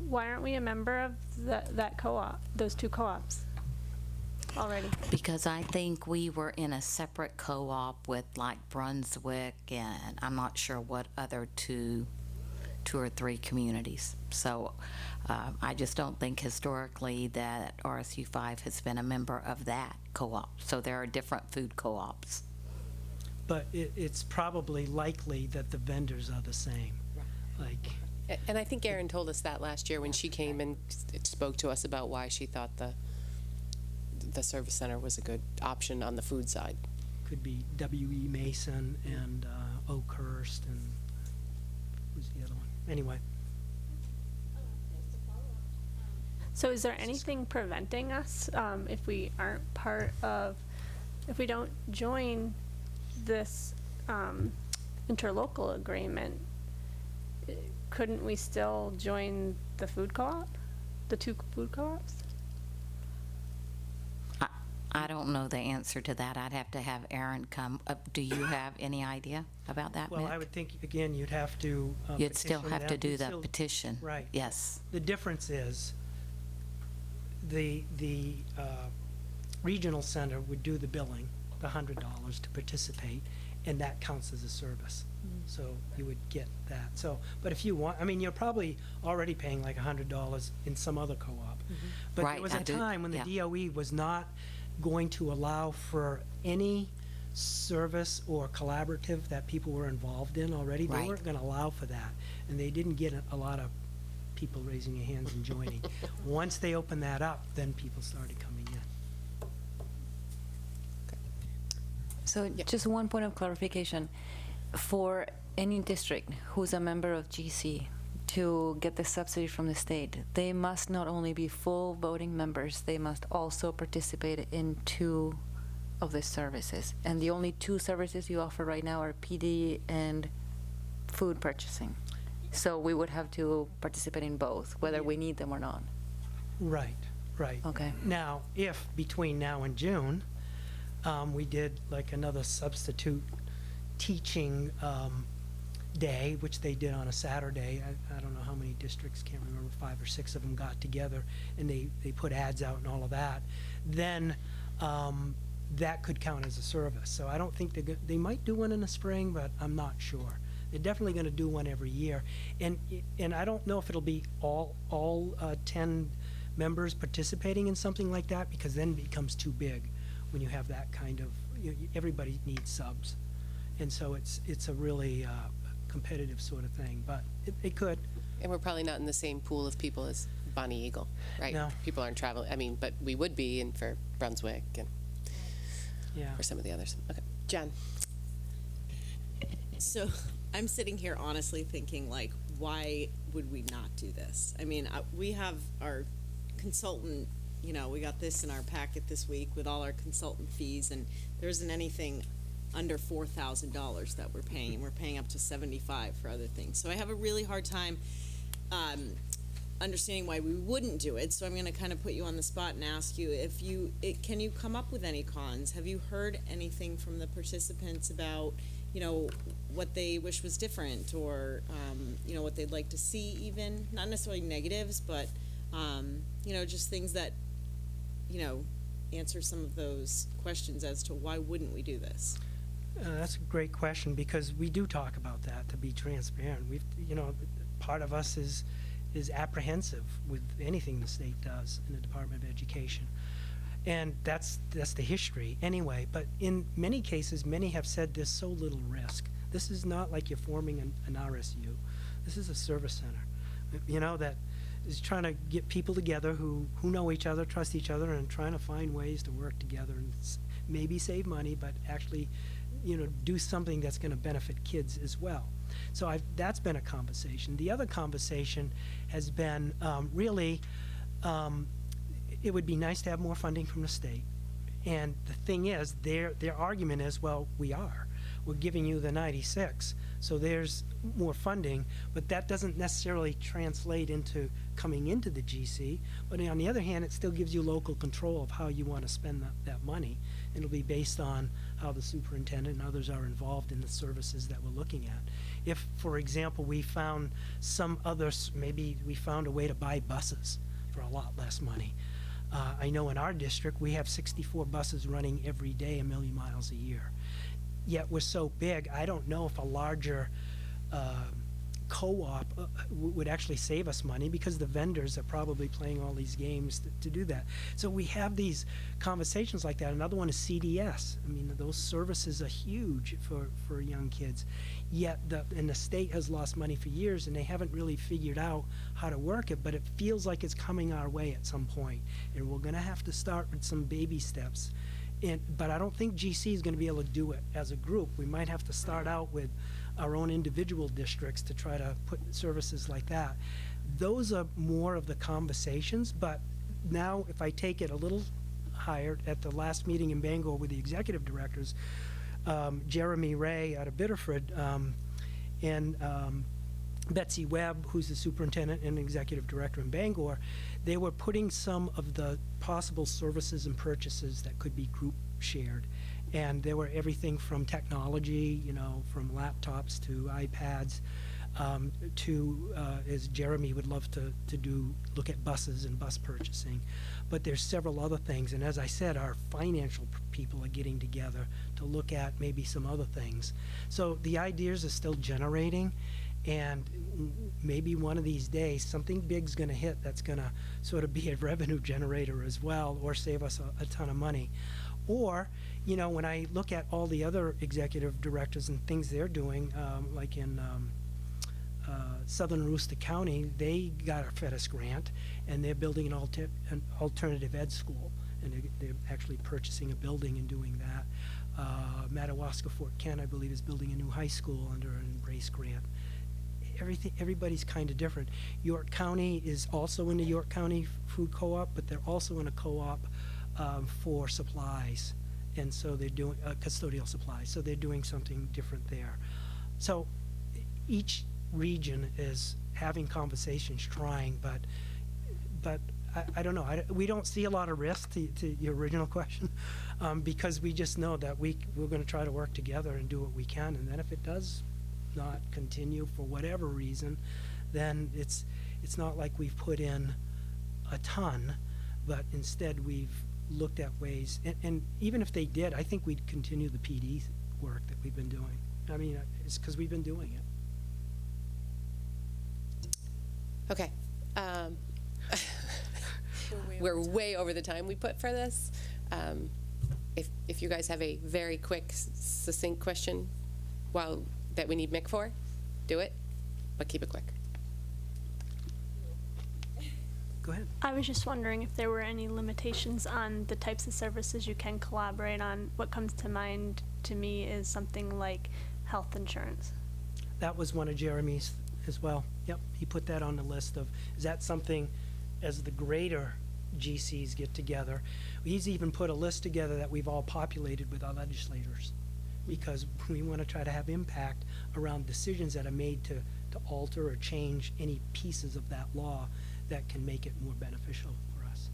Speaker 6: why aren't we a member of that co-op, those 2 co-ops already?
Speaker 4: Because I think we were in a separate co-op with like Brunswick, and I'm not sure what other two 2 or 3 communities. So I just don't think historically that RSU 5 has been a member of that co-op. So there are different food co-ops.
Speaker 10: But it's probably likely that the vendors are the same. Like,
Speaker 1: And I think Erin told us that last year when she came and spoke to us about why she thought the service center was a good option on the food side.
Speaker 10: could be W.E. Mason and Oakhurst and who's the other one? Anyway.
Speaker 6: So is there anything preventing us, if we aren't part of, if we don't join this interlocal agreement, couldn't we still join the food co-op, the 2 food co-ops?
Speaker 4: I don't know the answer to that. I'd have to have Erin come. Do you have any idea about that,
Speaker 10: Well,
Speaker 4: Mick?
Speaker 10: I would think, again, you'd have to
Speaker 4: You'd still
Speaker 10: petition
Speaker 4: have to
Speaker 10: them.
Speaker 4: do
Speaker 10: You'd
Speaker 4: the
Speaker 10: still-
Speaker 4: petition.
Speaker 10: Right.
Speaker 4: Yes.
Speaker 10: The difference is the regional center would do the billing, the $100 to participate, and that counts as a service. So you would get that. So, but if you want, I mean, you're probably already paying like $100 in some other co-op. But
Speaker 4: Right,
Speaker 10: there was
Speaker 4: I
Speaker 10: a
Speaker 4: do,
Speaker 10: time when the
Speaker 4: yeah.
Speaker 10: DOE was not going to allow for any service or collaborative that people were involved in already. They
Speaker 4: Right.
Speaker 10: weren't going to allow for that. And they didn't get a lot of people raising their hands and joining. Once they opened that up, then people started coming in.
Speaker 5: So just one point of clarification. For any district who's a member of GC to get the subsidy from the state, they must not only be full voting members, they must also participate in 2 of the services. And the only 2 services you offer right now are PD and food purchasing. So we would have to participate in both, whether we need them or not.
Speaker 10: Right, right.
Speaker 5: Okay.
Speaker 10: Now, if between now and June, we did like another substitute teaching day, which they did on a Saturday. I don't know how many districts, can't remember, 5 or 6 of them got together, and they put ads out and all of that. Then that could count as a service. So I don't think they might do one in the spring, but I'm not sure. They're definitely going to do one every year, and I don't know if it'll be all 10 members participating in something like that, because then it becomes too big when you have that kind of, everybody needs subs. And so it's a really competitive sort of thing, but it could.
Speaker 1: And we're probably not in the same pool of people as Bonnie Eagle, right?
Speaker 10: No.
Speaker 1: People aren't traveling, I mean, but we would be in for Brunswick and
Speaker 10: Yeah.
Speaker 1: for some of the others. Okay, Jen.
Speaker 8: So I'm sitting here honestly thinking, like, why would we not do this? I mean, we have our consultant, we got this in our packet this week with all our consultant fees, and there isn't anything under $4,000 that we're paying, and we're paying up to $75,000 for other things. So I have a really hard time understanding why we wouldn't do it. So I'm going to kind of put you on the spot and ask you can you come up with any cons? Have you heard anything from the participants about what they wish was different, or what they'd like to see, even not necessarily negatives, but just things that answer some of those questions as to why wouldn't we do this?
Speaker 10: That's a great question, because we do talk about that, to be transparent. Part of us is apprehensive with anything the state does in the Department of Education. And that's the history anyway. But in many cases, many have said there's so little risk. This is not like you're forming an RSU. This is a service center, that is trying to get people together who know each other, trust each other, and trying to find ways to work together and maybe save money, but actually, do something that's going to benefit kids as well. So that's been a conversation. The other conversation has been really, it would be nice to have more funding from the state. And the thing is, their argument is, well, we're giving you the 96, so there's more funding, but that doesn't necessarily translate into coming into the GC. But on the other hand, it still gives you local control of how you want to spend that money. It'll be based on how the superintendent and others are involved in the services that we're looking at. If, for example, we found maybe we found a way to buy buses for a lot less money. I know in our district we have 64 buses running every day 1 million miles a year. Yet we're so big, I don't know if a larger co-op would actually save us money because the vendors are probably playing all these games to do that. So we have these conversations like that. Another one is CDS. I mean, those services are huge for young kids. Yet the state has lost money for years, and they haven't really figured out how to work it, but it feels like it's coming our way at some point. And we're going to have to start with some baby steps. But I don't think GC is going to be able to do it as a group. We might have to start out with our own individual districts to try to put services like that. Those are more of the conversations, but now if I take it a little higher, at the last meeting in Bangor with the executive directors, Jeremy Ray out of Biddeford, and Betsy Webb, who's the superintendent and executive director in Bangor, they were putting some of the possible services and purchases that could be group shared. And there were everything from technology, from laptops to iPads, to, as Jeremy would love to look at buses and bus purchasing. But there's several other things. And as I said, our financial people are getting together to look at maybe some other things. So the ideas are still generating. And maybe one of these days, something big's going to hit that's going to sort of be a revenue generator as well, or save us a ton of money. Or, when I look at all the other executive directors and things they're doing, like in Southern Aroostook County, they got a FEDIS grant, and they're building an alternative ed school, and they're actually purchasing a building and doing that. Madawaska Fort Kent, I believe, is building a new high school under an Embrace grant. Everybody's kind of different. York County is also in the York County Food Co-op, but they're also in a co-op for supplies, and so they're doing custodial supplies. So they're doing something different there. So each region is having conversations, trying, but I don't know. We don't see a lot of risk to your original question, because we just know that we're going to try to work together and do what we can, and then if it does not continue for whatever reason, then it's not like we've put in a ton, but instead we've looked at ways, and even if they did, I think we'd continue the PD work that we've been doing. I mean, it's because we've been doing it.
Speaker 1: Okay. We're way over the time we put for this. If you guys have a very quick, succinct question that we need Mick for, do it, but keep it quick.
Speaker 10: Go ahead.
Speaker 6: I was just wondering if there were any limitations on the types of services you can collaborate on. What comes to mind to me is something like health insurance.
Speaker 10: That was one of Jeremy's as well. Yep, he put that on the list of, is that something as the greater GCs get together? He's even put a list together that we've all populated with our legislators, because we want to try to have impact around decisions that are made to alter or change any pieces of that law that can make it more beneficial for us.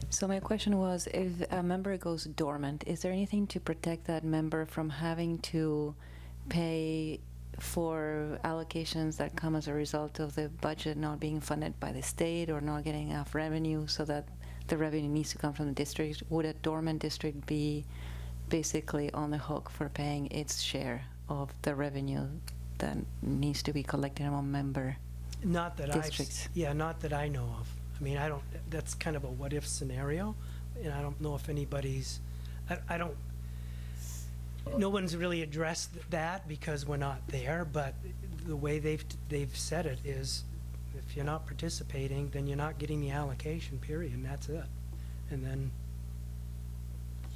Speaker 5: So my question was, if a member goes dormant, is there anything to protect that member from having to pay for allocations that come as a result of the budget not being funded by the state or not getting enough revenue, so that the revenue needs to come from the district? Would a dormant district be basically on the hook for paying its share of the revenue that needs to be collected among member districts?
Speaker 10: Not that I know of. I mean, I don't, that's kind of a what-if scenario, and I don't know if anybody's, no one's really addressed that because we're not there, but the way they've said it is, if you're not participating, then you're not getting the allocation, period, and that's it. And then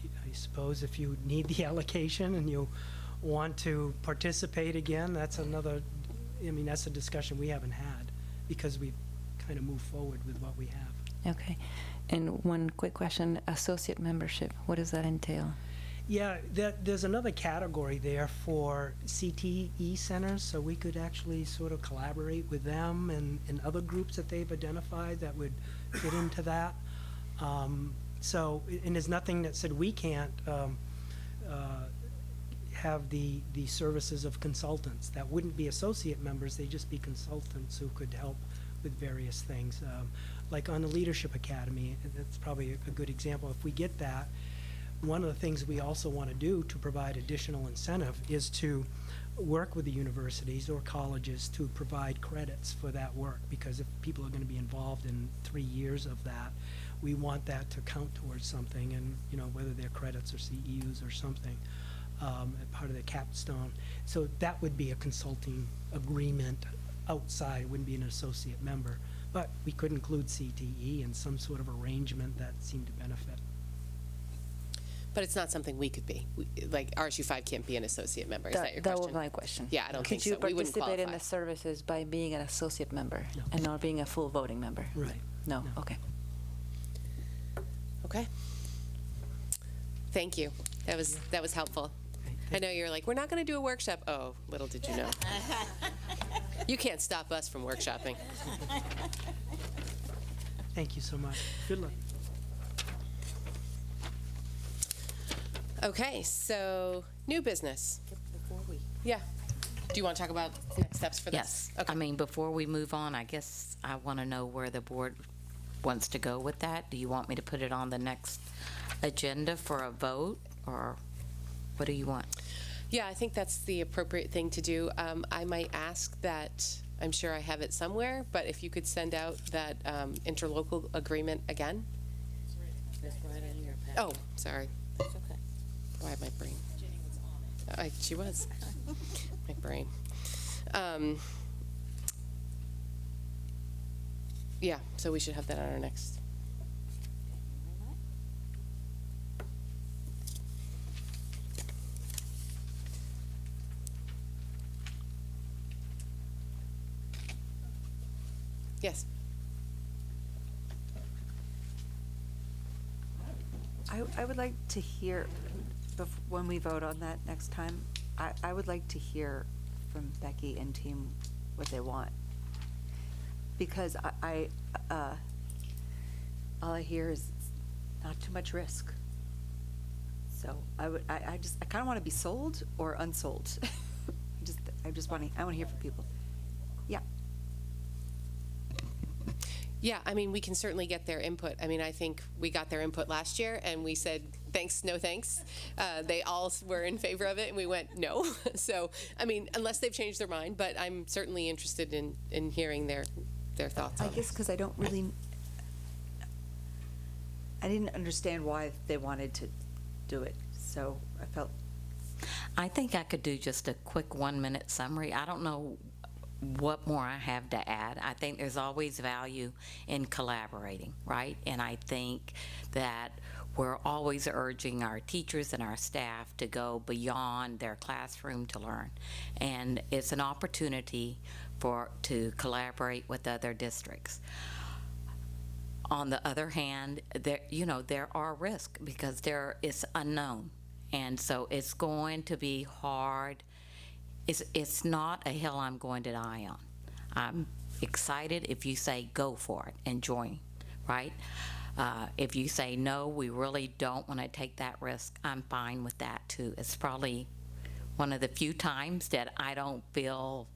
Speaker 10: I suppose if you need the allocation and you want to participate again, that's that's a discussion we haven't had, because we've kind of moved forward with what we have.
Speaker 5: Okay. And one quick question, associate membership, what does that entail?
Speaker 10: Yeah, there's another category there for CTE centers, so we could actually sort of collaborate with them and other groups that they've identified that would fit into that. So, and there's nothing that said we can't have the services of consultants. That wouldn't be associate members, they'd just be consultants who could help with various things. Like on the Leadership Academy, that's probably a good example. If we get that, one of the things we also want to do to provide additional incentive is to work with the universities or colleges to provide credits for that work, because if people are going to be involved in 3 years of that, we want that to count towards something, and whether they're credits or CEUs or something, part of the capstone. So that would be a consulting agreement outside. It wouldn't be an associate member, but we could include CTE in some sort of arrangement that seemed to benefit.
Speaker 1: But it's not something we could be. Like RSU5 can't be an associate member. Is that your
Speaker 5: That
Speaker 1: question?
Speaker 5: was my question.
Speaker 1: Yeah, I don't think so.
Speaker 5: Could
Speaker 1: We
Speaker 5: you
Speaker 1: wouldn't
Speaker 5: participate in
Speaker 1: qualify.
Speaker 5: the services by being an associate member
Speaker 10: No.
Speaker 5: and not being a full voting member?
Speaker 10: Right.
Speaker 5: No?
Speaker 10: No.
Speaker 5: Okay.
Speaker 1: Okay. Thank you. That was helpful. I know you're like, we're not going to do a workshop. Oh, little did you know. You can't stop us from workshopping.
Speaker 10: Thank you so much. Good luck.
Speaker 1: Okay, so new business. Yeah. Do you want to talk about next steps for this?
Speaker 4: Yes.
Speaker 1: Okay.
Speaker 4: I mean, before we move on, I guess I want to know where the board wants to go with that. Do you want me to put it on the next agenda for a vote, or what do you want?
Speaker 1: Yeah, I think that's the appropriate thing to do. I might ask that, I'm sure I have it somewhere, but if you could send out that interlocal agreement again.
Speaker 12: It's right in your packet.
Speaker 1: Oh, sorry.
Speaker 12: It's okay.
Speaker 1: Why my brain?
Speaker 12: Jenny was on it.
Speaker 1: She was. My brain. Yeah, so we should have that on our next. Yes.
Speaker 3: I would like to hear, when we vote on that next time, I would like to hear from Becky and team what they want. Because all I hear is not too much risk. So I kind of want to be sold or unsold. I want to hear from people. Yeah.
Speaker 1: Yeah, I mean, we can certainly get their input. I mean, I think we got their input last year, and we said, thanks, no thanks. They all were in favor of it, and we went, no. So, I mean, unless they've changed their mind, but I'm certainly interested in hearing their thoughts on
Speaker 3: I guess because I didn't understand why they wanted to do it, so I felt.
Speaker 4: I think I could do just a quick 1-minute summary. I don't know what more I have to add. I think there's always value in collaborating, right? And I think that we're always urging our teachers and our staff to go beyond their classroom to learn. And it's an opportunity to collaborate with other districts. On the other hand, there are risks because it's unknown. And so it's going to be hard. It's not a hill I'm going to die on. I'm excited if you say go for it and join, right? If you say no, we really don't want to take that risk, I'm fine with that too. It's probably one of the few times that I don't feel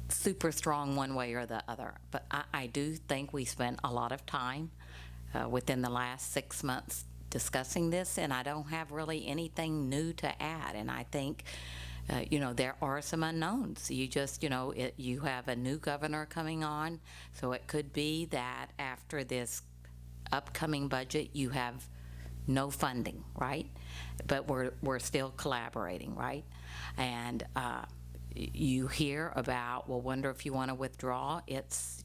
Speaker 4: super strong one way or the other. But I do think we spent a lot of time within the last 6 months discussing this, and I don't have really anything new to add. And I think, there are some unknowns. You just, you have a new governor coming on, so it could be that after this upcoming budget, you have no funding, right? But we're still collaborating, right? And you hear about, well, wonder if you want to withdraw. It's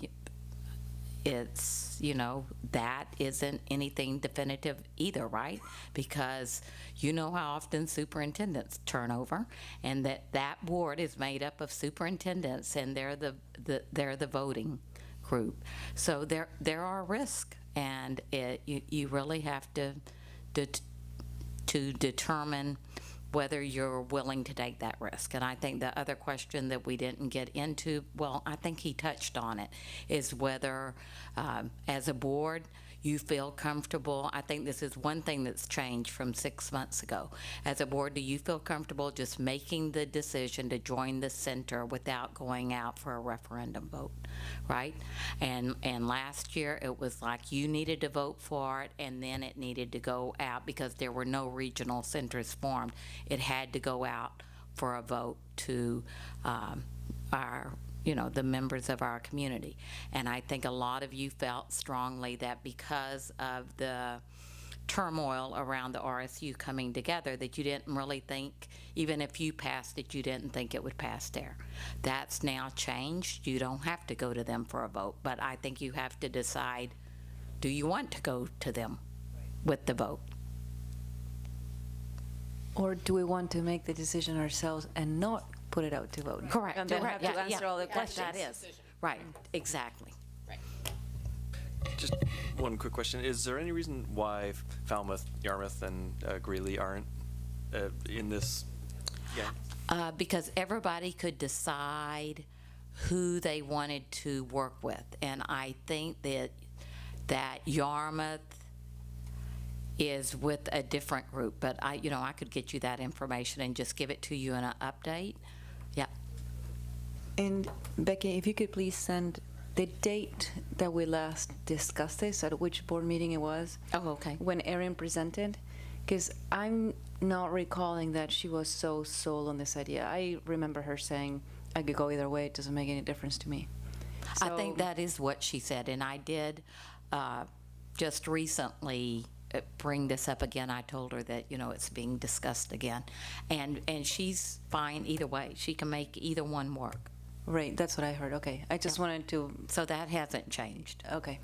Speaker 4: that isn't anything definitive either, right? Because you know how often superintendents turn over, and that board is made up of superintendents, and they're the voting group. So there are risks, and you really have to determine whether you're willing to take that risk. And I think the other question that we didn't get into, well, I think he touched on it, is whether as a board you feel comfortable. I think this is one thing that's changed from 6 months ago. As a board, do you feel comfortable just making the decision to join the center without going out for a referendum vote, right? And last year it was like you needed to vote for it, and then it needed to go out because there were no regional centers formed. It had to go out for a vote to our, the members of our community. And I think a lot of you felt strongly that because of the turmoil around the RSU coming together, that you didn't really think, even if you passed it, you didn't think it would pass there. That's now changed. You don't have to go to them for a vote, but I think you have to decide, do you want to go to them with the vote?
Speaker 5: Or do we want to make the decision ourselves and not put it out to vote?
Speaker 4: Correct.
Speaker 5: And then
Speaker 4: Correct.
Speaker 5: have to
Speaker 4: Yeah,
Speaker 5: answer
Speaker 4: yeah.
Speaker 5: all the questions.
Speaker 4: That is, right, exactly.
Speaker 9: Just one quick question. Is there any reason why Falmouth, Yarmouth, and Greeley aren't in this game?
Speaker 4: Because everybody could decide who they wanted to work with. And I think that Yarmouth is with a different group, but I could get you that information and just give it to you in an update. Yeah.
Speaker 5: And Becky, if you could please send the date that we last discussed this, at which board meeting it was.
Speaker 4: Oh, okay.
Speaker 5: When Erin presented, because I'm not recalling that she was so sold on this idea. I remember her saying, I could go either way, it doesn't make any difference to me.
Speaker 4: I think that is what she said, and I did just recently bring this up again. I told her that, it's being discussed again, and she's fine either way. She can make either one work.
Speaker 5: Right, that's what I heard. Okay, I just wanted to.
Speaker 4: So that hasn't changed.
Speaker 5: Okay.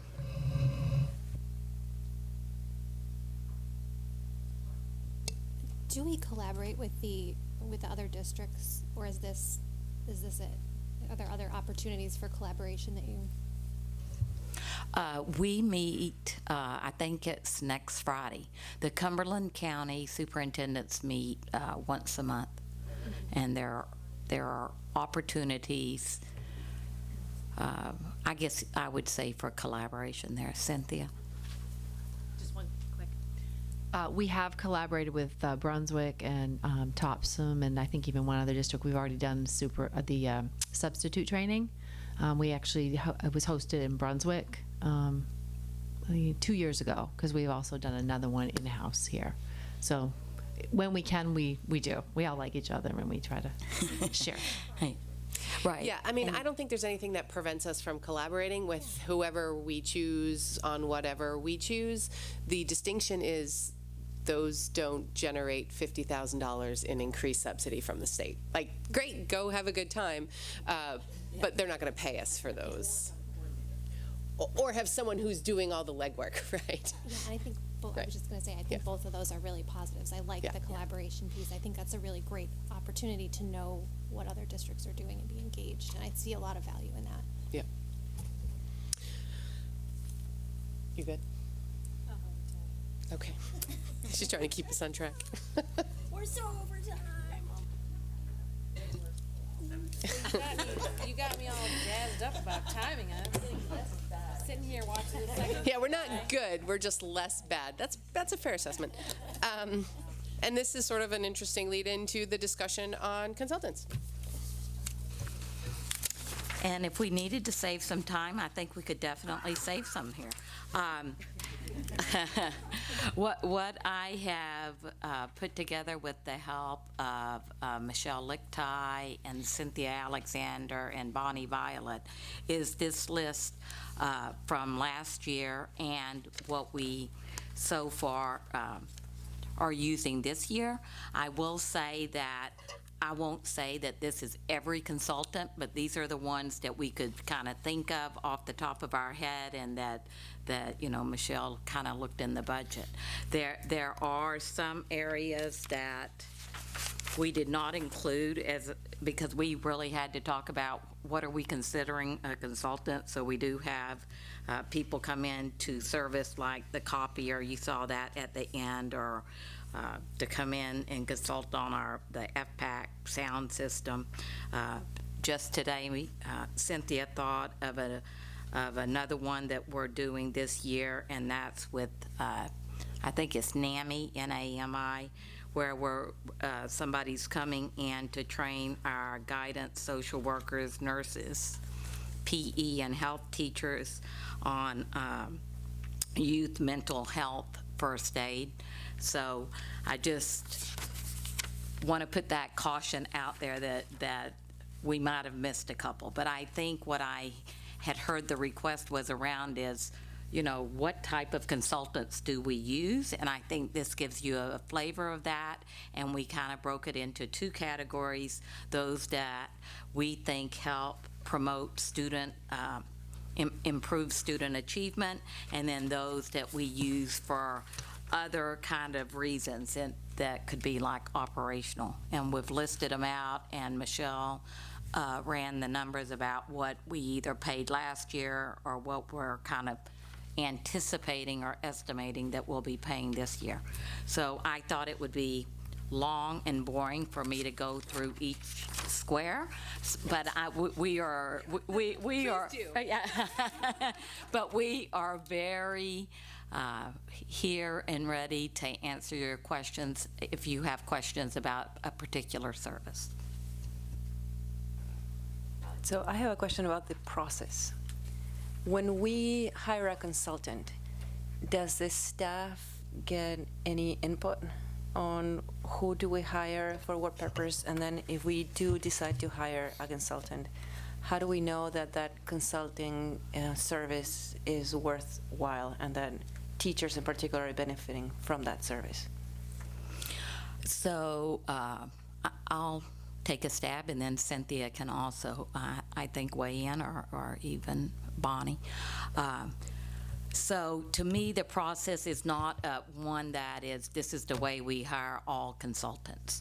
Speaker 11: Do we collaborate with the other districts, or is this it? Are there other opportunities for collaboration that you?
Speaker 4: We meet, I think it's next Friday. The Cumberland County superintendents meet once a month, and there are opportunities, I guess I would say, for collaboration there. Cynthia?
Speaker 13: Just one quick. We have collaborated with Brunswick and Topsom, and I think even one other district. We've already done the substitute training. We actually, it was hosted in Brunswick 2 years ago, because we've also done another one in-house here. So when we can, we do. We all like each other, and we try to share.
Speaker 4: Hey. Right.
Speaker 1: Yeah, I mean, I don't think there's anything that prevents us from collaborating with whoever we choose on whatever we choose. The distinction is those don't generate $50,000 in increased subsidy from the state. Like, great, go have a good time, but they're not going to pay us for those. Or have someone who's doing all the legwork, right?
Speaker 11: Yeah, and I think I was just going to say, I think both of those are really positives. I like the collaboration piece. I think that's a really great opportunity to know what other districts are doing and be engaged, and I see a lot of value in that.
Speaker 1: Yeah. You good? Okay. She's trying to keep us on track.
Speaker 12: We're so over time. You got me all jazzed up about timing. I'm sitting here watching the second.
Speaker 1: Yeah, we're not good. We're just less bad. That's a fair assessment. And this is sort of an interesting lead into the discussion on consultants.
Speaker 4: And if we needed to save some time, I think we could definitely save some here. What I have put together with the help of Michelle Lichtai and Cynthia Alexander and Bonnie Violet is this list from last year and what we so far are using this year. I will say that I won't say that this is every consultant, but these are the ones that we could kind of think of off the top of our head, and that Michelle kind of looked in the budget. There are some areas that we did not include because we really had to talk about what are we considering a consultant. So we do have people come in to service, like the copier, you saw that at the end, or to come in and consult on the FPAC sound system. Just today, Cynthia thought of another one that we're doing this year, and that's with, I think it's NAMI, N-A-M-I, where somebody's coming in to train our guidance social workers, nurses, PE, and health teachers on youth mental health first aid. So I just want to put that caution out there that we might have missed a couple. But I think what I had heard the request was around is, what type of consultants do we use? And I think this gives you a flavor of that. And we kind of broke it into two categories: those that we think help promote student, improve student achievement, and then those that we use for other kind of reasons, and that could be like operational. And we've listed them out, and Michelle ran the numbers about what we either paid last year or what we're kind of anticipating or estimating that we'll be paying this year. So I thought it would be long and boring for me to go through each square, but we are yeah. But we are very here and ready to answer your questions if you have questions about a particular service.
Speaker 5: So I have a question about the process. When we hire a consultant, does the staff get any input on who do we hire for what purpose? And then if we do decide to hire a consultant, how do we know that that consulting service is worthwhile and that teachers in particular are benefiting from that service?
Speaker 4: So I'll take a stab, and then Cynthia can also, I think, weigh in, or even Bonnie. So to me, the process is not one that is, this is the way we hire all consultants.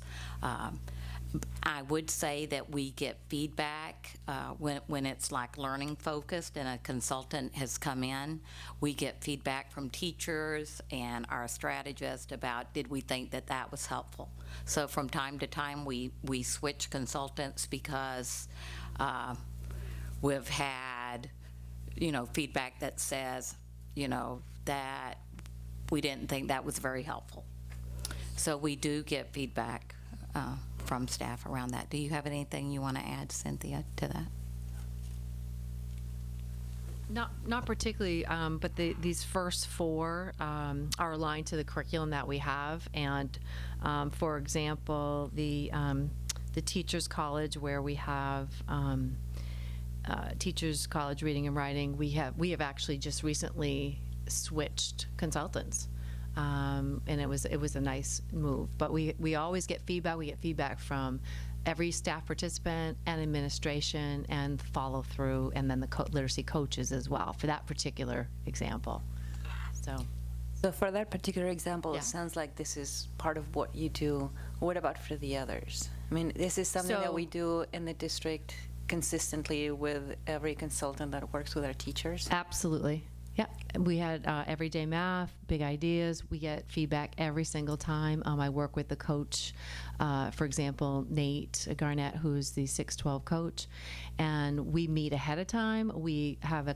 Speaker 4: I would say that we get feedback when it's like learning focused and a consultant has come in. We get feedback from teachers and our strategist about, did we think that that was helpful? So from time to time we switch consultants because we've had feedback that says that we didn't think that was very helpful. So we do get feedback from staff around that. Do you have anything you want to add, Cynthia, to that?
Speaker 13: Not particularly, but these first four are aligned to the curriculum that we have. And for example, the Teachers College, where we have Teachers College Reading and Writing, we have actually just recently switched consultants. And it was a nice move. But we always get feedback. We get feedback from every staff participant and administration and follow through, and then the literacy coaches as well for that particular example. So
Speaker 5: for that particular example,
Speaker 13: Yeah.
Speaker 5: It sounds like this is part of what you do. What about for the others? I mean, this is something that we do in the district consistently with every consultant that works with our teachers.
Speaker 13: Absolutely. Yeah, we had everyday math, big ideas. We get feedback every single time. I work with the coach, for example, Nate Garnett, who's the 612 coach, and we meet ahead of time. We have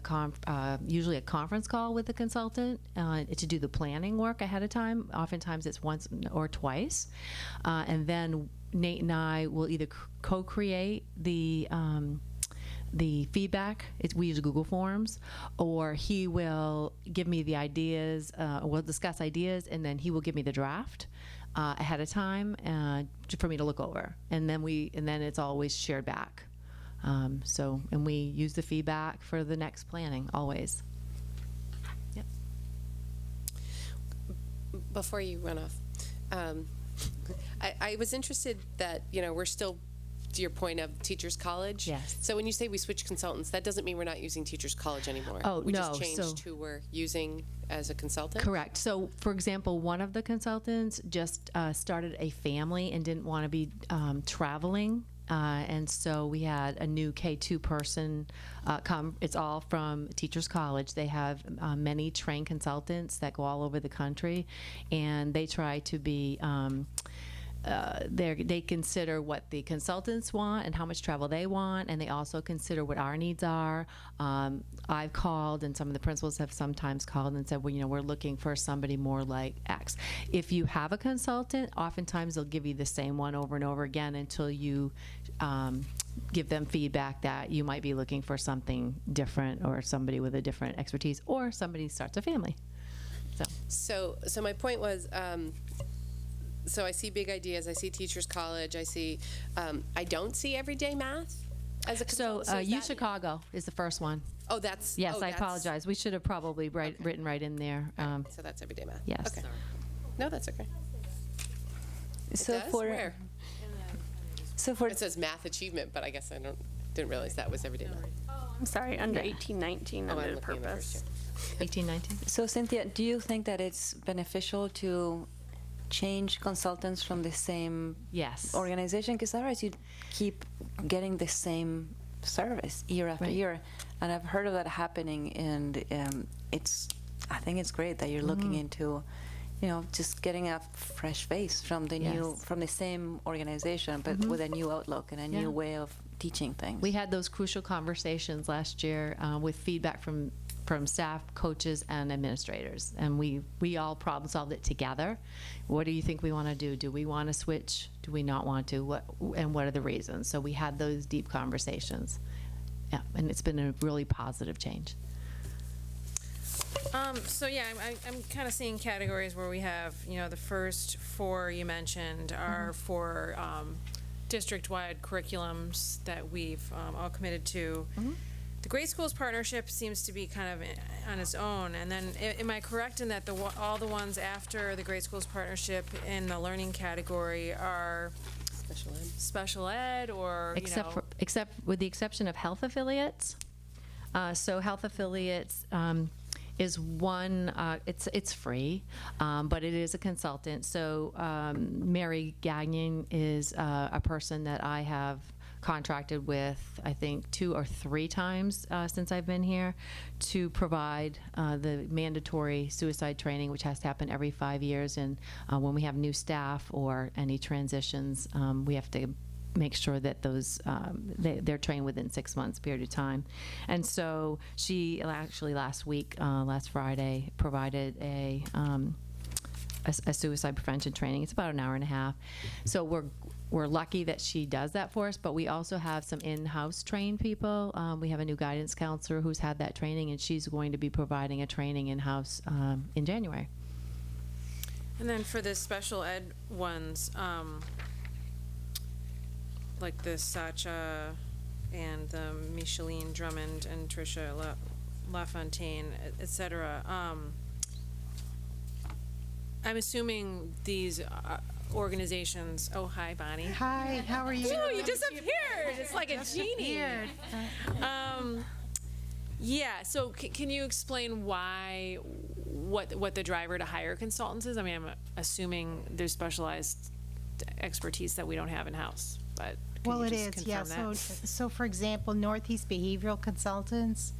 Speaker 13: usually a conference call with the consultant to do the planning work ahead of time. Oftentimes it's once or twice, and then Nate and I will either co-create the feedback. We use Google Forms, or he will give me the ideas. We'll discuss ideas, and then he will give me the draft ahead of time for me to look over, and then it's always shared back. And we use the feedback for the next planning always. Yep.
Speaker 1: Before you run off, I was interested that we're still, to your point of Teachers College.
Speaker 13: Yes.
Speaker 1: So when you say we switch consultants, that doesn't mean we're not using Teachers College anymore.
Speaker 13: Oh,
Speaker 1: we
Speaker 13: no,
Speaker 1: just changed
Speaker 13: so-
Speaker 1: who we're using as a consultant?
Speaker 13: Correct. So, for example, one of the consultants just started a family and didn't want to be traveling. And so we had a new K2 person come. It's all from Teachers College. They have many trained consultants that go all over the country, and they try to be they consider what the consultants want and how much travel they want, and they also consider what our needs are. I've called, and some of the principals have sometimes called and said, well, we're looking for somebody more like X. If you have a consultant, oftentimes they'll give you the same one over and over again until you give them feedback that you might be looking for something different, or somebody with a different expertise, or somebody starts a family.
Speaker 1: So my point was, so I see Big Ideas, I see Teachers College, I see, I don't see Everyday Math as a
Speaker 13: So
Speaker 1: consultant. Is
Speaker 13: U
Speaker 1: that-
Speaker 13: Chicago is the first one.
Speaker 1: Oh, that's.
Speaker 13: Yes,
Speaker 1: oh,
Speaker 13: I
Speaker 1: that's-
Speaker 13: apologize. We should have probably written right in there.
Speaker 1: So that's Everyday Math.
Speaker 13: Yes.
Speaker 1: Okay. No, that's okay. It
Speaker 5: So
Speaker 1: does?
Speaker 5: for
Speaker 1: Where?
Speaker 5: so for
Speaker 1: It says Math Achievement, but I guess I didn't realize that was Everyday Math.
Speaker 6: I'm sorry, under 1819,
Speaker 1: Oh,
Speaker 6: under
Speaker 1: I'm
Speaker 6: the
Speaker 1: looking at the first
Speaker 6: purpose.
Speaker 1: two.
Speaker 13: 1819.
Speaker 5: So Cynthia, do you think that it's beneficial to change consultants from the same
Speaker 13: Yes.
Speaker 5: organization? Because otherwise you keep getting the same service year after
Speaker 13: Right.
Speaker 5: year. And I've heard of that happening, and I think it's great that you're looking into, just getting a fresh face from the
Speaker 13: Yes.
Speaker 5: from the same organization, but with a new outlook and a new way of teaching things.
Speaker 13: We had those crucial conversations last year with feedback from staff, coaches, and administrators, and we all problem solved it together. What do you think we want to do? Do we want to switch? Do we not want to? What are the reasons? So we had those deep conversations. Yeah, and it's been a really positive change.
Speaker 7: So yeah, I'm kind of seeing categories where we have, the first four you mentioned are for district-wide curriculums that we've all committed to. The Great Schools Partnership seems to be kind of on its own, and then am I correct in that all the ones after the Great Schools Partnership in the learning category are special ed or
Speaker 13: Except with the exception of health affiliates. So health affiliates is one. It's free, but it is a consultant. So Mary Gagnon is a person that I have contracted with, I think, 2 or 3 times since I've been here to provide the mandatory suicide training, which has to happen every 5 years. And when we have new staff or any transitions, we have to make sure that those they're trained within 6 months period of time. And so she actually last Friday provided a suicide prevention training. It's about an hour and a half. So we're lucky that she does that for us, but we also have some in-house trained people. We have a new guidance counselor who's had that training, and she's going to be providing a training in-house in January.
Speaker 7: And then for the special ed ones, like the Sacha and the Micheline Drummond and Tricia LaFontaine, et cetera, I'm assuming these organizations. Oh, hi, Bonnie.
Speaker 14: Hi, how are you?
Speaker 7: Oh, you disappeared. It's like a genie. Yeah. So, can you explain what the driver to hire consultants is? I mean, I'm assuming there's specialized expertise that we don't have in house, but
Speaker 14: Well, it
Speaker 7: just
Speaker 14: is, yeah.
Speaker 7: confirm
Speaker 14: So,
Speaker 7: that?
Speaker 14: so for example, Northeast Behavioral Consultants,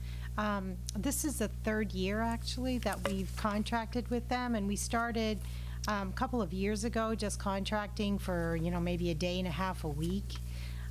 Speaker 14: this is the 3rd year actually that we've contracted with them, and we started a couple of years ago just contracting for, maybe a day and a half a week.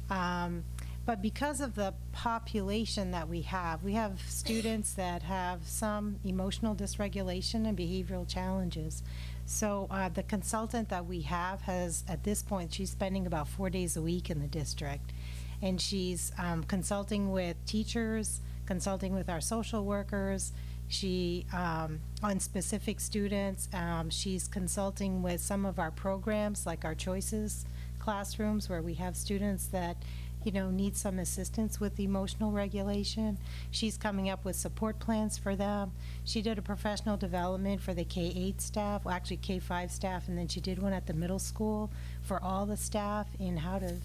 Speaker 14: But because of the population that we have students that have some emotional dysregulation and behavioral challenges. So the consultant that we have has, at this point, she's spending about 4 days a week in the district. And she's consulting with teachers, consulting with our social workers. She, on specific students, she's consulting with some of our programs, like our Choices classrooms, where we have students that need some assistance with emotional regulation. She's coming up with support plans for them. She did a professional development for the K-8 staff, well, actually K-5 staff, and then she did one at the middle school for all the staff in how to,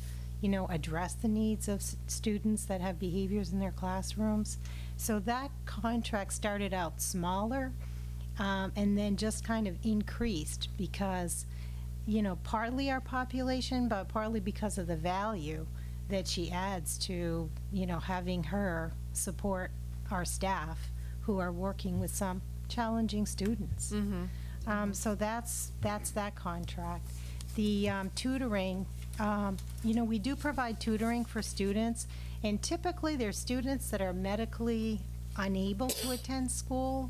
Speaker 14: address the needs of students that have behaviors in their classrooms. So that contract started out smaller and then just kind of increased because, partly our population, but partly because of the value that she adds to, having her support our staff who are working with some challenging students. So that's that contract. The tutoring, we do provide tutoring for students, and typically they're students that are medically unable to attend school.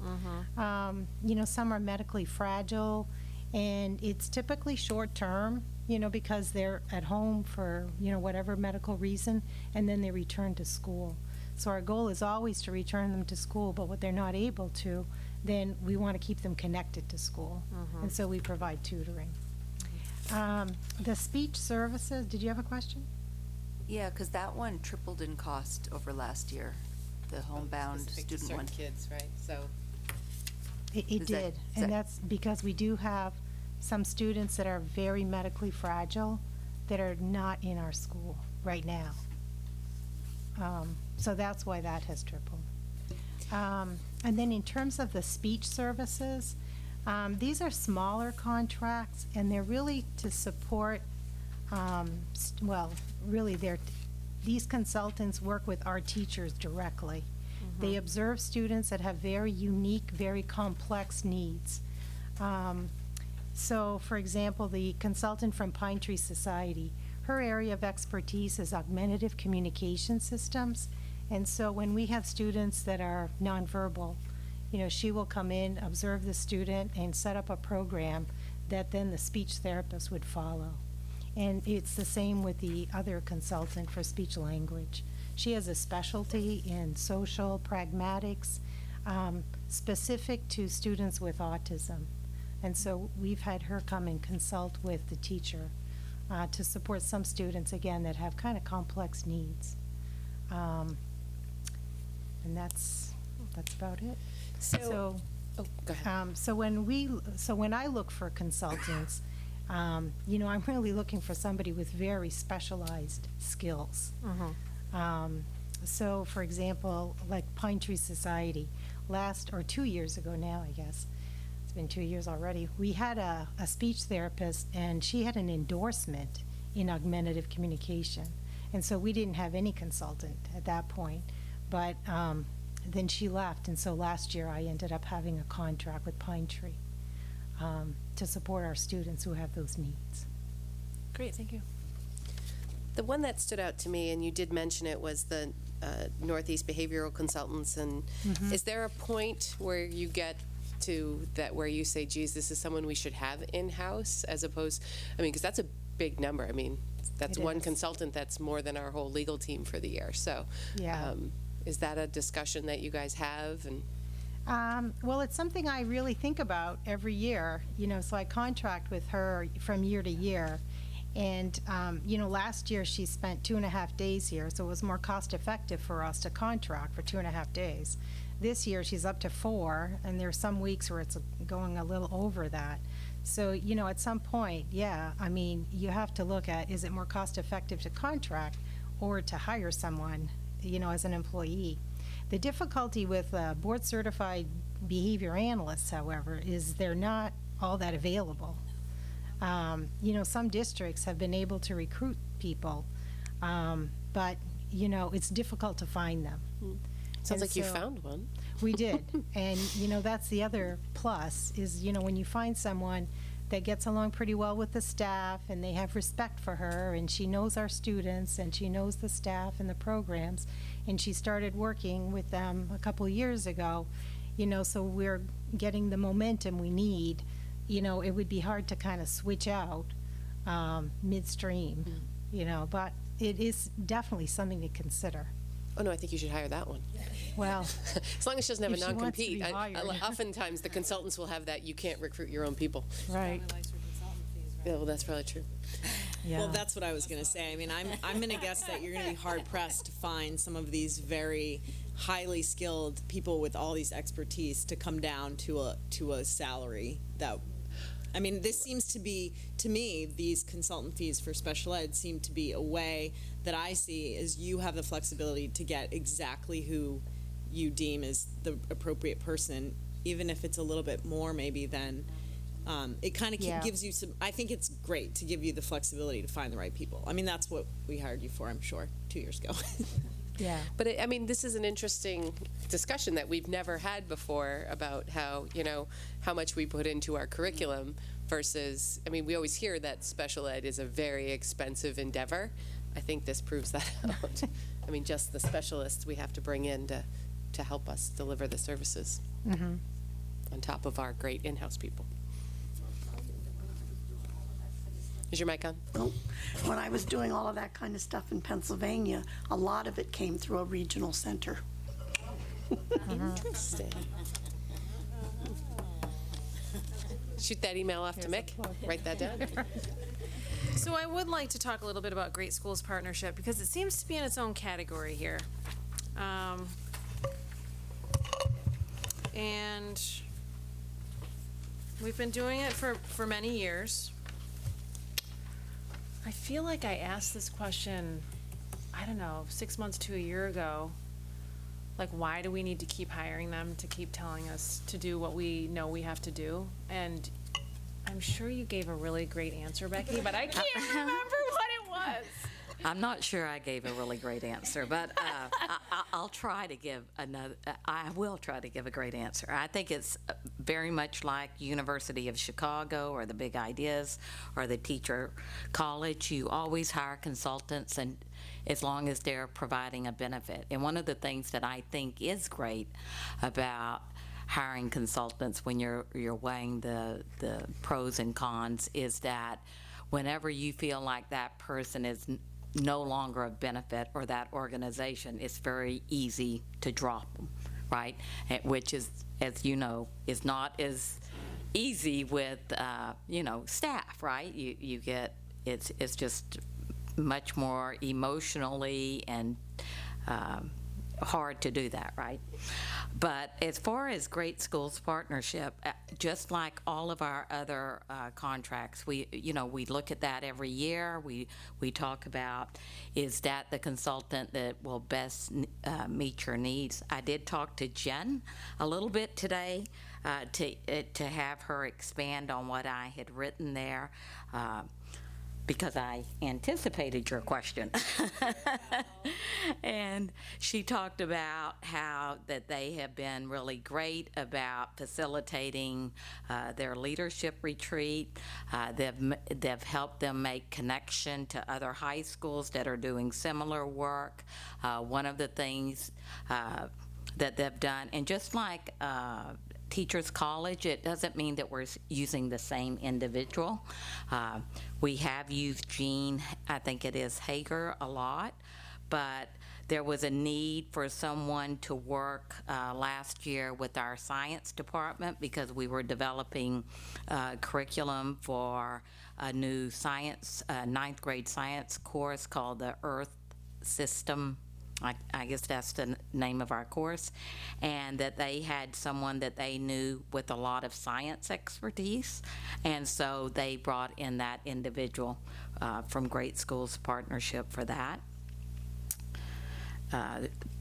Speaker 14: Some are medically fragile, and it's typically short-term, because they're at home for, whatever medical reason, and then they return to school. So our goal is always to return them to school, but what they're not able to, then we want to keep them connected to school. And so we provide tutoring. The speech services, did you have a question?
Speaker 3: Yeah, because that one tripled in cost over last year, the homebound student one.
Speaker 1: kids, right? So.
Speaker 14: It
Speaker 3: Is that-
Speaker 14: did,
Speaker 3: is
Speaker 14: and
Speaker 3: that-
Speaker 14: that's because we do have some students that are very medically fragile that are not in our school right now. So that's why that has tripled. And then in terms of the speech services, these are smaller contracts, and they're really to support, really, these consultants work with our teachers directly. They observe students that have very unique, very complex needs. So, for example, the consultant from Pine Tree Society, her area of expertise is augmentative communication systems. And so when we have students that are nonverbal, she will come in, observe the student, and set up a program that then the speech therapist would follow. And it's the same with the other consultant for speech language. She has a specialty in social pragmatics, specific to students with autism. And so we've had her come and consult with the teacher to support some students, again, that have kind of complex needs. And that's about it.
Speaker 1: So, oh, go ahead.
Speaker 14: So when I look for consultants, I'm really looking for somebody with very specialized skills. So, for example, like Pine Tree Society, 2 years ago now, I guess, it's been 2 years already, we had a speech therapist, and she had an endorsement in augmentative communication. And so we didn't have any consultant at that point. But then she left, and so last year I ended up having a contract with Pine Tree to support our students who have those needs.
Speaker 1: Great, thank you. The one that stood out to me, and you did mention it, was the Northeast Behavioral Consultants. And is there a point where you get to that where you say, geez, this is someone we should have in-house, as opposed, because that's a big number. That's
Speaker 14: It
Speaker 1: one
Speaker 14: is.
Speaker 1: consultant that's more than our whole legal team for the year. So
Speaker 14: Yeah.
Speaker 1: is that a discussion that you guys have? And
Speaker 14: Well, it's something I really think about every year, so I contract with her from year to year. And, last year she spent 2.5 days here, so it was more cost effective for us to contract for 2.5 days. This year she's up to 4, and there are some weeks where it's going a little over that. So, at some point, you have to look at, is it more cost effective to contract or to hire someone, as an employee? The difficulty with board certified behavior analysts, however, is they're not all that available. Some districts have been able to recruit people, but, it's difficult to find them.
Speaker 1: sounds
Speaker 14: And
Speaker 1: like you
Speaker 14: so-
Speaker 1: found one.
Speaker 14: We did. And, that's the other plus is, when you find someone that gets along pretty well with the staff and they have respect for her and she knows our students and she knows the staff and the programs, and she started working with them a couple years ago, so we're getting the momentum we need. It would be hard to kind of switch out midstream, but it is definitely something to consider.
Speaker 1: Oh, no, I think you should hire that one.
Speaker 14: Well,
Speaker 1: As long as she doesn't have
Speaker 14: If
Speaker 1: a
Speaker 14: she wants to
Speaker 1: non-compete.
Speaker 14: be hired.
Speaker 1: Oftentimes, the consultants will have that, you can't recruit your own people.
Speaker 14: right.
Speaker 1: Yeah, well, that's probably true.
Speaker 14: Yeah.
Speaker 8: Well, that's what I was going to say. I'm going to guess that you're going to be hard pressed to find some of these very highly skilled people with all these expertise to come down to a salary that. This seems to be, to me, these consultant fees for special ed seem to be a way that I see is you have the flexibility to get exactly who you deem is the appropriate person, even if it's a little bit more maybe than, it kind of
Speaker 14: Yeah.
Speaker 8: gives you some, I think it's great to give you the flexibility to find the right people. That's what we hired you for, I'm sure, 2 years ago.
Speaker 14: Yeah.
Speaker 1: But this is an interesting discussion that we've never had before about how, how much we put into our curriculum versus, we always hear that special ed is a very expensive endeavor. I think this proves that out. Just the specialists we have to bring in to help us deliver the services on top of our great in-house people. Is your mic on?
Speaker 15: When I was doing all of that kind of stuff in Pennsylvania, a lot of it came through a regional center.
Speaker 1: Interesting. Shoot that email off to Mick. Write that down.
Speaker 7: So I would like to talk a little bit about Great Schools Partnership because it seems to be in its own category here. And we've been doing it for many years. I feel like I asked this question, I don't know, 6 months to a year ago. Like, why do we need to keep hiring them to keep telling us to do what we know we have to do? And I'm sure you gave a really great answer, Becky, but I can't remember what it was.
Speaker 4: I'm not sure I gave a really great answer, but I'll try to give another. I will try to give a great answer. I think it's very much like University of Chicago or the Big Ideas or the Teacher College. You always hire consultants, and as long as they're providing a benefit. And one of the things that I think is great about hiring consultants when you're weighing the pros and cons is that whenever you feel like that person is no longer of benefit or that organization, it's very easy to drop them, right? Which is, as you know, is not as easy with, staff, right? You get, it's just much more emotionally and hard to do that, right? But as far as Great Schools Partnership, just like all of our other contracts, we look at that every year. We talk about, is that the consultant that will best meet your needs? I did talk to Jen a little bit today to have her expand on what I had written there. Because I anticipated your question. And she talked about how that they have been really great about facilitating their leadership retreat. They've helped them make connection to other high schools that are doing similar work. One of the things that they've done, and just like Teachers College, it doesn't mean that we're using the same individual. We have used Jean, I think it is Hager, a lot, but there was a need for someone to work last year with our science department because we were developing curriculum for a new science, ninth grade science course called the Earth System. I guess that's the name of our course, and that they had someone that they knew with a lot of science expertise, and so they brought in that individual from Great Schools Partnership for that.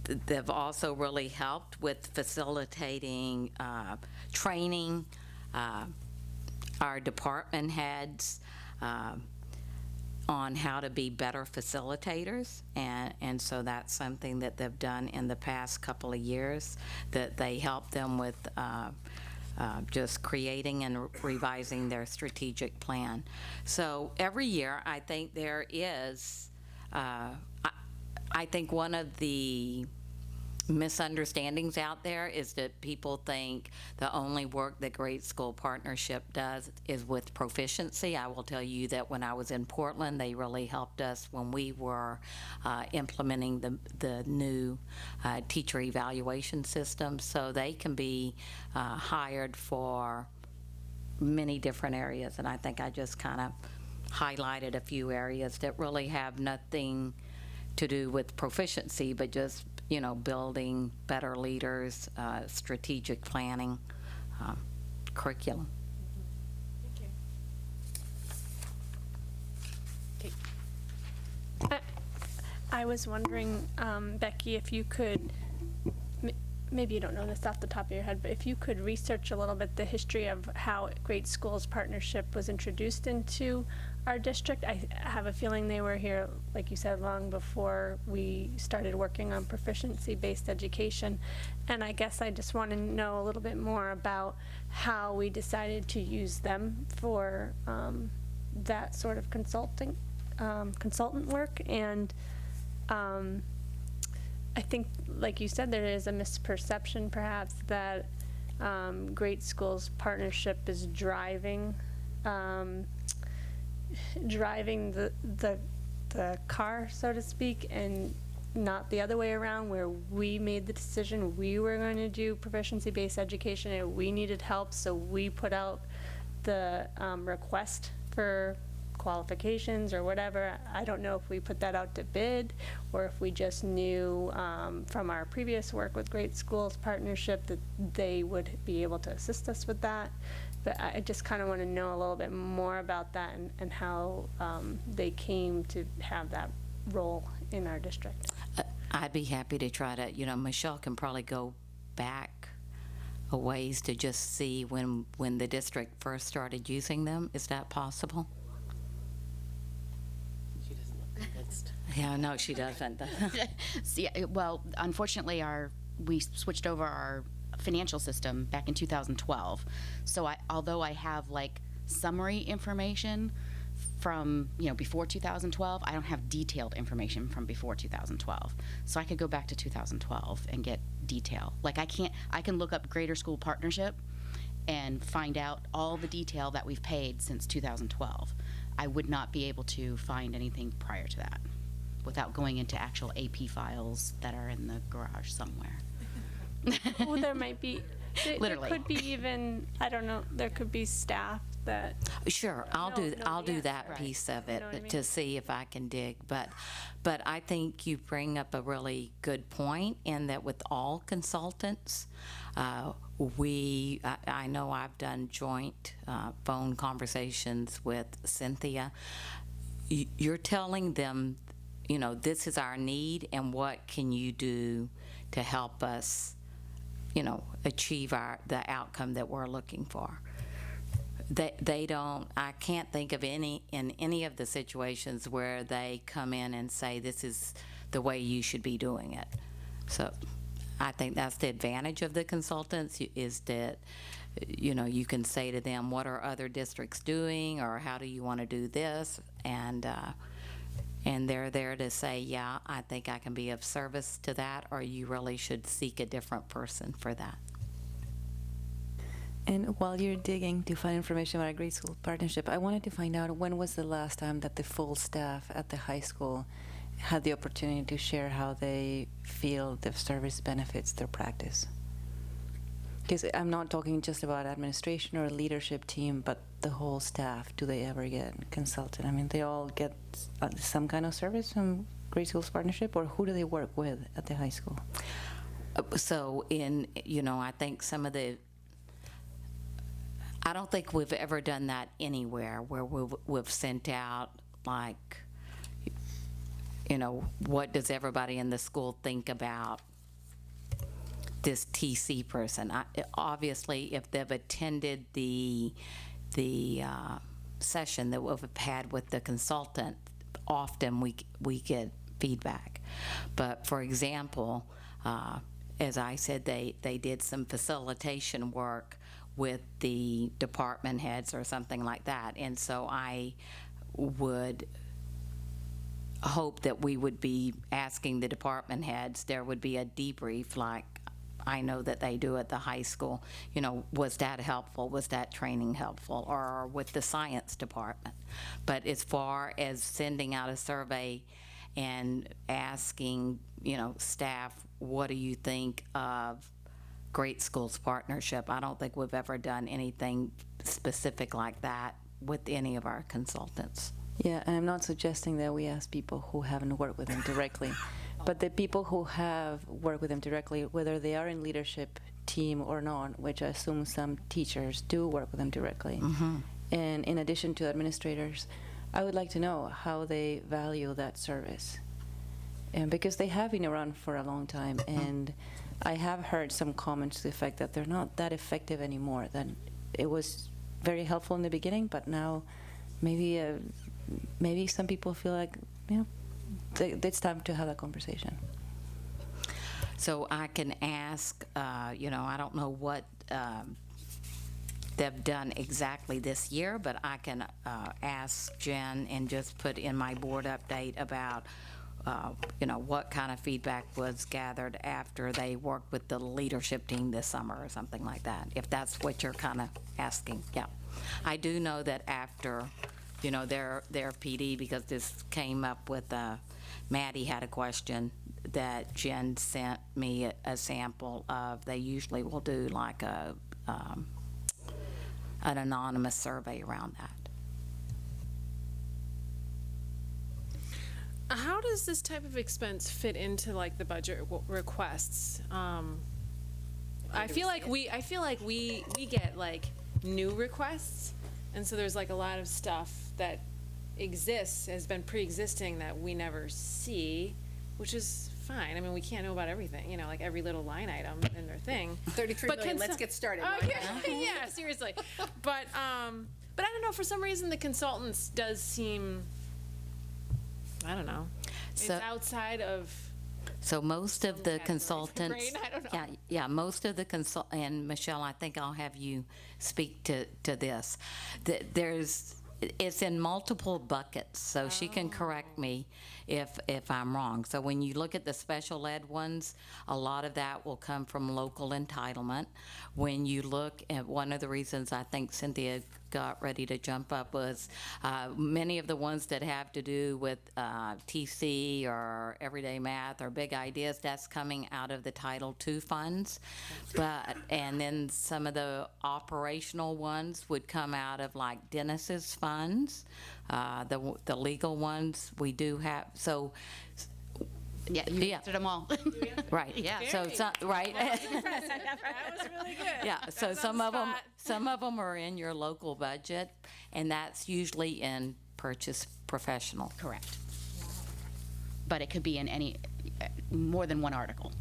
Speaker 4: They've also really helped with facilitating training our department heads on how to be better facilitators, and so that's something that they've done in the past couple of years, that they help them with just creating and revising their strategic plan. So every year I think there is, I think one of the misunderstandings out there is that people think the only work that Great School Partnership does is with proficiency. I will tell you that when I was in Portland, they really helped us when we were implementing the new teacher evaluation system, so they can be hired for many different areas, and I think I just kind of highlighted a few areas that really have nothing to do with proficiency, but just building better leaders, strategic planning, curriculum.
Speaker 6: I was wondering, Becky, if you could, maybe you don't know this off the top of your head, but if you could research a little bit the history of how Great Schools Partnership was introduced into our district. I have a feeling they were here, like you said, long before we started working on proficiency-based education. And I guess I just want to know a little bit more about how we decided to use them for that sort of consultant work. And I think, like you said, there is a misperception perhaps that Great Schools Partnership is driving the car, so to speak, and not the other way around, where we made the decision we were going to do proficiency-based education and we needed help, so we put out the request for qualifications or whatever. I don't know if we put that out to bid or if we just knew from our previous work with Great Schools Partnership that they would be able to assist us with that. But I just kind of want to know a little bit more about that and how they came to have that role in our district.
Speaker 4: I'd be happy to try to, Michelle can probably go back a ways to just see when the district first started using them. Is that possible?
Speaker 16: She doesn't look convinced.
Speaker 4: Yeah, no, she doesn't.
Speaker 16: Yeah, well, unfortunately, we switched over our financial system back in 2012. So although I have like summary information from before 2012, I don't have detailed information from before 2012. So I could go back to 2012 and get detail. Like I can look up Greater School Partnership and find out all the detail that we've paid since 2012. I would not be able to find anything prior to that without going into actual AP files that are in the garage somewhere.
Speaker 6: Well, there might be,
Speaker 16: Literally.
Speaker 6: there could be even, I don't know, there could be staff that.
Speaker 4: Sure, I'll do that
Speaker 6: Right.
Speaker 4: piece of
Speaker 6: You
Speaker 4: it
Speaker 6: know what I mean?
Speaker 4: to see if I can dig. But I think you bring up a really good point in that with all consultants, I know I've done joint phone conversations with Cynthia. You're telling them, this is our need and what can you do to help us, achieve the outcome that we're looking for. They don't, I can't think of in any of the situations where they come in and say, this is the way you should be doing it. So I think that's the advantage of the consultants is that, you can say to them, what are other districts doing or how do you want to do this? And they're there to say, yeah, I think I can be of service to that, or you really should seek a different person for that.
Speaker 5: And while you're digging to find information about a Great School Partnership, I wanted to find out when was the last time that the full staff at the high school had the opportunity to share how they feel the service benefits their practice. Because I'm not talking just about administration or leadership team, but the whole staff. Do they ever get consulted? I mean, they all get some kind of service from Great Schools Partnership, or who do they work with at the high school?
Speaker 4: So I think some of the, I don't think we've ever done that anywhere where we've sent out like, what does everybody in the school think about this TC person? Obviously, if they've attended the session that we've had with the consultant, often we get feedback. But for example, as I said, they did some facilitation work with the department heads or something like that. And so I would hope that we would be asking the department heads, there would be a debrief like I know that they do at the high school. Was that helpful? Was that training helpful? Or with the science department? But as far as sending out a survey and asking, staff, what do you think of Great Schools Partnership? I don't think we've ever done anything specific like that with any of our consultants.
Speaker 5: Yeah, and I'm not suggesting that we ask people who haven't worked with them directly, but the people who have worked with them directly, whether they are in leadership team or not, which I assume some teachers do work with them directly.
Speaker 4: Mm-hmm.
Speaker 5: And in addition to administrators, I would like to know how they value that service. And because they have been around for a long time, and I have heard some comments to the effect that they're not that effective anymore, that it was very helpful in the beginning, but now maybe some people feel like, it's time to have that conversation.
Speaker 4: So I can ask, I don't know what they've done exactly this year, but I can ask Jen and just put in my board update about, what kind of feedback was gathered after they worked with the leadership team this summer or something like that, if that's what you're kind of asking. Yeah. I do know that after, their PD, because this came up with, Maddie had a question that Jen sent me a sample of. They usually will do like a an anonymous survey around that.
Speaker 7: How does this type of expense fit into like the budget requests? I feel like we get like new requests, and so there's like a lot of stuff that exists, has been pre-existing that we never see, which is fine. I mean, we can't know about everything, you know, like every little line item in their thing.
Speaker 1: 33 million, let's get started.
Speaker 7: Oh, yeah, seriously. But I don't know, for some reason the consultants does seem, I don't know, it's outside of.
Speaker 4: So most of the consultants,
Speaker 7: brain, I don't know.
Speaker 4: yeah, most of the and Michelle, I think I'll have you speak to this. It's in multiple buckets, so she can correct me if I'm wrong. So when you look at the special ed ones, a lot of that will come from local entitlement. When you look at, one of the reasons I think Cynthia got ready to jump up was many of the ones that have to do with TC or everyday math or big ideas, that's coming out of the Title II funds. And then some of the operational ones would come out of like Dennis's funds. The legal ones we do have, so
Speaker 16: Yeah, you answered them all.
Speaker 4: right.
Speaker 16: Yeah.
Speaker 4: So right.
Speaker 7: That was really good.
Speaker 4: Yeah. So
Speaker 7: That's
Speaker 4: some
Speaker 7: on
Speaker 4: of
Speaker 7: the
Speaker 4: them,
Speaker 7: spot.
Speaker 4: some of them are in your local budget, and that's usually in purchase professional.
Speaker 16: Correct. But it could be in any, more than one article.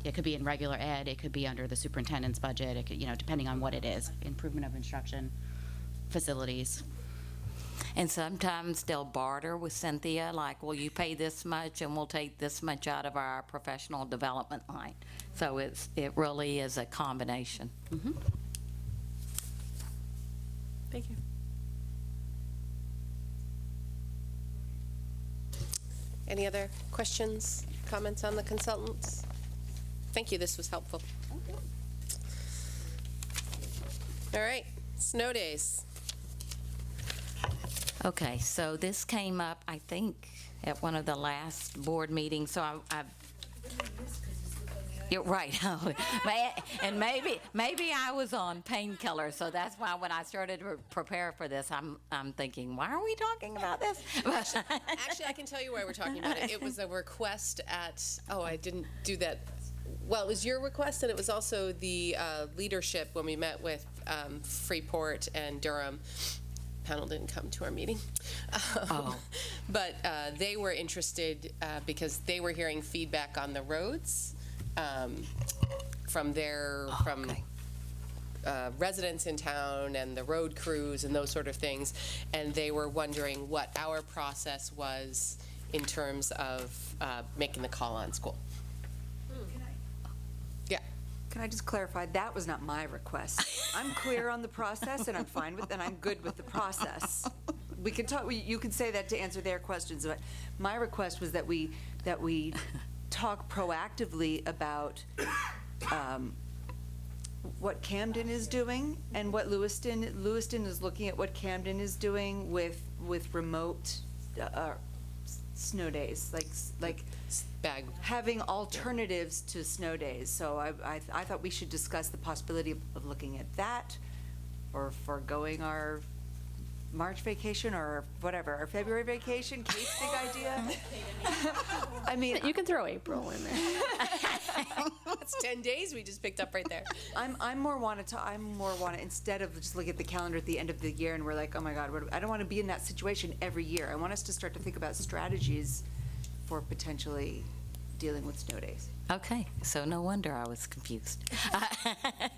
Speaker 16: It could be in regular ed, it could be under the superintendent's budget, it could, you know, depending on what it is, improvement of instruction, facilities.
Speaker 4: And sometimes they'll barter with Cynthia, like, well, you pay this much and we'll take this much out of our professional development line. So it really is a combination.
Speaker 16: Mm-hmm.
Speaker 7: Thank you.
Speaker 1: Any other questions, comments on the consultants? Thank you, this was helpful. All right, snow days.
Speaker 4: Okay, so this came up, I think, at one of the last board meetings, so I've you're right. And maybe I was on painkiller, so that's why when I started to prepare for this, I'm thinking, why are we talking about this?
Speaker 1: Actually, I can tell you why we're talking about it. It was a request at, I didn't do that. Well, it was your request, and it was also the leadership when we met with Freeport and Durham. Panel didn't come to our meeting. But they were interested because they were hearing feedback on the roads from residents in town and the road crews and those sort of things, and they were wondering what our process was in terms of making the call on school. Yeah.
Speaker 17: Can I just clarify, that was not my request. I'm clear on the process, and I'm fine with, and I'm good with the process. We can talk, you can say that to answer their questions, but my request was that we talk proactively about what Camden is doing and what Lewiston is looking at what Camden is doing with remote snow days, like having alternatives to snow days. So I thought we should discuss the possibility of looking at that, or foregoing our March vacation or whatever, our February vacation. Kate's big idea. I mean,
Speaker 6: You can throw April in there.
Speaker 1: That's 10 days we just picked up right there.
Speaker 17: I'm more want to instead of just looking at the calendar at the end of the year and we're like, oh my God, I don't want to be in that situation every year. I want us to start to think about strategies for potentially dealing with snow days.
Speaker 4: Okay, so no wonder I was confused.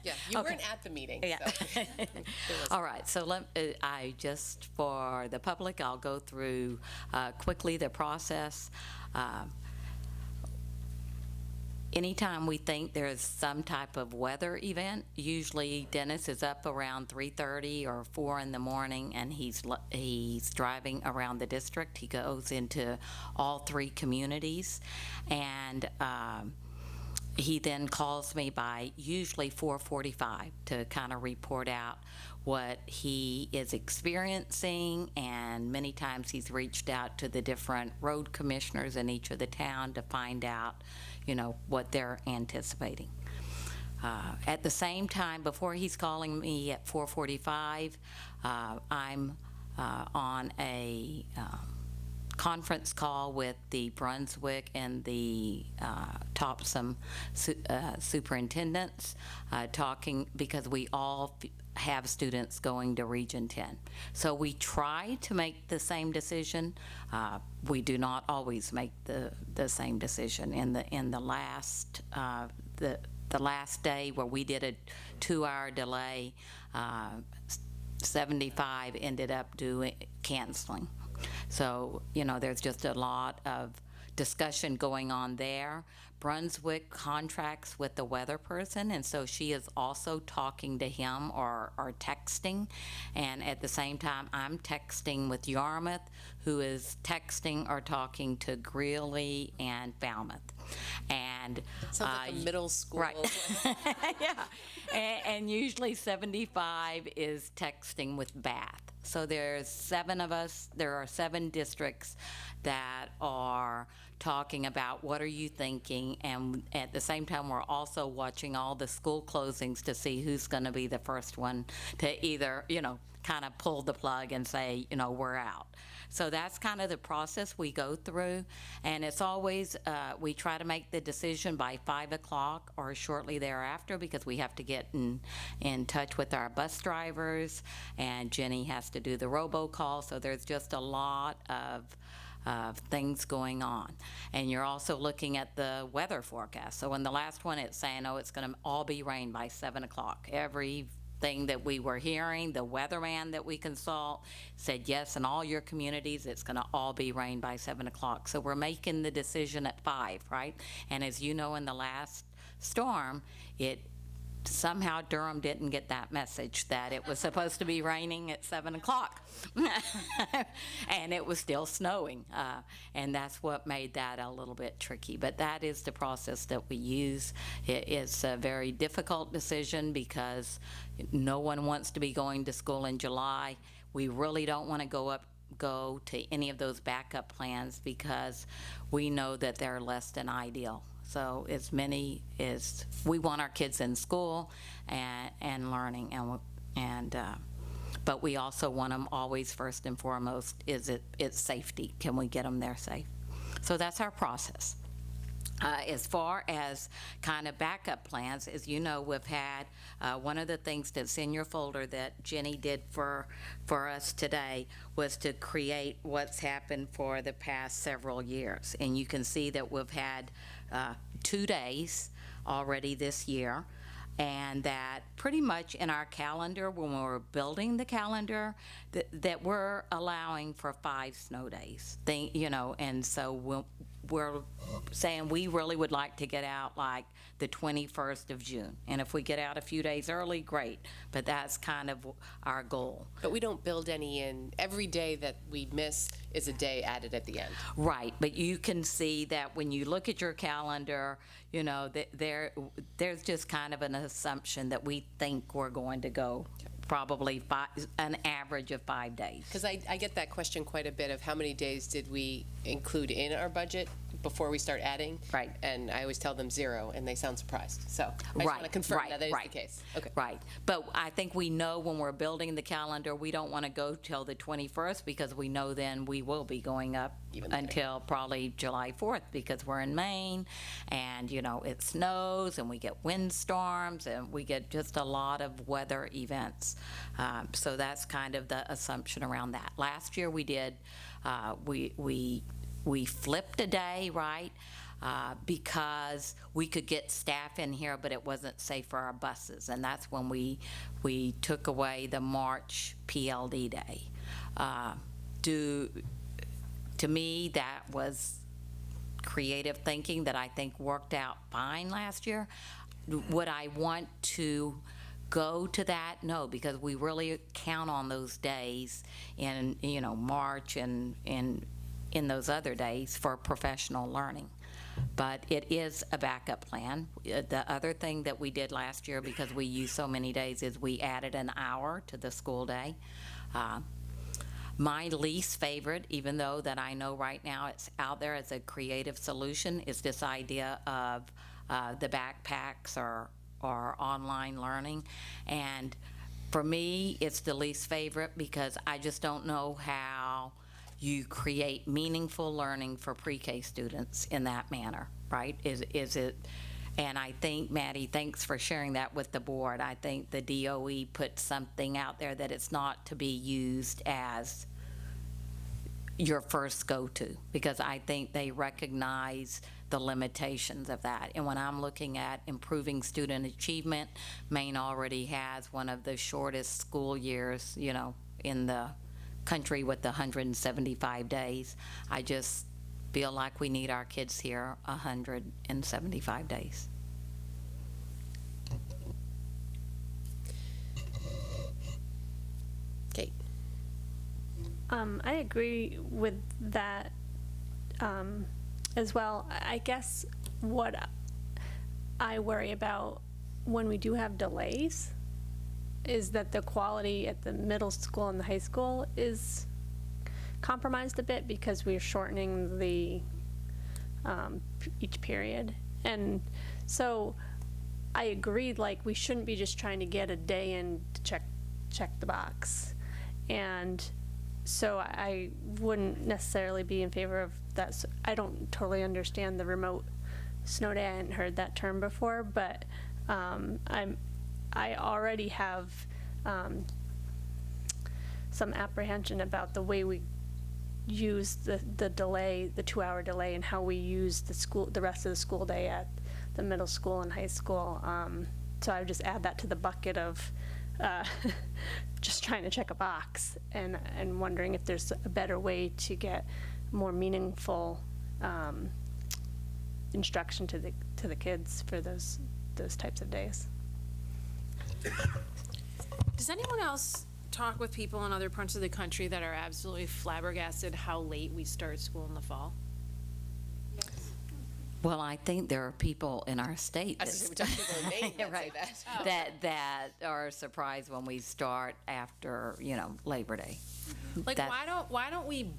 Speaker 1: Yeah, you weren't at the meeting.
Speaker 4: Yeah.
Speaker 1: So.
Speaker 4: All right, so I just, for the public, I'll go through quickly the process. Anytime we think there's some type of weather event, usually Dennis is up around 3:30 or 4 in the morning, and he's driving around the district. He goes into all 3 communities, and he then calls me by usually 4:45 to kind of report out what he is experiencing, and many times he's reached out to the different road commissioners in each of the town to find out, what they're anticipating. At the same time, before he's calling me at 4:45, I'm on a conference call with the Brunswick and the Topsom superintendents, talking, because we all have students going to Region 10. So we try to make the same decision. We do not always make the same decision. In the last the last day where we did a 2-hour delay, 75 ended up canceling. So, there's just a lot of discussion going on there. Brunswick contracts with the weather person, and so she is also talking to him or texting. And at the same time, I'm texting with Yarmouth, who is texting or talking to Greeley and Falmouth. And
Speaker 1: sounds like a middle school.
Speaker 4: Right. Yeah. And usually 75 is texting with Bath. So there's 7 of us. There are 7 districts that are talking about what are you thinking, and at the same time we're also watching all the school closings to see who's going to be the first one to either kind of pull the plug and say we're out. So that's kind of the process we go through, and it's always we try to make the decision by 5 o'clock or shortly thereafter, because we have to get in touch with our bus drivers, and Jenny has to do the robocall. So there's just a lot of things going on. And you're also looking at the weather forecast. So in the last one, it's saying, it's going to all be rain by 7 o'clock. Everything that we were hearing, the weatherman that we consult said, yes, in all your communities, it's going to all be rain by 7 o'clock. So we're making the decision at 5, right? And as you know, in the last storm, somehow Durham didn't get that message that it was supposed to be raining at 7 o'clock. And it was still snowing. And that's what made that a little bit tricky. But that is the process that we use. It's a very difficult decision because no one wants to be going to school in July. We really don't want to go to any of those backup plans because we know that they're less than ideal. So as many as we want our kids in school and learning, but we also want them always first and foremost it's safety. Can we get them there safe? So that's our process. As far as kind of backup plans, as you know, we've had one of the things that's in your folder that Jenny did for us today was to create what's happened for the past several years. And you can see that we've had 2 days already this year, and that pretty much in our calendar, when we were building the calendar, that we're allowing for 5 snow days. And so we're saying we really would like to get out like the 21st of June. And if we get out a few days early, great. But that's kind of our goal.
Speaker 1: But we don't build any in. Every day that we miss is a day added at the end.
Speaker 4: Right. But you can see that when you look at your calendar, there's just kind of an assumption that we think we're going to go probably an average of 5 days.
Speaker 1: Because I get that question quite a bit of how many days did we include in our budget before we start adding.
Speaker 4: Right.
Speaker 1: And I always tell them 0, and they sound surprised. So I just want to confirm that is the case. Okay.
Speaker 4: Right. But I think we know when we're building the calendar, we don't want to go till the 21st because we know then we will be going up until probably July 4th because we're in Maine and, it snows and we get windstorms and we get just a lot of weather events. So that's kind of the assumption around that. Last year we did, we flipped a day, right? Because we could get staff in here, but it wasn't safe for our buses. And that's when we took away the March PLD day. To me, that was creative thinking that I think worked out fine last year. Would I want to go to that? No, because we really count on those days in, March and in those other days for professional learning. But it is a backup plan. The other thing that we did last year, because we used so many days, is we added an hour to the school day. My least favorite, even though that I know right now it's out there as a creative solution, is this idea of the backpacks or or online learning. And for me, it's the least favorite because I just don't know how you create meaningful learning for pre-K students in that manner, right? Is it, and I think, Maddie, thanks for sharing that with the board. I think the DOE put something out there that it's not to be used as your first go-to, because I think they recognize the limitations of that. And when I'm looking at improving student achievement, Maine already has one of the shortest school years, in the country with the 175 days. I just feel like we need our kids here 175 days.
Speaker 1: Kate.
Speaker 6: I agree with that as well. I guess what I worry about when we do have delays is that the quality at the middle school and the high school is compromised a bit because we're shortening the each period. And so I agreed, like, we shouldn't be just trying to get a day in to check the box. And so I wouldn't necessarily be in favor of that. So I don't totally understand the remote snow day. I hadn't heard that term before, but I already have some apprehension about the way we use the delay, the 2-hour delay, and how we use the rest of the school day at the middle school and high school. So I would just add that to the bucket of just trying to check a box and wondering if there's a better way to get more meaningful instruction to the kids for those types of days.
Speaker 12: Does anyone else talk with people in other parts of the country that are absolutely flabbergasted how late we start school in the fall?
Speaker 4: Well, I think there are people in our state that are surprised when we start after, Labor Day.
Speaker 12: Like, why don't we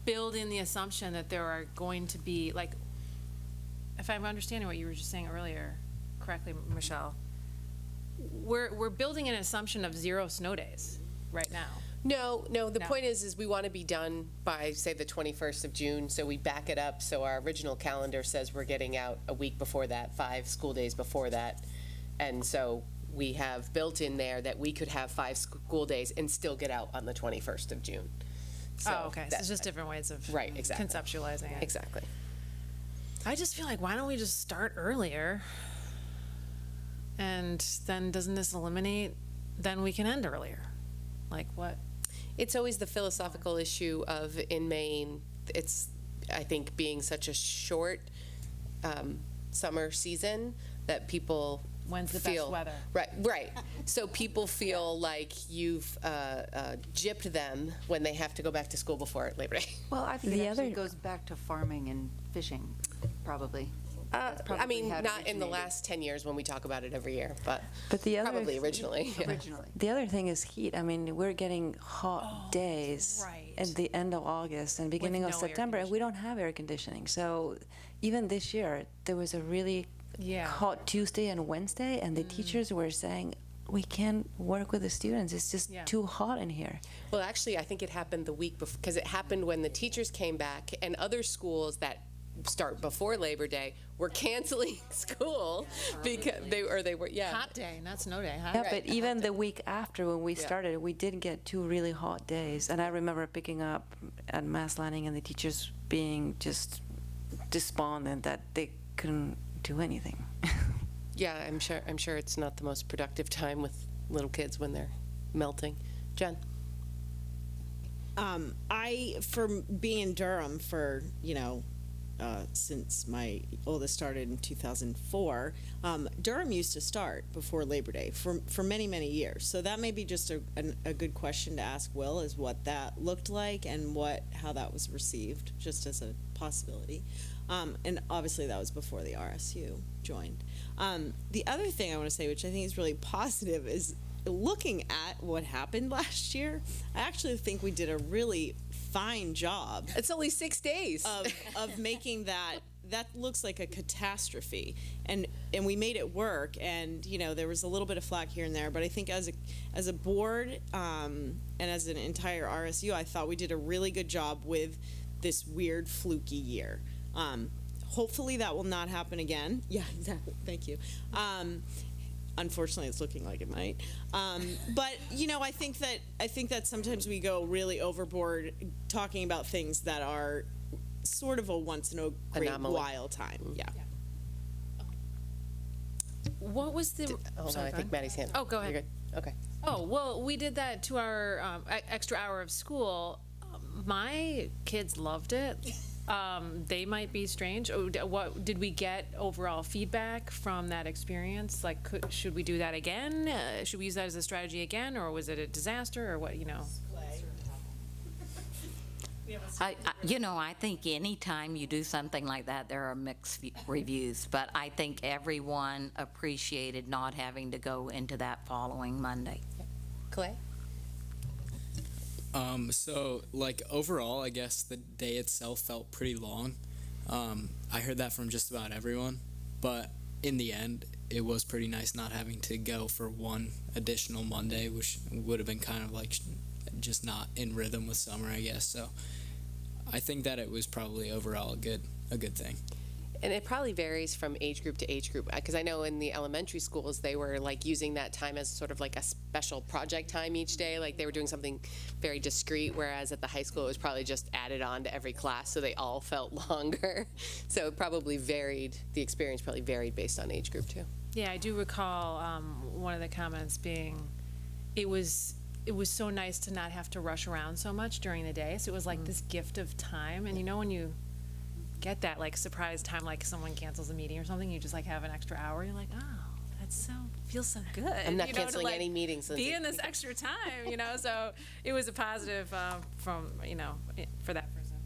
Speaker 12: build in the assumption that there are going to be, like, if I'm understanding what you were just saying earlier correctly, Michelle, we're building an assumption of 0 snow days right now.
Speaker 1: No. The point is we want to be done by, say, the 21st of June, so we back it up. So our original calendar says we're getting out a week before that, 5 school days before that. And so we have built in there that we could have 5 school days and still get out on the 21st of June. So
Speaker 12: okay. So it's just different ways of conceptualizing it.
Speaker 1: Exactly.
Speaker 12: I just feel like, why don't we just start earlier? And then doesn't this eliminate, then we can end earlier? Like what?
Speaker 1: It's always the philosophical issue of, in Maine, it's, I think, being such a short summer season that people
Speaker 12: When's the
Speaker 1: feel,
Speaker 12: best weather?
Speaker 1: Right. So people feel like you've gypped them when they have to go back to school before Labor Day.
Speaker 3: Well, I think it actually goes back to farming and fishing, probably.
Speaker 1: I mean, not in the last 10 years when we talk about it every year, but
Speaker 5: the other
Speaker 1: probably originally. Yeah.
Speaker 5: The other thing is heat. I mean, we're getting hot days at the end of August and beginning of September, and we don't have air conditioning. So even this year, there was a really hot Tuesday and Wednesday, and the teachers were saying, we can't work with the students. It's just too hot in here.
Speaker 1: Well, actually, I think it happened the week before, because it happened when the teachers came back, and other schools that start before Labor Day were canceling school because they were
Speaker 12: hot day, not snow day.
Speaker 5: Yeah, but even the week after when we started, we did get 2 really hot days, and I remember picking up at Mass Landing and the teachers being just despondent that they couldn't do anything.
Speaker 1: Yeah, I'm sure it's not the most productive time with little kids when they're melting. Jen?
Speaker 8: For being in Durham for, since my oldest started in 2004, Durham used to start before Labor Day for many, many years. So that may be just a good question to ask Will, is what that looked like and how that was received, just as a possibility. And obviously that was before the RSU joined. The other thing I want to say, which I think is really positive, is looking at what happened last year, I actually think we did a really fine job.
Speaker 1: It's only 6 days
Speaker 8: of making that that looks like a catastrophe, and we made it work, and there was a little bit of flack here and there, but I think as a board and as an entire RSU, I thought we did a really good job with this weird fluky year. Hopefully that will not happen again. Yeah, exactly. Thank you. Unfortunately, it's looking like it might. But I think that sometimes we go really overboard talking about things that are sort of a once in a great while time. Yeah.
Speaker 12: What was the?
Speaker 1: Hold on, I think Maddie's hand.
Speaker 12: Oh, go ahead.
Speaker 1: You're good. Okay.
Speaker 12: Oh, well, we did that to our extra hour of school. My kids loved it. They might be strange. What did we get overall feedback from that experience? Like, should we do that again? Should we use that as a strategy again, or was it a disaster, or what?
Speaker 4: I think anytime you do something like that, there are mixed reviews, but I think everyone appreciated not having to go into that following Monday.
Speaker 1: Clay?
Speaker 2: So, overall, I guess the day itself felt pretty long. I heard that from just about everyone, but in the end, it was pretty nice not having to go for one additional Monday, which would have been kind of just not in rhythm with summer, I guess. So, I think that it was probably overall a good thing.
Speaker 1: And it probably varies from age group to age group, because I know in the elementary schools they were using that time as sort of a special project time each day, they were doing something very discrete, whereas at the high school it was probably just added on to every class, so they all felt longer. So it probably varied, the experience probably varied based on age group too.
Speaker 12: Yeah, I do recall one of the comments being, it was so nice to not have to rush around so much during the day. So it was this gift of time, and when you get that surprise time, someone cancels a meeting or something, you just have an extra hour, you're like, oh, that's feels so good.
Speaker 1: I'm not canceling any meetings.
Speaker 12: Be in this extra time, so it was a positive from for that person.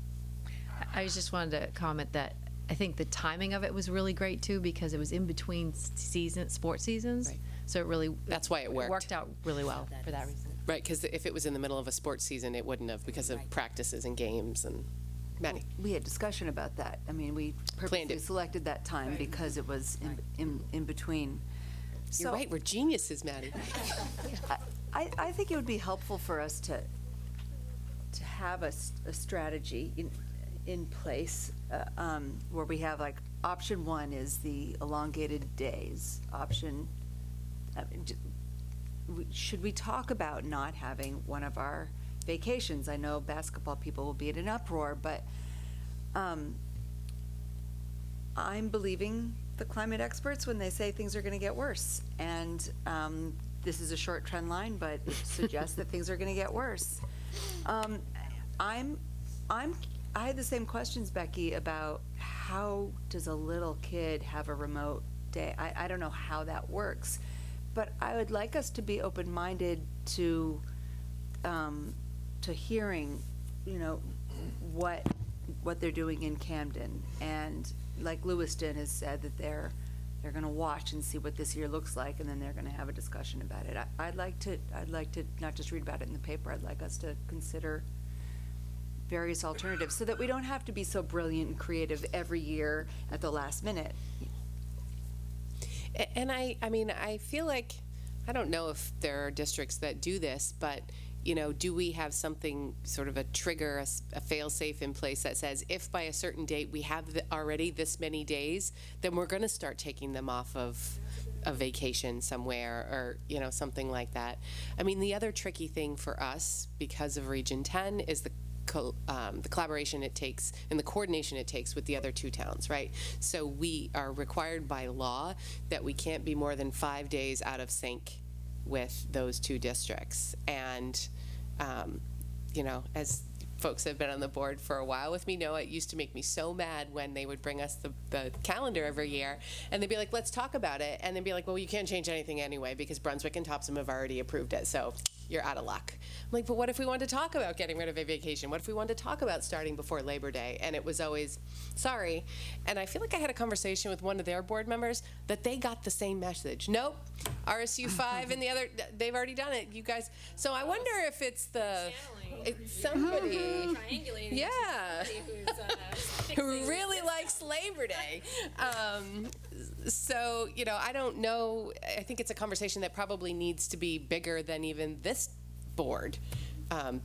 Speaker 13: I just wanted to comment that I think the timing of it was really great too, because it was in between sports seasons.
Speaker 1: Right.
Speaker 13: So
Speaker 1: that's why it worked.
Speaker 13: It worked out really well for that reason.
Speaker 1: Right, because if it was in the middle of a sports season, it wouldn't have, because of practices and games. And Maddie?
Speaker 3: We had discussion about that. I mean, we purposely selected that time because it was in between.
Speaker 1: You're right, we're geniuses, Maddie.
Speaker 3: I think it would be helpful for us to have a strategy in place where we have option one is the elongated days. Should we talk about not having one of our vacations? I know basketball people will be in an uproar, but I'm believing the climate experts when they say things are going to get worse. And this is a short trend line, but it suggests that things are going to get worse. I had the same questions, Becky, about how does a little kid have a remote day? I don't know how that works, but I would like us to be open-minded to hearing, what they're doing in Camden, and like Lewiston has said that they're going to watch and see what this year looks like, and then they're going to have a discussion about it. I'd like to not just read about it in the paper. I'd like us to consider various alternatives so that we don't have to be so brilliant and creative every year at the last minute.
Speaker 1: And I mean, I feel like, I don't know if there are districts that do this, but do we have something, sort of a trigger, a fail-safe in place that says if by a certain date we have already this many days, then we're going to start taking them off of a vacation somewhere, or something like that. I mean, the other tricky thing for us because of Region 10 is the collaboration it takes and the coordination it takes with the other two towns, right? So we are required by law that we can't be more than 5 days out of sync with those two districts. And as folks have been on the board for a while with me know, it used to make me so mad when they would bring us the calendar every year, and they'd be like, let's talk about it, and they'd be like, well, you can't change anything anyway because Brunswick and Topsom have already approved it, so you're out of luck. I'm like, but what if we wanted to talk about getting rid of a vacation? What if we wanted to talk about starting before Labor Day? And it was always, sorry. And I feel like I had a conversation with one of their board members that they got the same message. Nope, RSU 5 and the other, they've already done it, you guys. So I wonder if it's somebody, yeah, who really likes Labor Day. So, you know, I don't know. I think it's a conversation that probably needs to be bigger than even this board.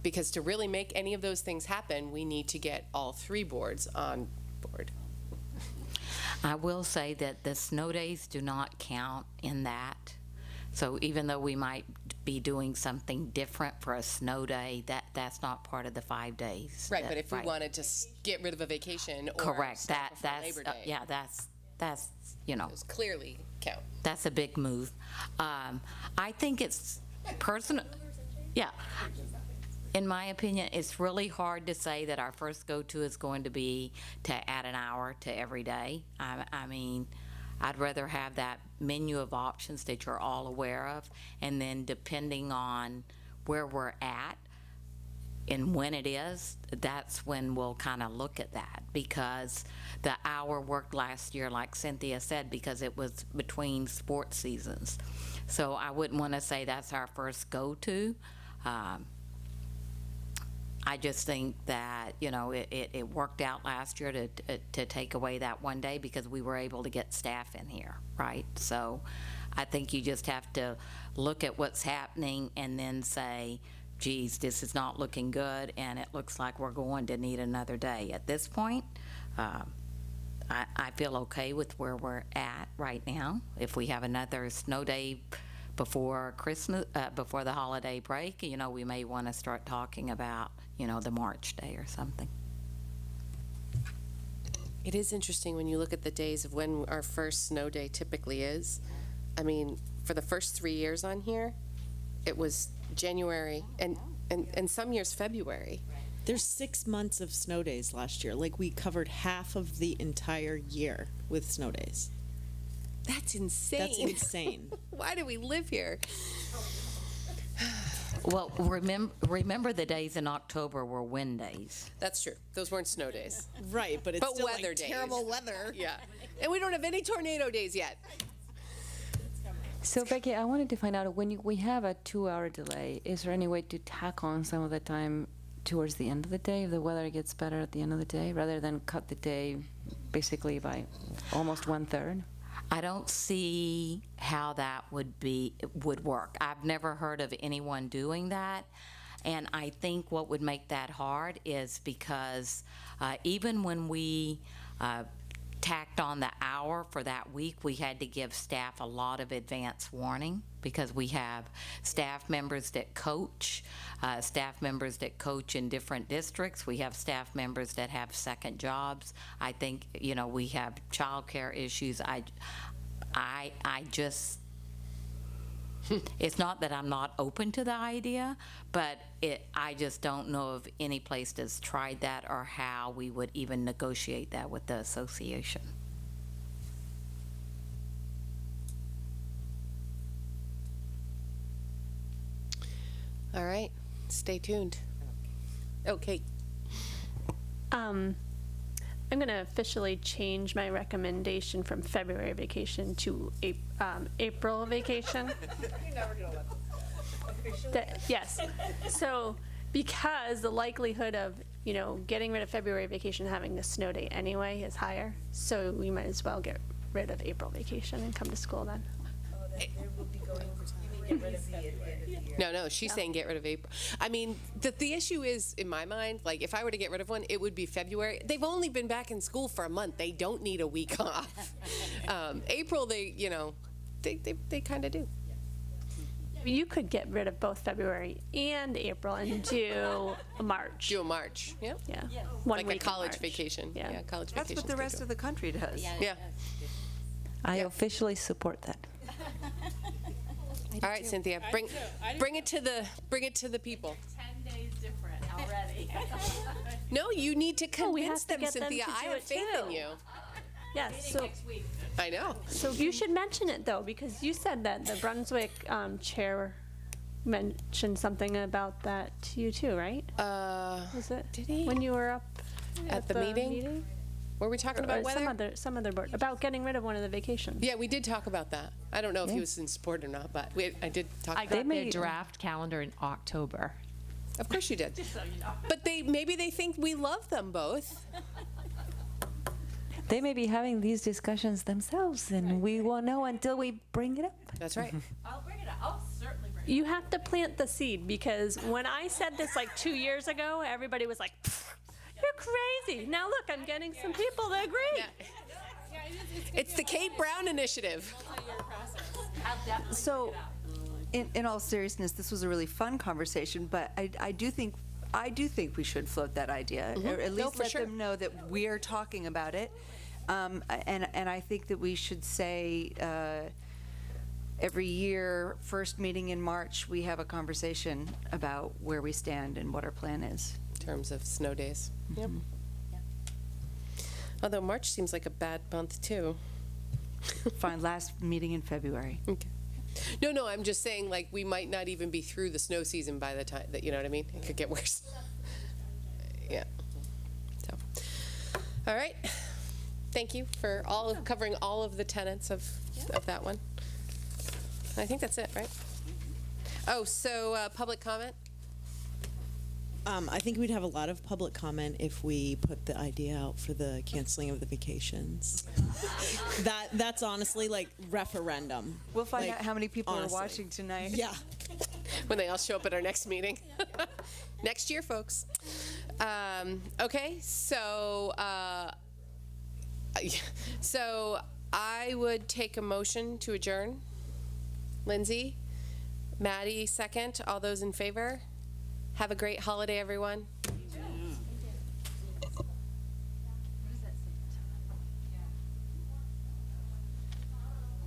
Speaker 1: Because to really make any of those things happen, we need to get all three boards on board.
Speaker 4: I will say that the snow days do not count in that. So even though we might be doing something different for a snow day, that's not part of the 5 days.
Speaker 1: Right, but if we wanted to get rid of a vacation or
Speaker 4: correct,
Speaker 1: start before
Speaker 4: that's
Speaker 1: Labor Day,
Speaker 4: yeah, that's you know,
Speaker 1: those clearly count.
Speaker 4: that's a big move. I think it's personal. Yeah. In my opinion, it's really hard to say that our first go-to is going to be to add an hour to every day. I mean, I'd rather have that menu of options that you're all aware of, and then depending on where we're at and when it is, that's when we'll kind of look at that, because the hour worked last year, like Cynthia said, because it was between sports seasons. So I wouldn't want to say that's our first go-to. I just think that, you know, it worked out last year to take away that one day because we were able to get staff in here, right? So I think you just have to look at what's happening and then say, geez, this is not looking good, and it looks like we're going to need another day. At this point, I feel okay with where we're at right now. If we have another snow day before Christmas, before the holiday break, you know, we may want to start talking about, you know, the March day or something.
Speaker 1: It is interesting when you look at the days of when our first snow day typically is. I mean, for the first 3 years on here, it was January and some years February.
Speaker 8: There's 6 months of snow days last year. Like, we covered half of the entire year with snow days.
Speaker 1: That's insane.
Speaker 8: That's insane.
Speaker 1: Why do we live here?
Speaker 4: Well, remember the days in October were wind days.
Speaker 1: That's true. Those weren't snow days.
Speaker 8: Right, but it's still
Speaker 1: weather
Speaker 8: like
Speaker 1: days.
Speaker 8: terrible weather.
Speaker 1: Yeah. And we don't have any tornado days yet.
Speaker 5: So Becky, I wanted to find out, when we have a 2-hour delay, is there any way to tack on some of the time towards the end of the day if the weather gets better at the end of the day, rather than cut the day basically by almost 1/3?
Speaker 4: I don't see how that would work. I've never heard of anyone doing that. And I think what would make that hard is because even when we tacked on the hour for that week, we had to give staff a lot of advance warning, because we have staff members that coach in different districts. We have staff members that have second jobs. I think, you know, we have childcare issues. I just, it's not that I'm not open to the idea, but I just don't know of any place that's tried that or how we would even negotiate that with the association.
Speaker 1: All right. Stay tuned. Okay.
Speaker 6: I'm going to officially change my recommendation from February vacation to April vacation.
Speaker 8: You're never going to let this go.
Speaker 6: Yes. So because the likelihood of, you know, getting rid of February vacation, having a snow day anyway is higher, so we might as well get rid of April vacation and come to school then.
Speaker 1: No, she's saying get rid of April. I mean, the issue is, in my mind, like, if I were to get rid of one, it would be February. They've only been back in school for a month. They don't need a week off. April, they kind of do.
Speaker 6: You could get rid of both February and April and do a March.
Speaker 1: Do a March, yeah.
Speaker 6: Yeah.
Speaker 1: Like a college vacation.
Speaker 6: Yeah.
Speaker 1: College
Speaker 3: That's
Speaker 1: vacation.
Speaker 3: what the rest of the country does.
Speaker 1: Yeah.
Speaker 5: I officially support that.
Speaker 1: All right, Cynthia, bring it to the people.
Speaker 12: 10 days different already.
Speaker 1: No, you need to
Speaker 6: we have
Speaker 1: convince
Speaker 6: to
Speaker 1: them,
Speaker 6: get them
Speaker 1: Cynthia.
Speaker 6: to
Speaker 1: I
Speaker 6: do
Speaker 1: have
Speaker 6: it
Speaker 1: faith
Speaker 6: too.
Speaker 1: in you.
Speaker 6: Yes. So
Speaker 1: I know.
Speaker 6: So you should mention it though, because you said that the Brunswick chair mentioned something about that to you too, right? Was it?
Speaker 1: Did he?
Speaker 6: When you were up
Speaker 1: At the meeting? Were we talking about
Speaker 6: Or
Speaker 1: weather?
Speaker 6: some other board, about getting rid of one of the vacations.
Speaker 1: Yeah, we did talk about that. I don't know if he was in support or not, but I did talk
Speaker 13: I
Speaker 1: about
Speaker 13: got
Speaker 1: it.
Speaker 13: their draft calendar in October.
Speaker 1: Of course you did. But maybe they think we love them both.
Speaker 5: They may be having these discussions themselves, and we won't know until we bring it up.
Speaker 1: That's right.
Speaker 12: I'll bring it up. I'll certainly bring
Speaker 6: You have to plant the seed, because when I said this like 2 years ago, everybody was like, "You're crazy." Now look, I'm getting some people that agree.
Speaker 1: It's the Kate Brown initiative.
Speaker 17: So, in all seriousness, this was a really fun conversation, but I do think we should float that idea, or at least
Speaker 1: for
Speaker 17: let
Speaker 1: sure.
Speaker 17: them know that we're talking about it. And I think that we should say every year, first meeting in March, we have a conversation about where we stand and what our plan is.
Speaker 1: In terms of snow days. Yep. Although March seems like a bad month too.
Speaker 17: Fine, last meeting in February.
Speaker 1: Okay. No, I'm just saying, like, we might not even be through the snow season by the time that, you know what I mean? It could get worse. Yeah. So, all right. Thank you for covering all of the tenets of that one. I think that's it, right? Oh, so public comment?
Speaker 8: I think we'd have a lot of public comment if we put the idea out for the canceling of the vacations. That's honestly like referendum.
Speaker 17: We'll find
Speaker 8: Like,
Speaker 17: out how many people
Speaker 8: honestly.
Speaker 17: are watching tonight.
Speaker 8: Yeah.
Speaker 1: When they all show up at our next meeting. Next year, folks. Okay, so I would take a motion to adjourn. Lindsay, Maddie, second. All those in favor? Have a great holiday, everyone.